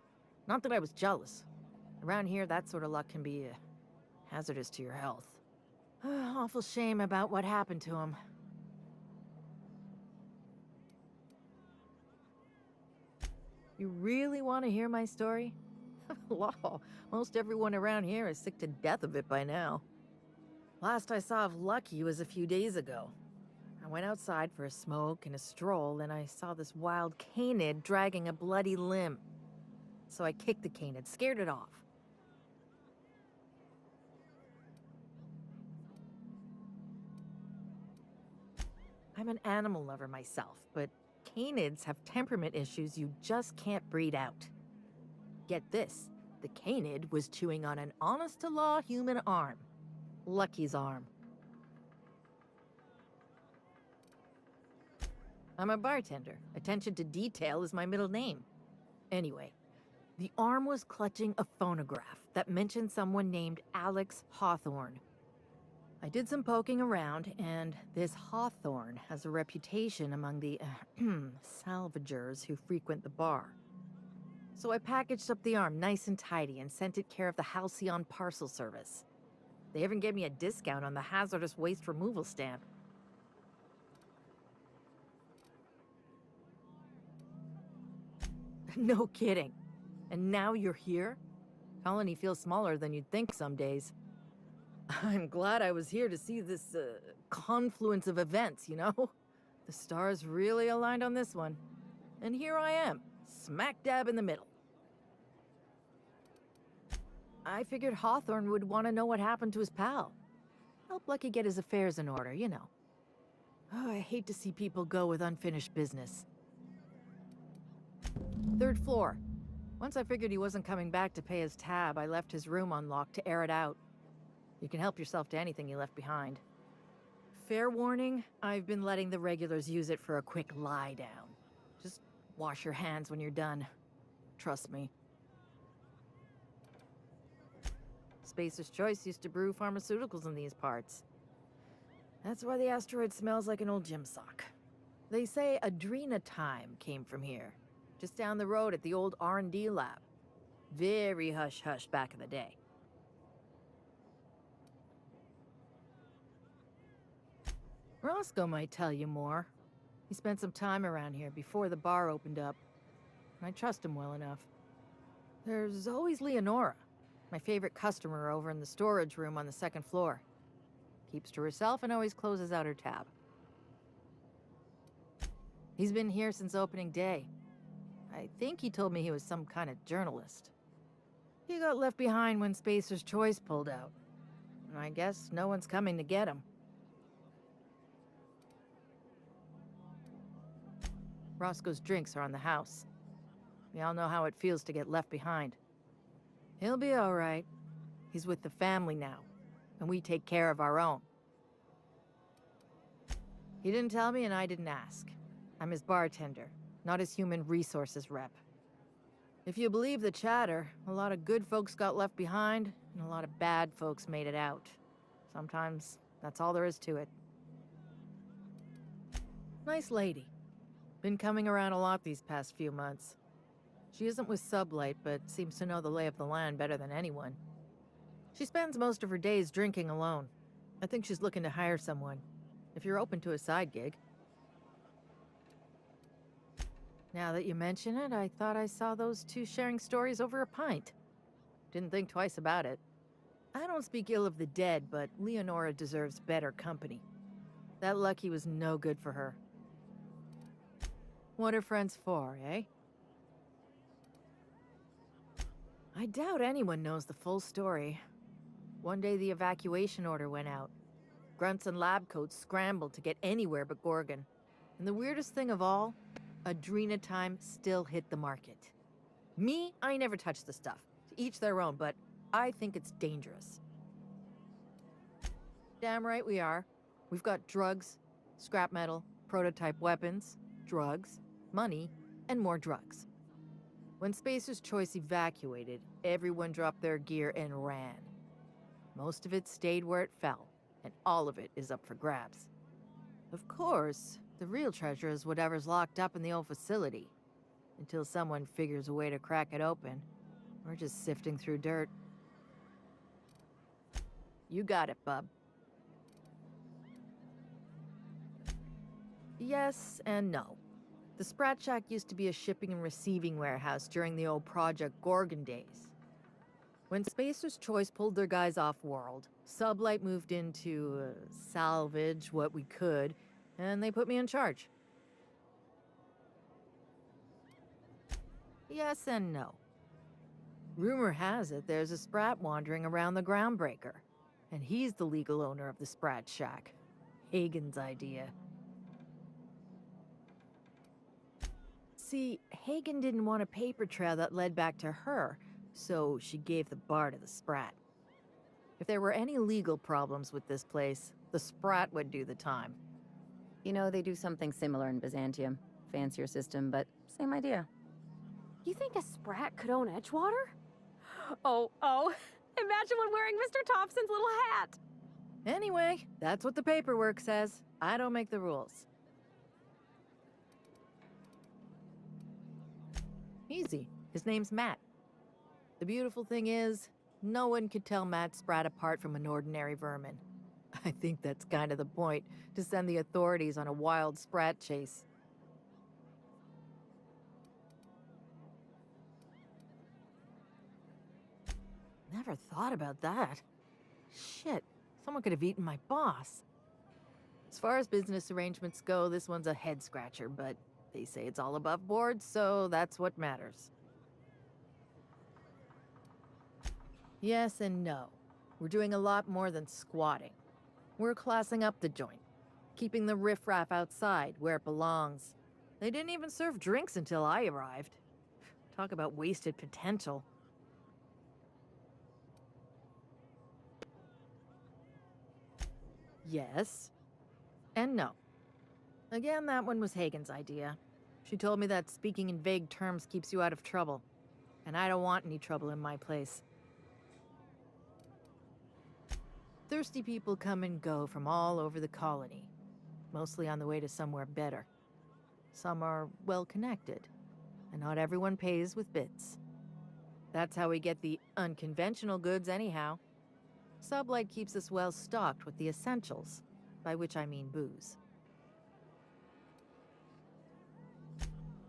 Not that I was jealous. Around here, that sort of luck can be hazardous to your health. Awful shame about what happened to him. You really want to hear my story? Law, most everyone around here is sick to death of it by now. Last I saw of Lucky was a few days ago. I went outside for a smoke and a stroll, and I saw this wild canid dragging a bloody limb. So I kicked the canid, scared it off. I'm an animal lover myself, but canids have temperament issues you just can't breed out. Get this, the canid was chewing on an honest-to-law human arm. Lucky's arm. I'm a bartender. Attention to detail is my middle name. Anyway, the arm was clutching a phonograph that mentioned someone named Alex Hawthorne. I did some poking around, and this Hawthorne has a reputation among the salvagers who frequent the bar. So I packaged up the arm nice and tidy and sent it care of the Halcyon Parcel Service. They even gave me a discount on the hazardous waste removal stamp. No kidding. And now you're here? Colony feels smaller than you'd think some days. I'm glad I was here to see this confluence of events, you know? The stars really aligned on this one. And here I am, smack dab in the middle. I figured Hawthorne would want to know what happened to his pal. Help Lucky get his affairs in order, you know. Oh, I hate to see people go with unfinished business. 3rd floor. Once I figured he wasn't coming back to pay his tab, I left his room unlocked to air it out. You can help yourself to anything you left behind. Fair warning, I've been letting the regulars use it for a quick lie down. Just wash your hands when you're done. Trust me. Spacer's Choice used to brew pharmaceuticals in these parts. That's why the asteroid smells like an old gym sock. They say adrenatime came from here, just down the road at the old R&D lab. Very hush-hush back in the day. Roscoe might tell you more. He spent some time around here before the bar opened up, and I trust him well enough. There's always Leonora, my favorite customer over in the storage room on the 2nd floor. Keeps to herself and always closes out her tab. He's been here since opening day. I think he told me he was some kind of journalist. He got left behind when Spacer's Choice pulled out. And I guess no one's coming to get him. Roscoe's drinks are on the house. We all know how it feels to get left behind. He'll be all right. He's with the family now, and we take care of our own. He didn't tell me, and I didn't ask. I'm his bartender, not his human resources rep. If you believe the chatter, a lot of good folks got left behind, and a lot of bad folks made it out. Sometimes that's all there is to it. Nice lady. Been coming around a lot these past few months. She isn't with Sublight, but seems to know the lay of the land better than anyone. She spends most of her days drinking alone. I think she's looking to hire someone, if you're open to a side gig. Now that you mention it, I thought I saw those two sharing stories over a pint. Didn't think twice about it. I don't speak ill of the dead, but Leonora deserves better company. That Lucky was no good for her. What are friends for, eh? I doubt anyone knows the full story. One day the evacuation order went out. Grunts and lab coats scrambled to get anywhere but Gorgon. And the weirdest thing of all, adrenatime still hit the market. Me, I never touched the stuff. To each their own, but I think it's dangerous. Damn right we are. We've got drugs, scrap metal, prototype weapons, drugs, money, and more drugs. When Spacer's Choice evacuated, everyone dropped their gear and ran. Most of it stayed where it fell, and all of it is up for grabs. Of course, the real treasure is whatever's locked up in the old facility. Until someone figures a way to crack it open, we're just sifting through dirt. You got it, bub. Yes and no. The Sprat Shack used to be a shipping and receiving warehouse during the old Project Gorgon days. When Spacer's Choice pulled their guys off-world, Sublight moved in to salvage what we could, and they put me in charge. Yes and no. Rumor has it there's a Sprat wandering around the Groundbreaker, and he's the legal owner of the Sprat Shack. Hagen's idea. See, Hagen didn't want a paper trail that led back to her, so she gave the bar to the Sprat. If there were any legal problems with this place, the Sprat would do the time. You know, they do something similar in Byzantium. Fancier system, but same idea. You think a Sprat could own Edgewater? Oh, imagine one wearing Mr. Thompson's little hat! Anyway, that's what the paperwork says. I don't make the rules. Easy. His name's Matt. The beautiful thing is, no one could tell Matt Sprat apart from an ordinary vermin. I think that's kind of the point, to send the authorities on a wild Sprat chase. Never thought about that. Shit, someone could have eaten my boss. As far as business arrangements go, this one's a head-scratcher, but they say it's all above board, so that's what matters. Yes and no. We're doing a lot more than squatting. We're classing up the joint, keeping the riffraff outside where it belongs. They didn't even serve drinks until I arrived. Talk about wasted potential. Yes. And no. Again, that one was Hagen's idea. She told me that speaking in vague terms keeps you out of trouble. And I don't want any trouble in my place. Thirsty people come and go from all over the colony. Mostly on the way to somewhere better. Some are well-connected. And not everyone pays with bits. That's how we get the unconventional goods anyhow. Sublight keeps us well-stocked with the essentials, by which I mean booze.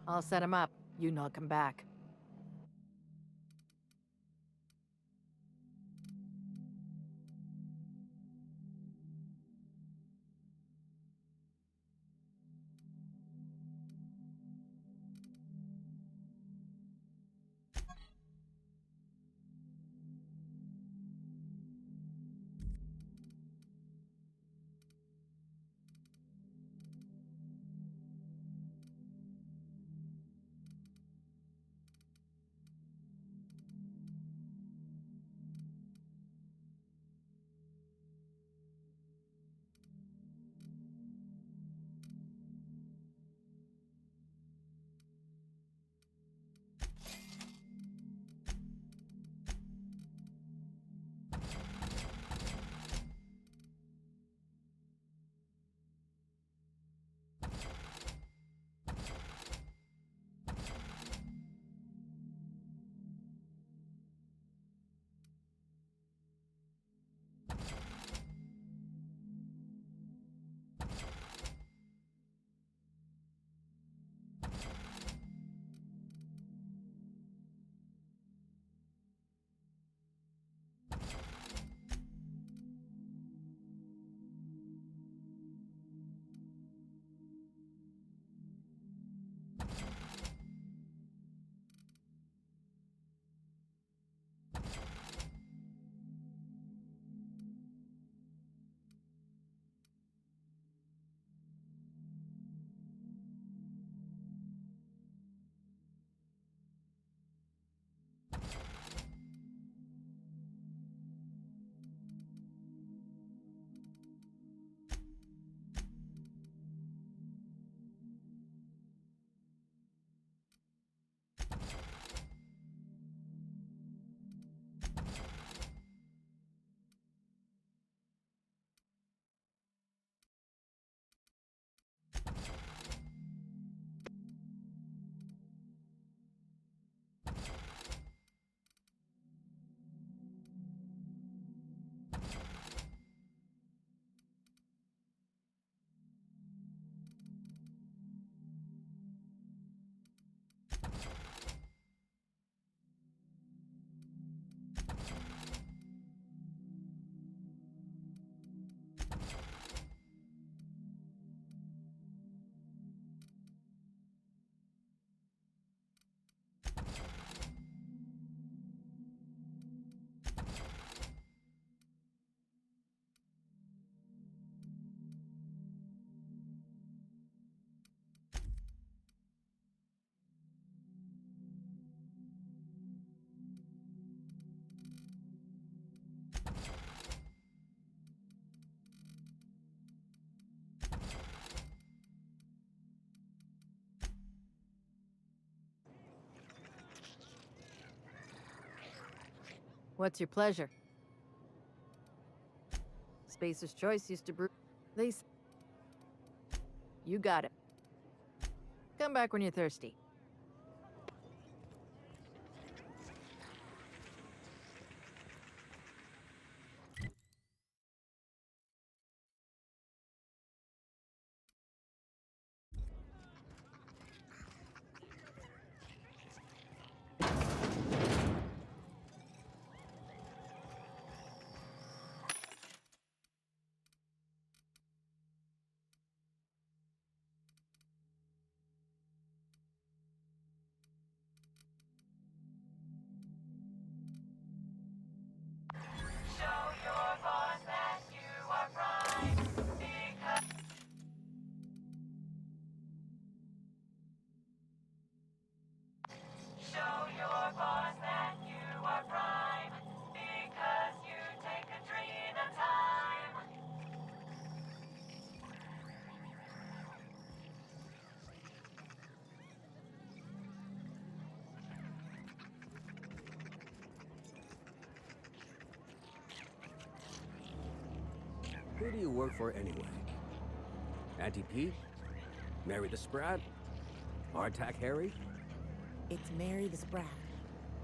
I'll set him up. You knock him back. What's your pleasure? Spacer's Choice used to brew. You got it. Come back when you're thirsty. Who do you work for anyway? Auntie Pete? Mary the Sprat? Hardtack Harry? It's Mary the Sprat.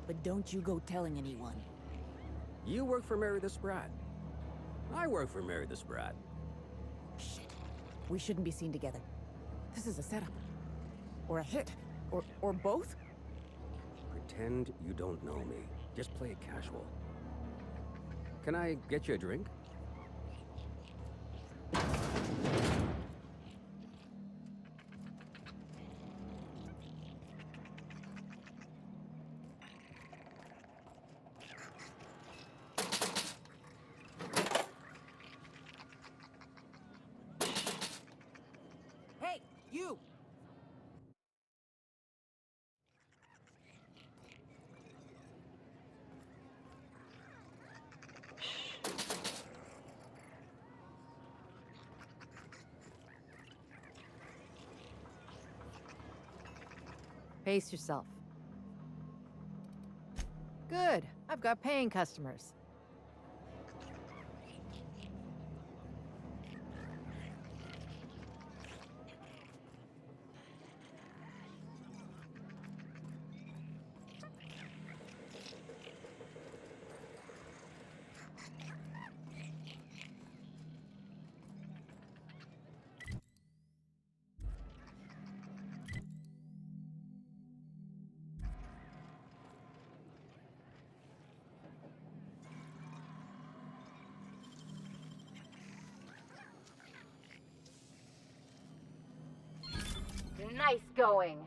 But don't you go telling anyone. You work for Mary the Sprat. I work for Mary the Sprat. Shit. We shouldn't be seen together. This is a setup. Or a hit. Or both? Pretend you don't know me. Just play it casual. Can I get you a drink? Hey, you! Pace yourself. Good. I've got paying customers. Nice going.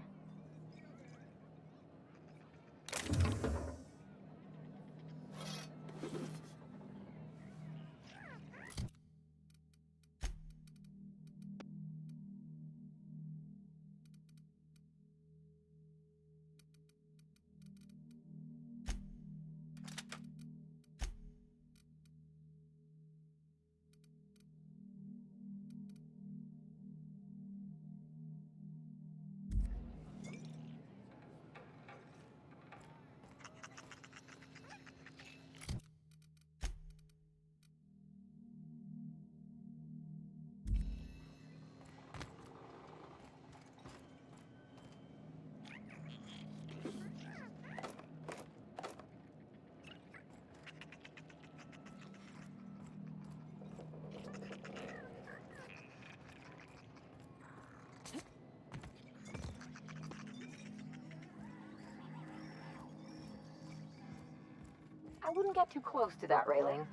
I wouldn't get too close to that railing,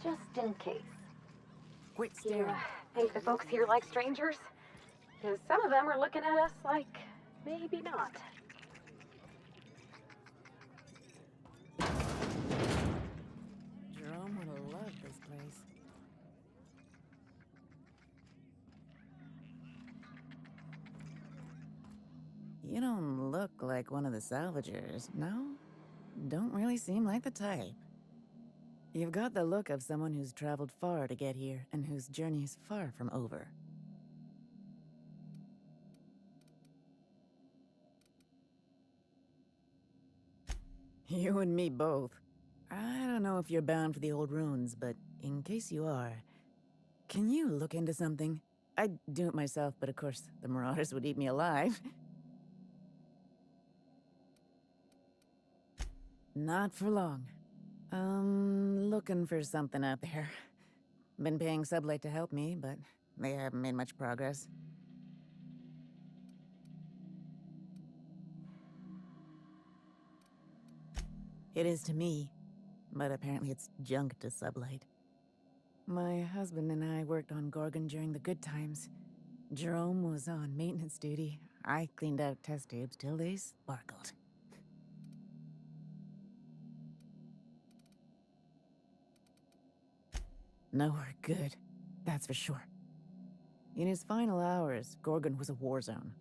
just in case. Quit staring. You think the folks here like strangers? Because some of them are looking at us like, maybe not. Jerome would have loved this place. You don't look like one of the salvagers, no? Don't really seem like the type. You've got the look of someone who's traveled far to get here and whose journey is far from over. You and me both. I don't know if you're bound for the old ruins, but in case you are, can you look into something? I'd do it myself, but of course, the Marauders would eat me alive. Not for long. Looking for something out there. Been paying Sublight to help me, but they haven't made much progress. It is to me, but apparently it's junk to Sublight. My husband and I worked on Gorgon during the good times. Jerome was on maintenance duty. I cleaned out test tubes till they sparkled. Nowhere good, that's for sure. In his final hours, Gorgon was a war zone.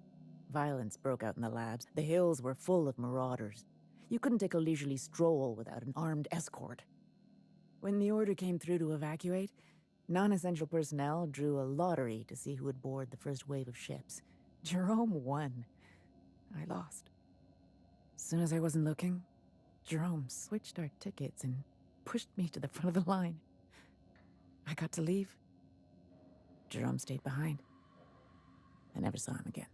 Violence broke out in the labs. The hills were full of marauders. You couldn't take a leisurely stroll without an armed escort. When the order came through to evacuate, non-essential personnel drew a lottery to see who would board the first wave of ships. Jerome won. I lost. As soon as I wasn't looking, Jerome switched our tickets and pushed me to the front of the line. I got to leave. Jerome stayed behind. I never saw him again.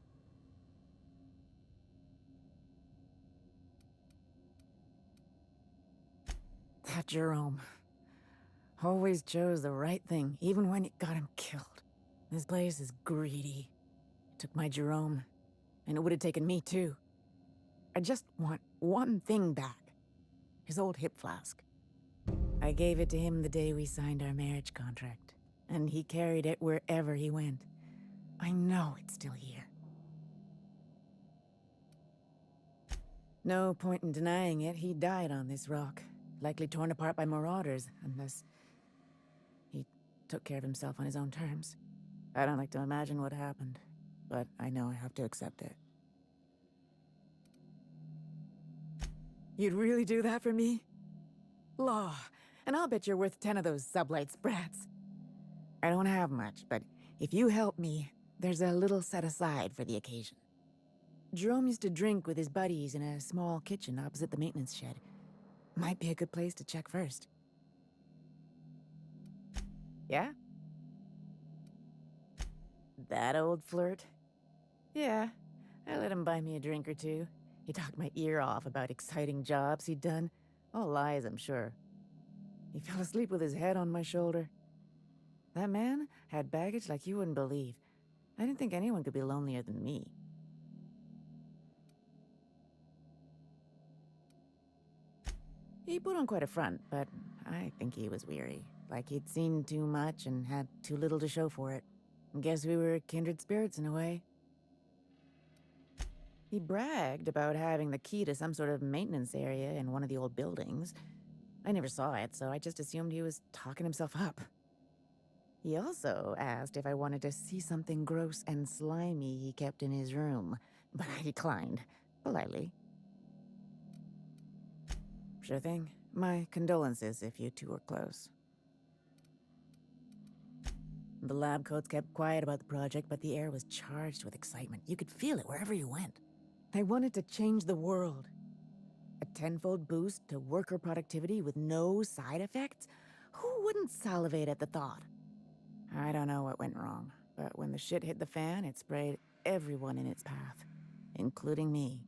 That Jerome always chose the right thing, even when it got him killed. This place is greedy. It took my Jerome, and it would have taken me too. I just want one thing back. His old hip flask. I gave it to him the day we signed our marriage contract, and he carried it wherever he went. I know it's still here. No point in denying it, he died on this rock. Likely torn apart by marauders, unless he took care of himself on his own terms. I don't like to imagine what happened, but I know I have to accept it. You'd really do that for me? Law, and I'll bet you're worth 10 of those Sublight sprats. I don't have much, but if you help me, there's a little set aside for the occasion. Jerome used to drink with his buddies in a small kitchen opposite the maintenance shed. Might be a good place to check first. Yeah? That old flirt? Yeah, I let him buy me a drink or two. He talked my ear off about exciting jobs he'd done. All lies, I'm sure. He fell asleep with his head on my shoulder. That man had baggage like you wouldn't believe. I didn't think anyone could be lonelier than me. He put on quite a front, but I think he was weary. Like he'd seen too much and had too little to show for it. Guess we were kindred spirits in a way. He bragged about having the key to some sort of maintenance area in one of the old buildings. I never saw it, so I just assumed he was talking himself up. He also asked if I wanted to see something gross and slimy he kept in his room, but I declined, politely. Sure thing. My condolences if you two were close. The lab coats kept quiet about the project, but the air was charged with excitement. You could feel it wherever you went. I wanted to change the world. A 10-fold boost to worker productivity with no side effects? Who wouldn't salivate at the thought? I don't know what went wrong, but when the shit hit the fan, it sprayed everyone in its path, including me.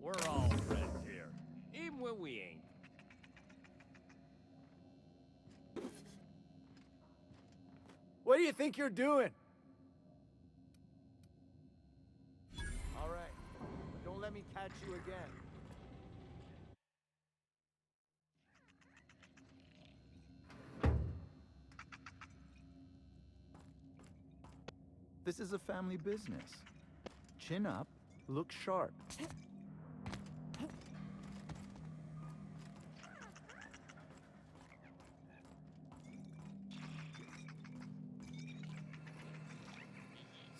We're all friends here, even when we ain't. What do you think you're doing? All right, but don't let me catch you again. This is a family business. Chin up Look sharp.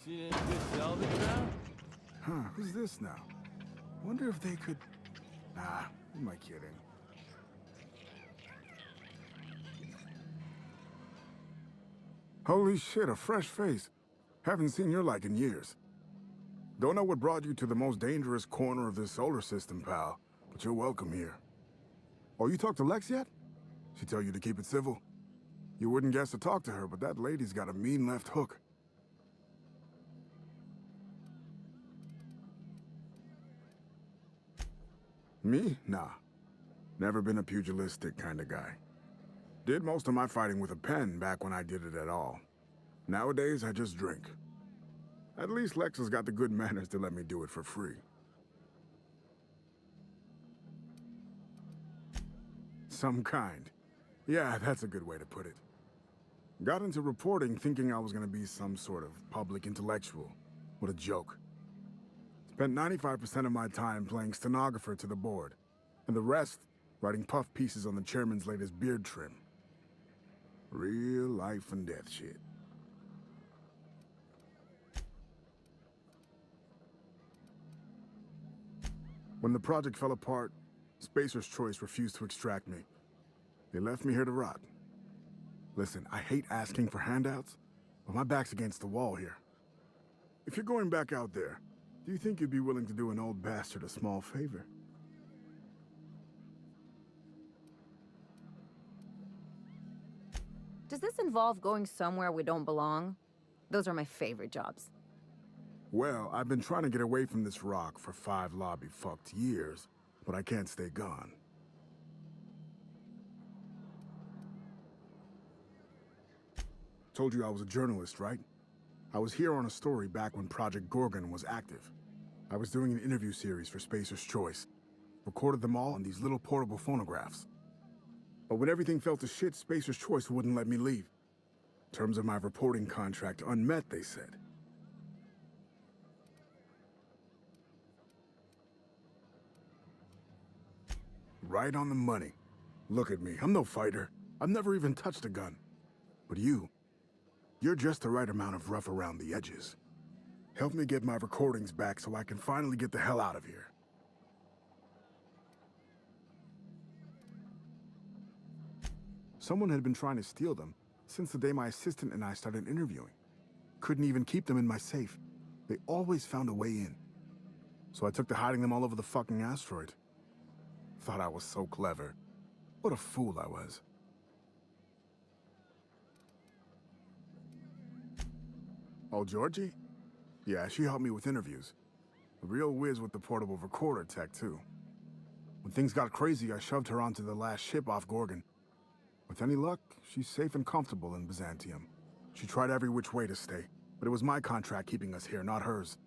See any good salvage around? Huh, who's this now? Wonder if they could... Nah, who am I kidding? Holy shit, a fresh face. Haven't seen your like in years. Don't know what brought you to the most dangerous corner of this solar system, pal, but you're welcome here. Oh, you talked to Lex yet? She tell you to keep it civil? You wouldn't guess to talk to her, but that lady's got a mean left hook. Me? Nah. Never been a pugilistic kind of guy. Did most of my fighting with a pen back when I did it at all. Nowadays, I just drink. At least Lex has got the good manners to let me do it for free. Some kind. Yeah, that's a good way to put it. Got into reporting thinking I was gonna be some sort of public intellectual. What a joke. Spent 95% of my time playing stenographer to the board, and the rest writing puff pieces on the chairman's latest beard trim. Real life and death shit. When the project fell apart, Spacer's Choice refused to extract me. They left me here to rot. Listen, I hate asking for handouts, but my back's against the wall here. If you're going back out there, do you think you'd be willing to do an old bastard a small favor? Does this involve going somewhere we don't belong? Those are my favorite jobs. Well, I've been trying to get away from this rock for 5 lobby-fucked years, but I can't stay gone. Told you I was a journalist, right? I was here on a story back when Project Gorgon was active. I was doing an interview series for Spacer's Choice. Recorded them all on these little portable phonographs. But when everything fell to shit, Spacer's Choice wouldn't let me leave. Terms of my reporting contract unmet, they said. Right on the money. Look at me, I'm no fighter. I've never even touched a gun. But you're just the right amount of rough around the edges. Help me get my recordings back so I can finally get the hell out of here. Someone had been trying to steal them since the day my assistant and I started interviewing. Couldn't even keep them in my safe. They always found a way in. So I took to hiding them all over the fucking asteroid. Thought I was so clever. What a fool I was. Oh, Georgie? Yeah, she helped me with interviews. A real whiz with the portable recorder tech, too. When things got crazy, I shoved her onto the last ship off Gorgon. With any luck, she's safe and comfortable in Byzantium. She tried every which way to stay, but it was my contract keeping us here, not hers.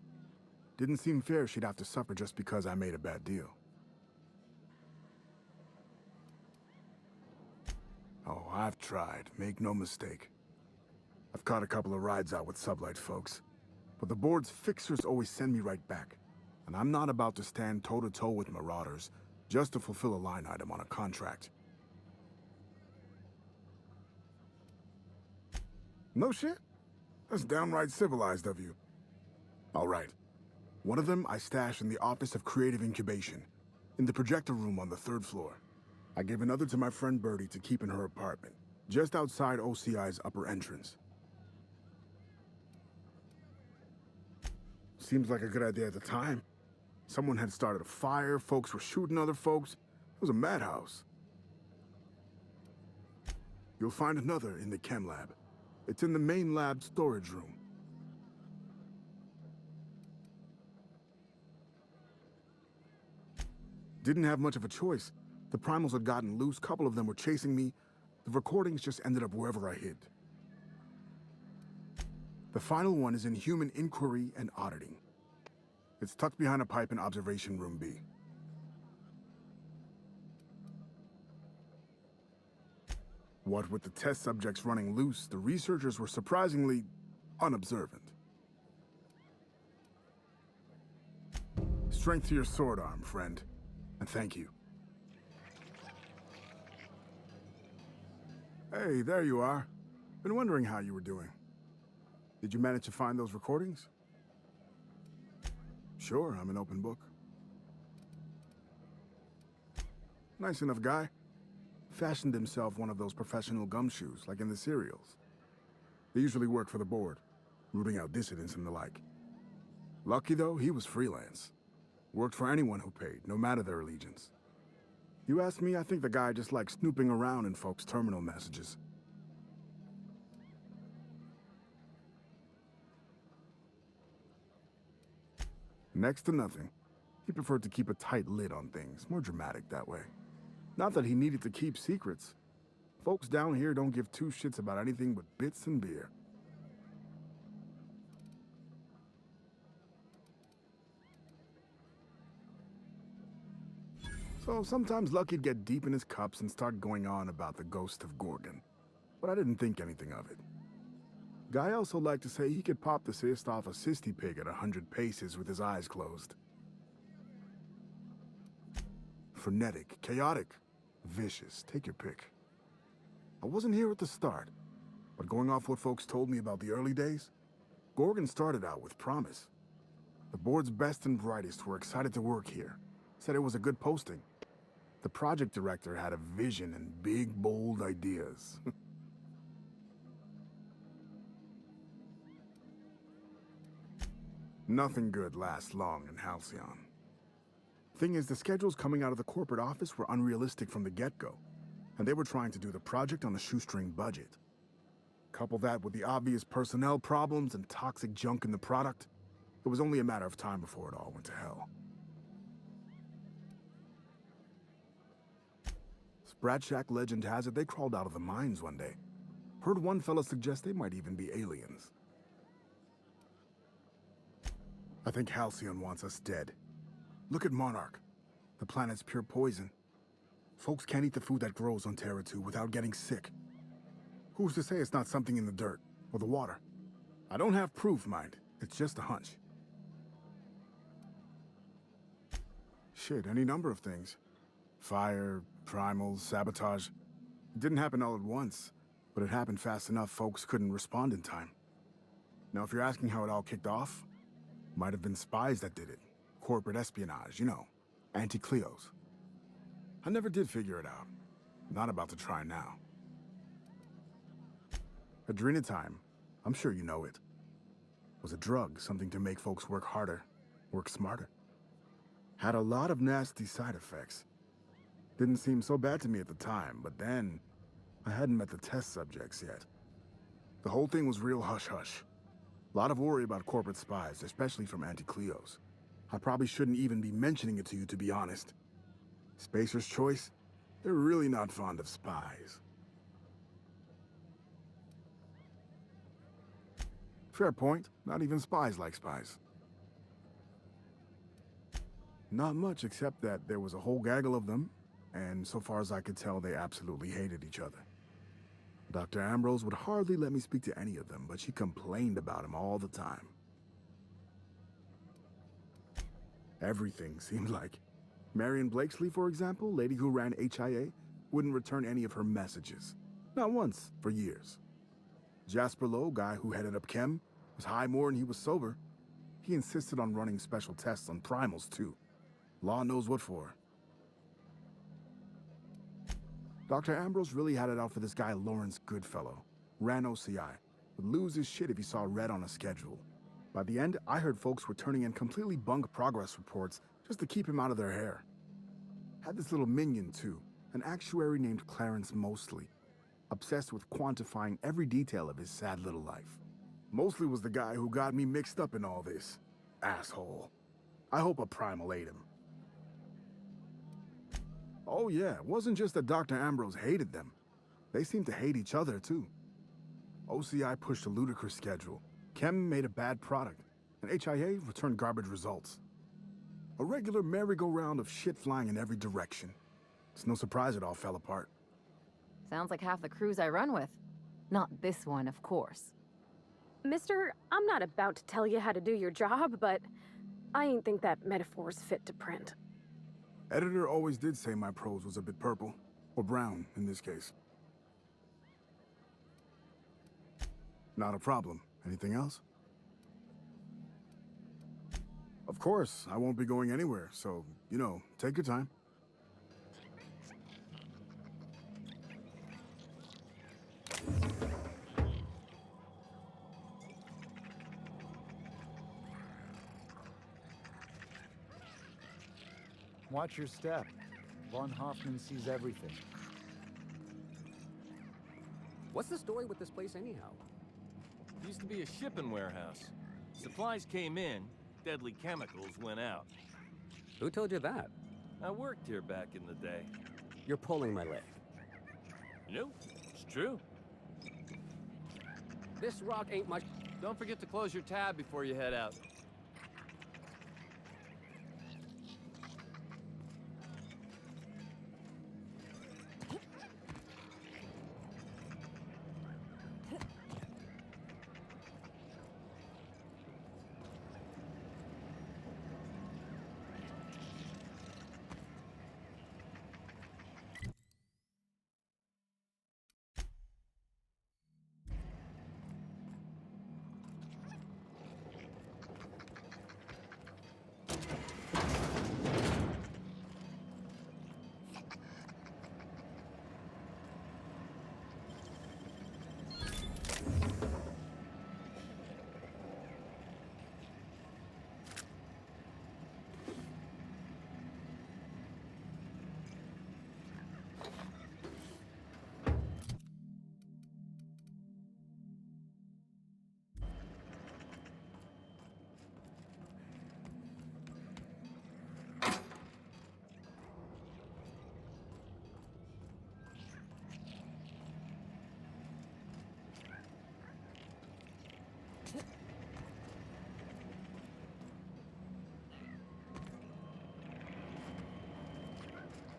Didn't seem fair she'd have to suffer just because I made a bad deal. Oh, I've tried, make no mistake. I've caught a couple of rides out with sublight folks, but the board's fixers always send me right back, and I'm not about to stand toe-to-toe with marauders just to fulfill a line item on a contract. No shit? That's downright civilized of you. All right. One of them I stashed in the Office of Creative Incubation, in the projector room on the 3rd floor. I gave another to my friend Birdie to keep in her apartment, just outside OCI's upper entrance. Seems like a good idea at the time. Someone had started a fire, folks were shooting other folks. It was a madhouse. You'll find another in the chem lab. It's in the main lab storage room. Didn't have much of a choice. The primals had gotten loose, couple of them were chasing me. The recordings just ended up wherever I hid. The final one is in Human Inquiry and Auditing. It's tucked behind a pipe in Observation Room B. What with the test subjects running loose, the researchers were surprisingly unobservant. Strength to your sword arm, friend. And thank you. Hey, there you are. Been wondering how you were doing. Did you manage to find those recordings? Sure, I'm an open book. Nice enough guy. Fashioned himself one of those professional gumshoes, like in the serials. They usually work for the board, rooting out dissidents and the like. Lucky though, he was freelance. Worked for anyone who paid, no matter their allegiance. You ask me, I think the guy just likes snooping around in folks' terminal messages. Next to nothing. He preferred to keep a tight lid on things, more dramatic that way. Not that he needed to keep secrets. Folks down here don't give two shits about anything but bits and beer. So sometimes Lucky'd get deep in his cups and start going on about the ghost of Gorgon. But I didn't think anything of it. Guy also liked to say he could pop the cyst off a cysty pig at 100 paces with his eyes closed. Frenetic, chaotic, vicious, take your pick. I wasn't here at the start, but going off what folks told me about the early days, Gorgon started out with promise. The board's best and brightest were excited to work here, said it was a good posting. The project director had a vision and big, bold ideas. Nothing good lasts long in Halcyon. Thing is, the schedules coming out of the corporate office were unrealistic from the get-go, and they were trying to do the project on a shoestring budget. Couple that with the obvious personnel problems and toxic junk in the product, it was only a matter of time before it all went to hell. Sprat Shack legend has it they crawled out of the mines one day. Heard one fella suggest they might even be aliens. I think Halcyon wants us dead. Look at Monarch. The planet's pure poison. Folks can't eat the food that grows on Terra 2 without getting sick. Who's to say it's not something in the dirt or the water? I don't have proof, mind. It's just a hunch. Shit, any number of things. Fire, primals, sabotage. It didn't happen all at once, but it happened fast enough folks couldn't respond in time. Now, if you're asking how it all kicked off, might have been spies that did it. Corporate espionage, you know. Anti-Cleos. I never did figure it out. Not about to try now. Adrenatime, I'm sure you know it. Was a drug, something to make folks work harder, work smarter. Had a lot of nasty side effects. Didn't seem so bad to me at the time, but then I hadn't met the test subjects yet. The whole thing was real hush-hush. A lot of worry about corporate spies, especially from Anti-Cleos. I probably shouldn't even be mentioning it to you, to be honest. Spacer's Choice, they're really not fond of spies. Fair point. Not even spies like spies. Not much, except that there was a whole gaggle of them, and so far as I could tell, they absolutely hated each other. Dr. Ambrose would hardly let me speak to any of them, but she complained about him all the time. Everything seemed like. Marion Blakesley, for example, lady who ran HIA, wouldn't return any of her messages. Not once, for years. Jasper Lowe, guy who headed up Chem, was high more than he was sober. He insisted on running special tests on primals, too. Law knows what for. Dr. Ambrose really had it out for this guy Lawrence Goodfellow. Ran OCI. Would lose his shit if he saw red on a schedule. By the end, I heard folks were turning in completely bunk progress reports just to keep him out of their hair. Had this little minion, too. An actuary named Clarence Mosley. Obsessed with quantifying every detail of his sad little life. Mosley was the guy who got me mixed up in all this. Asshole. I hope a primal ate him. Oh yeah, it wasn't just that Dr. Ambrose hated them. They seemed to hate each other, too. OCI pushed a ludicrous schedule. Chem made a bad product, and HIA returned garbage results. A regular merry-go-round of shit flying in every direction. It's no surprise it all fell apart. Sounds like half the crews I run with. Not this one, of course. Mister, I'm not about to tell you how to do your job, but I ain't think that metaphor's fit to print. Editor always did say my prose was a bit purple. Or brown, in this case. Not a problem. Anything else? Of course, I won't be going anywhere, so, you know, take your time. Watch your step. Von Hoffman sees everything. What's the story with this place anyhow? Used to be a shipping warehouse. Supplies came in, deadly chemicals went out. Who told you that? I worked here back in the day. You're pulling my leg. No, it's true. This rock ain't much. Don't forget to close your tab before you head out.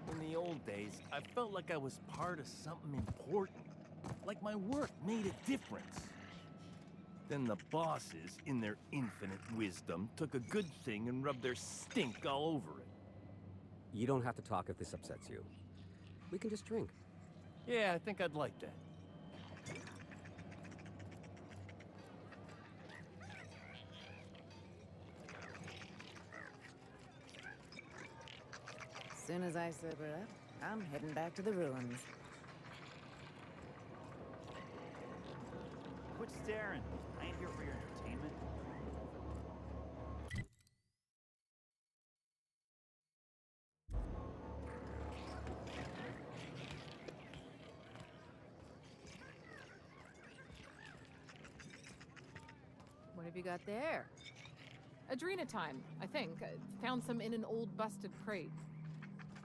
In the old days, I felt like I was part of something important. Like my work made a difference. Then the bosses, in their infinite wisdom, took a good thing and rubbed their stink all over it. You don't have to talk if this upsets you. We can just drink. Yeah, I think I'd like that. As soon as I sober up, I'm heading back to the ruins. Quit staring. I ain't here for your entertainment. What have you got there? Adrenatime, I think. Found some in an old busted crate.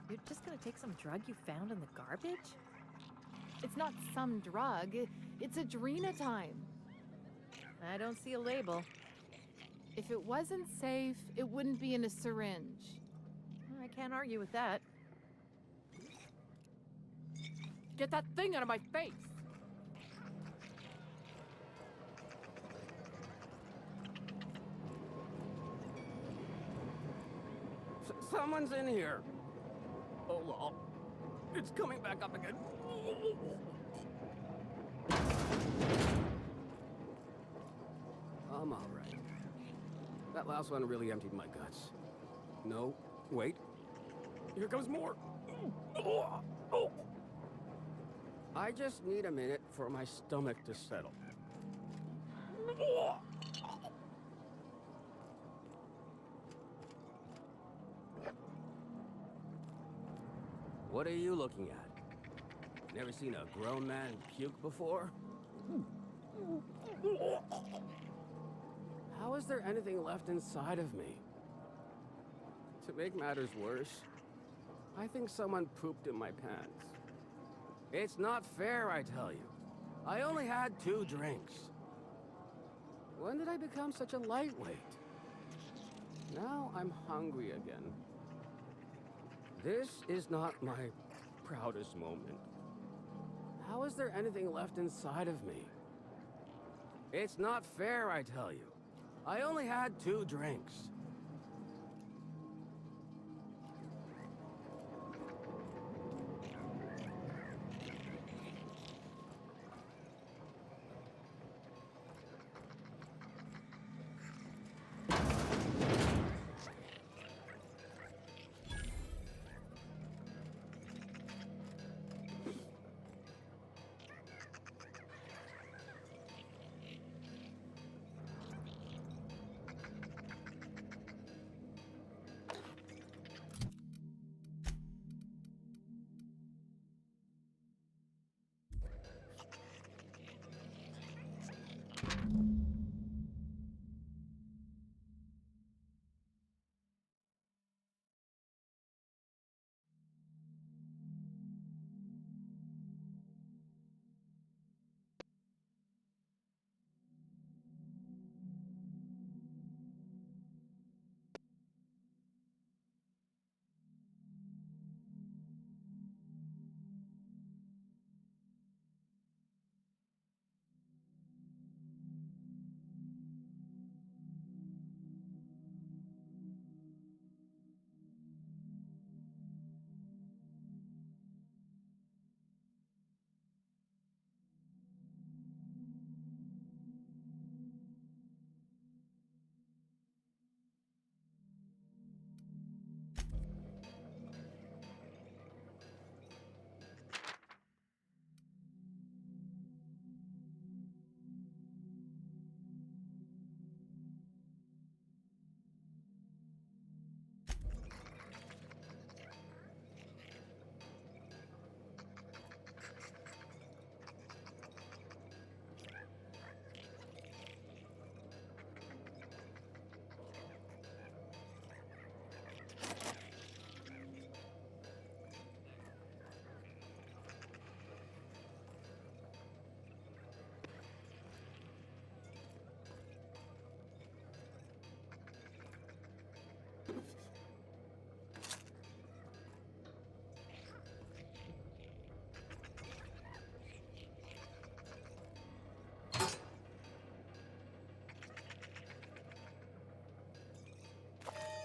You're just gonna take some drug you found in the garbage? It's not some drug. It's adrenatime. I don't see a label. If it wasn't safe, it wouldn't be in a syringe. I can't argue with that. Get that thing out of my face! Someone's in here. Oh, lol. It's coming back up again. I'm all right. That last one really emptied my guts. No, wait. Here comes more. I just need a minute for my stomach to settle. What are you looking at? Never seen a grown man puke before? How is there anything left inside of me? To make matters worse, I think someone pooped in my pants. It's not fair, I tell you. I only had 2 drinks. When did I become such a lightweight? Now I'm hungry again. This is not my proudest moment. How is there anything left inside of me? It's not fair, I tell you. I only had 2 drinks.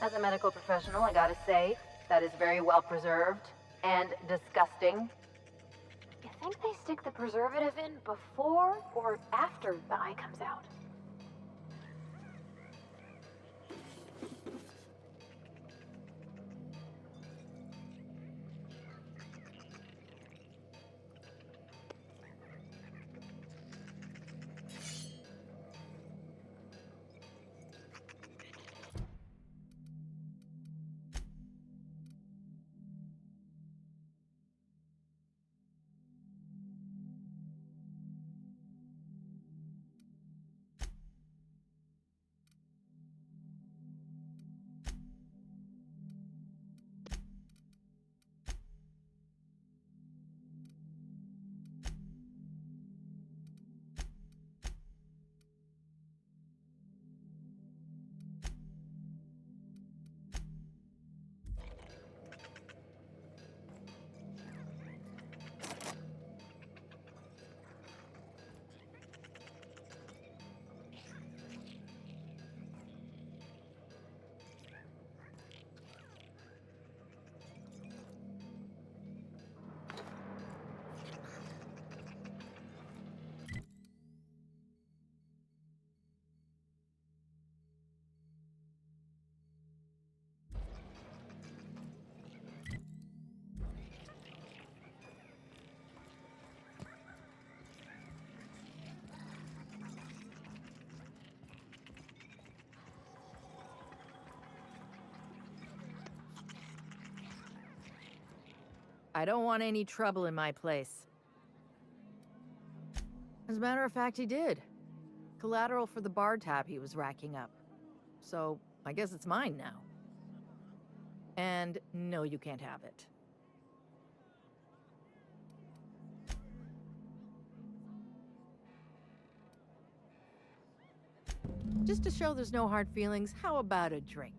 As a medical professional, I gotta say, that is very well preserved and disgusting. You think they stick the preservative in before or after the eye comes out? I don't want any trouble in my place. As a matter of fact, he did. Collateral for the bar tab he was racking up. So, I guess it's mine now. And no, you can't have it. Just to show there's no hard feelings, how about a drink?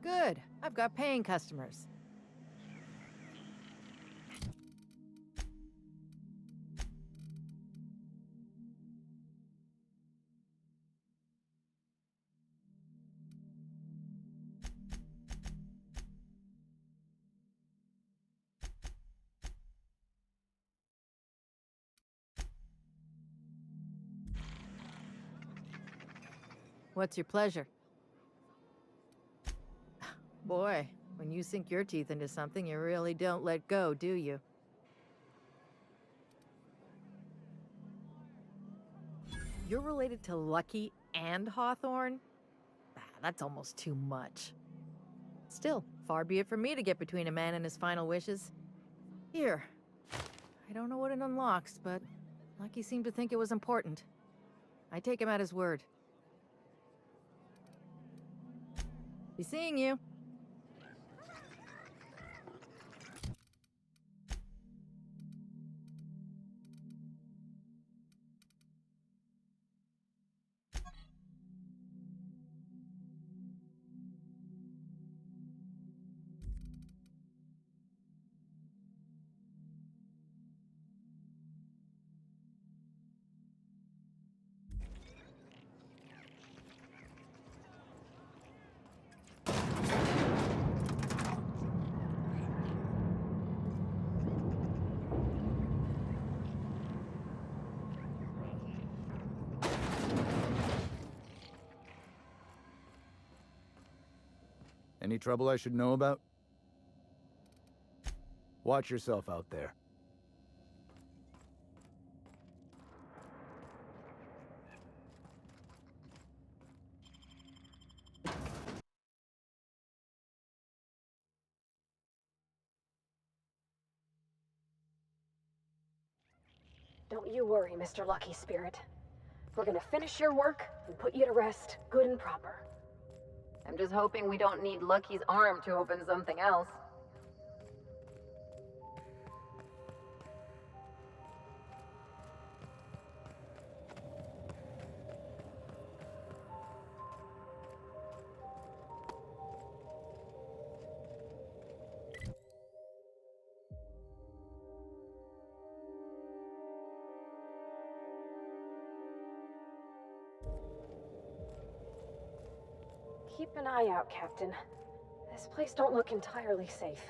Good. I've got paying customers. What's your pleasure? Boy, when you sink your teeth into something, you really don't let go, do you? You're related to Lucky and Hawthorne? That's almost too much. Still, far be it from me to get between a man and his final wishes. Here. I don't know what it unlocks, but Lucky seemed to think it was important. I take him at his word. Be seeing you. Any trouble I should know about? Watch yourself out there. Don't you worry, Mr. Lucky Spirit. We're gonna finish your work and put you to rest, good and proper. I'm just hoping we don't need Lucky's arm to open something else. Keep an eye out, Captain. This place don't look entirely safe.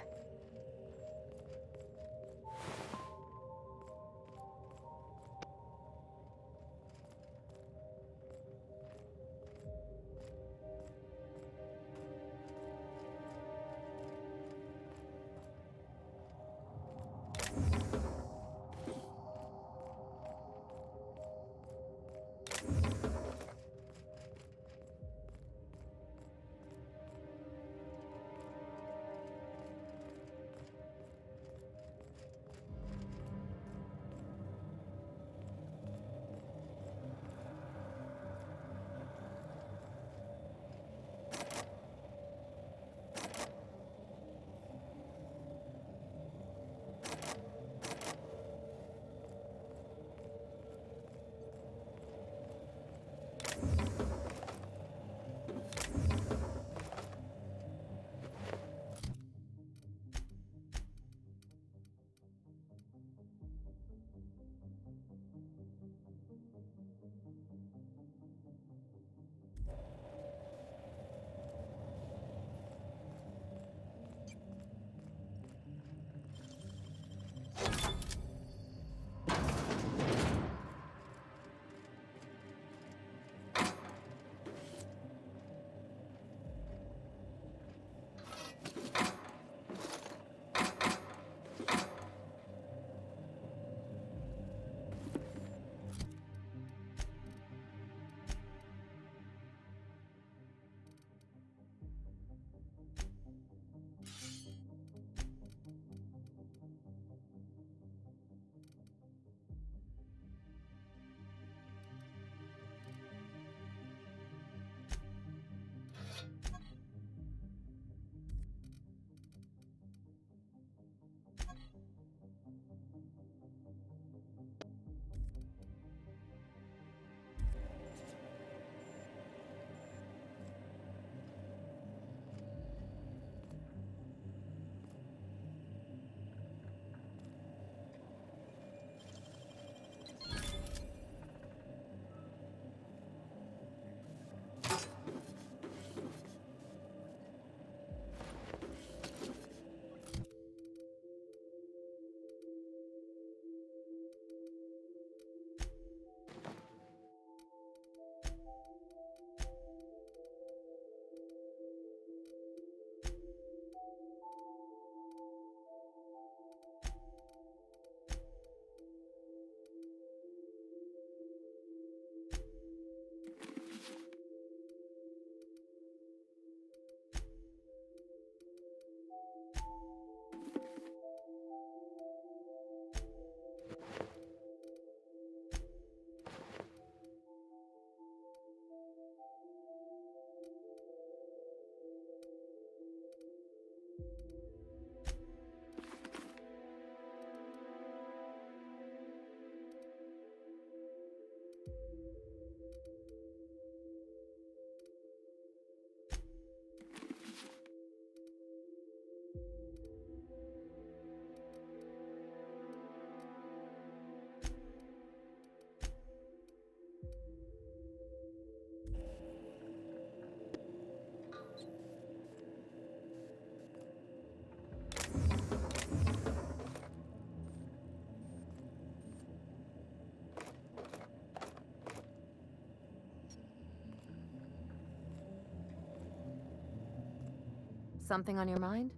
Something on your mind?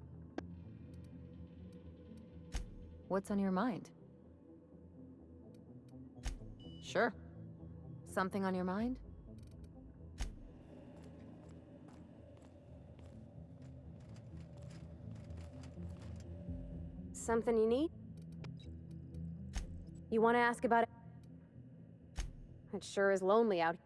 What's on your mind? Sure. Something on your mind? Something you need? You want to ask about it? It sure is lonely out here.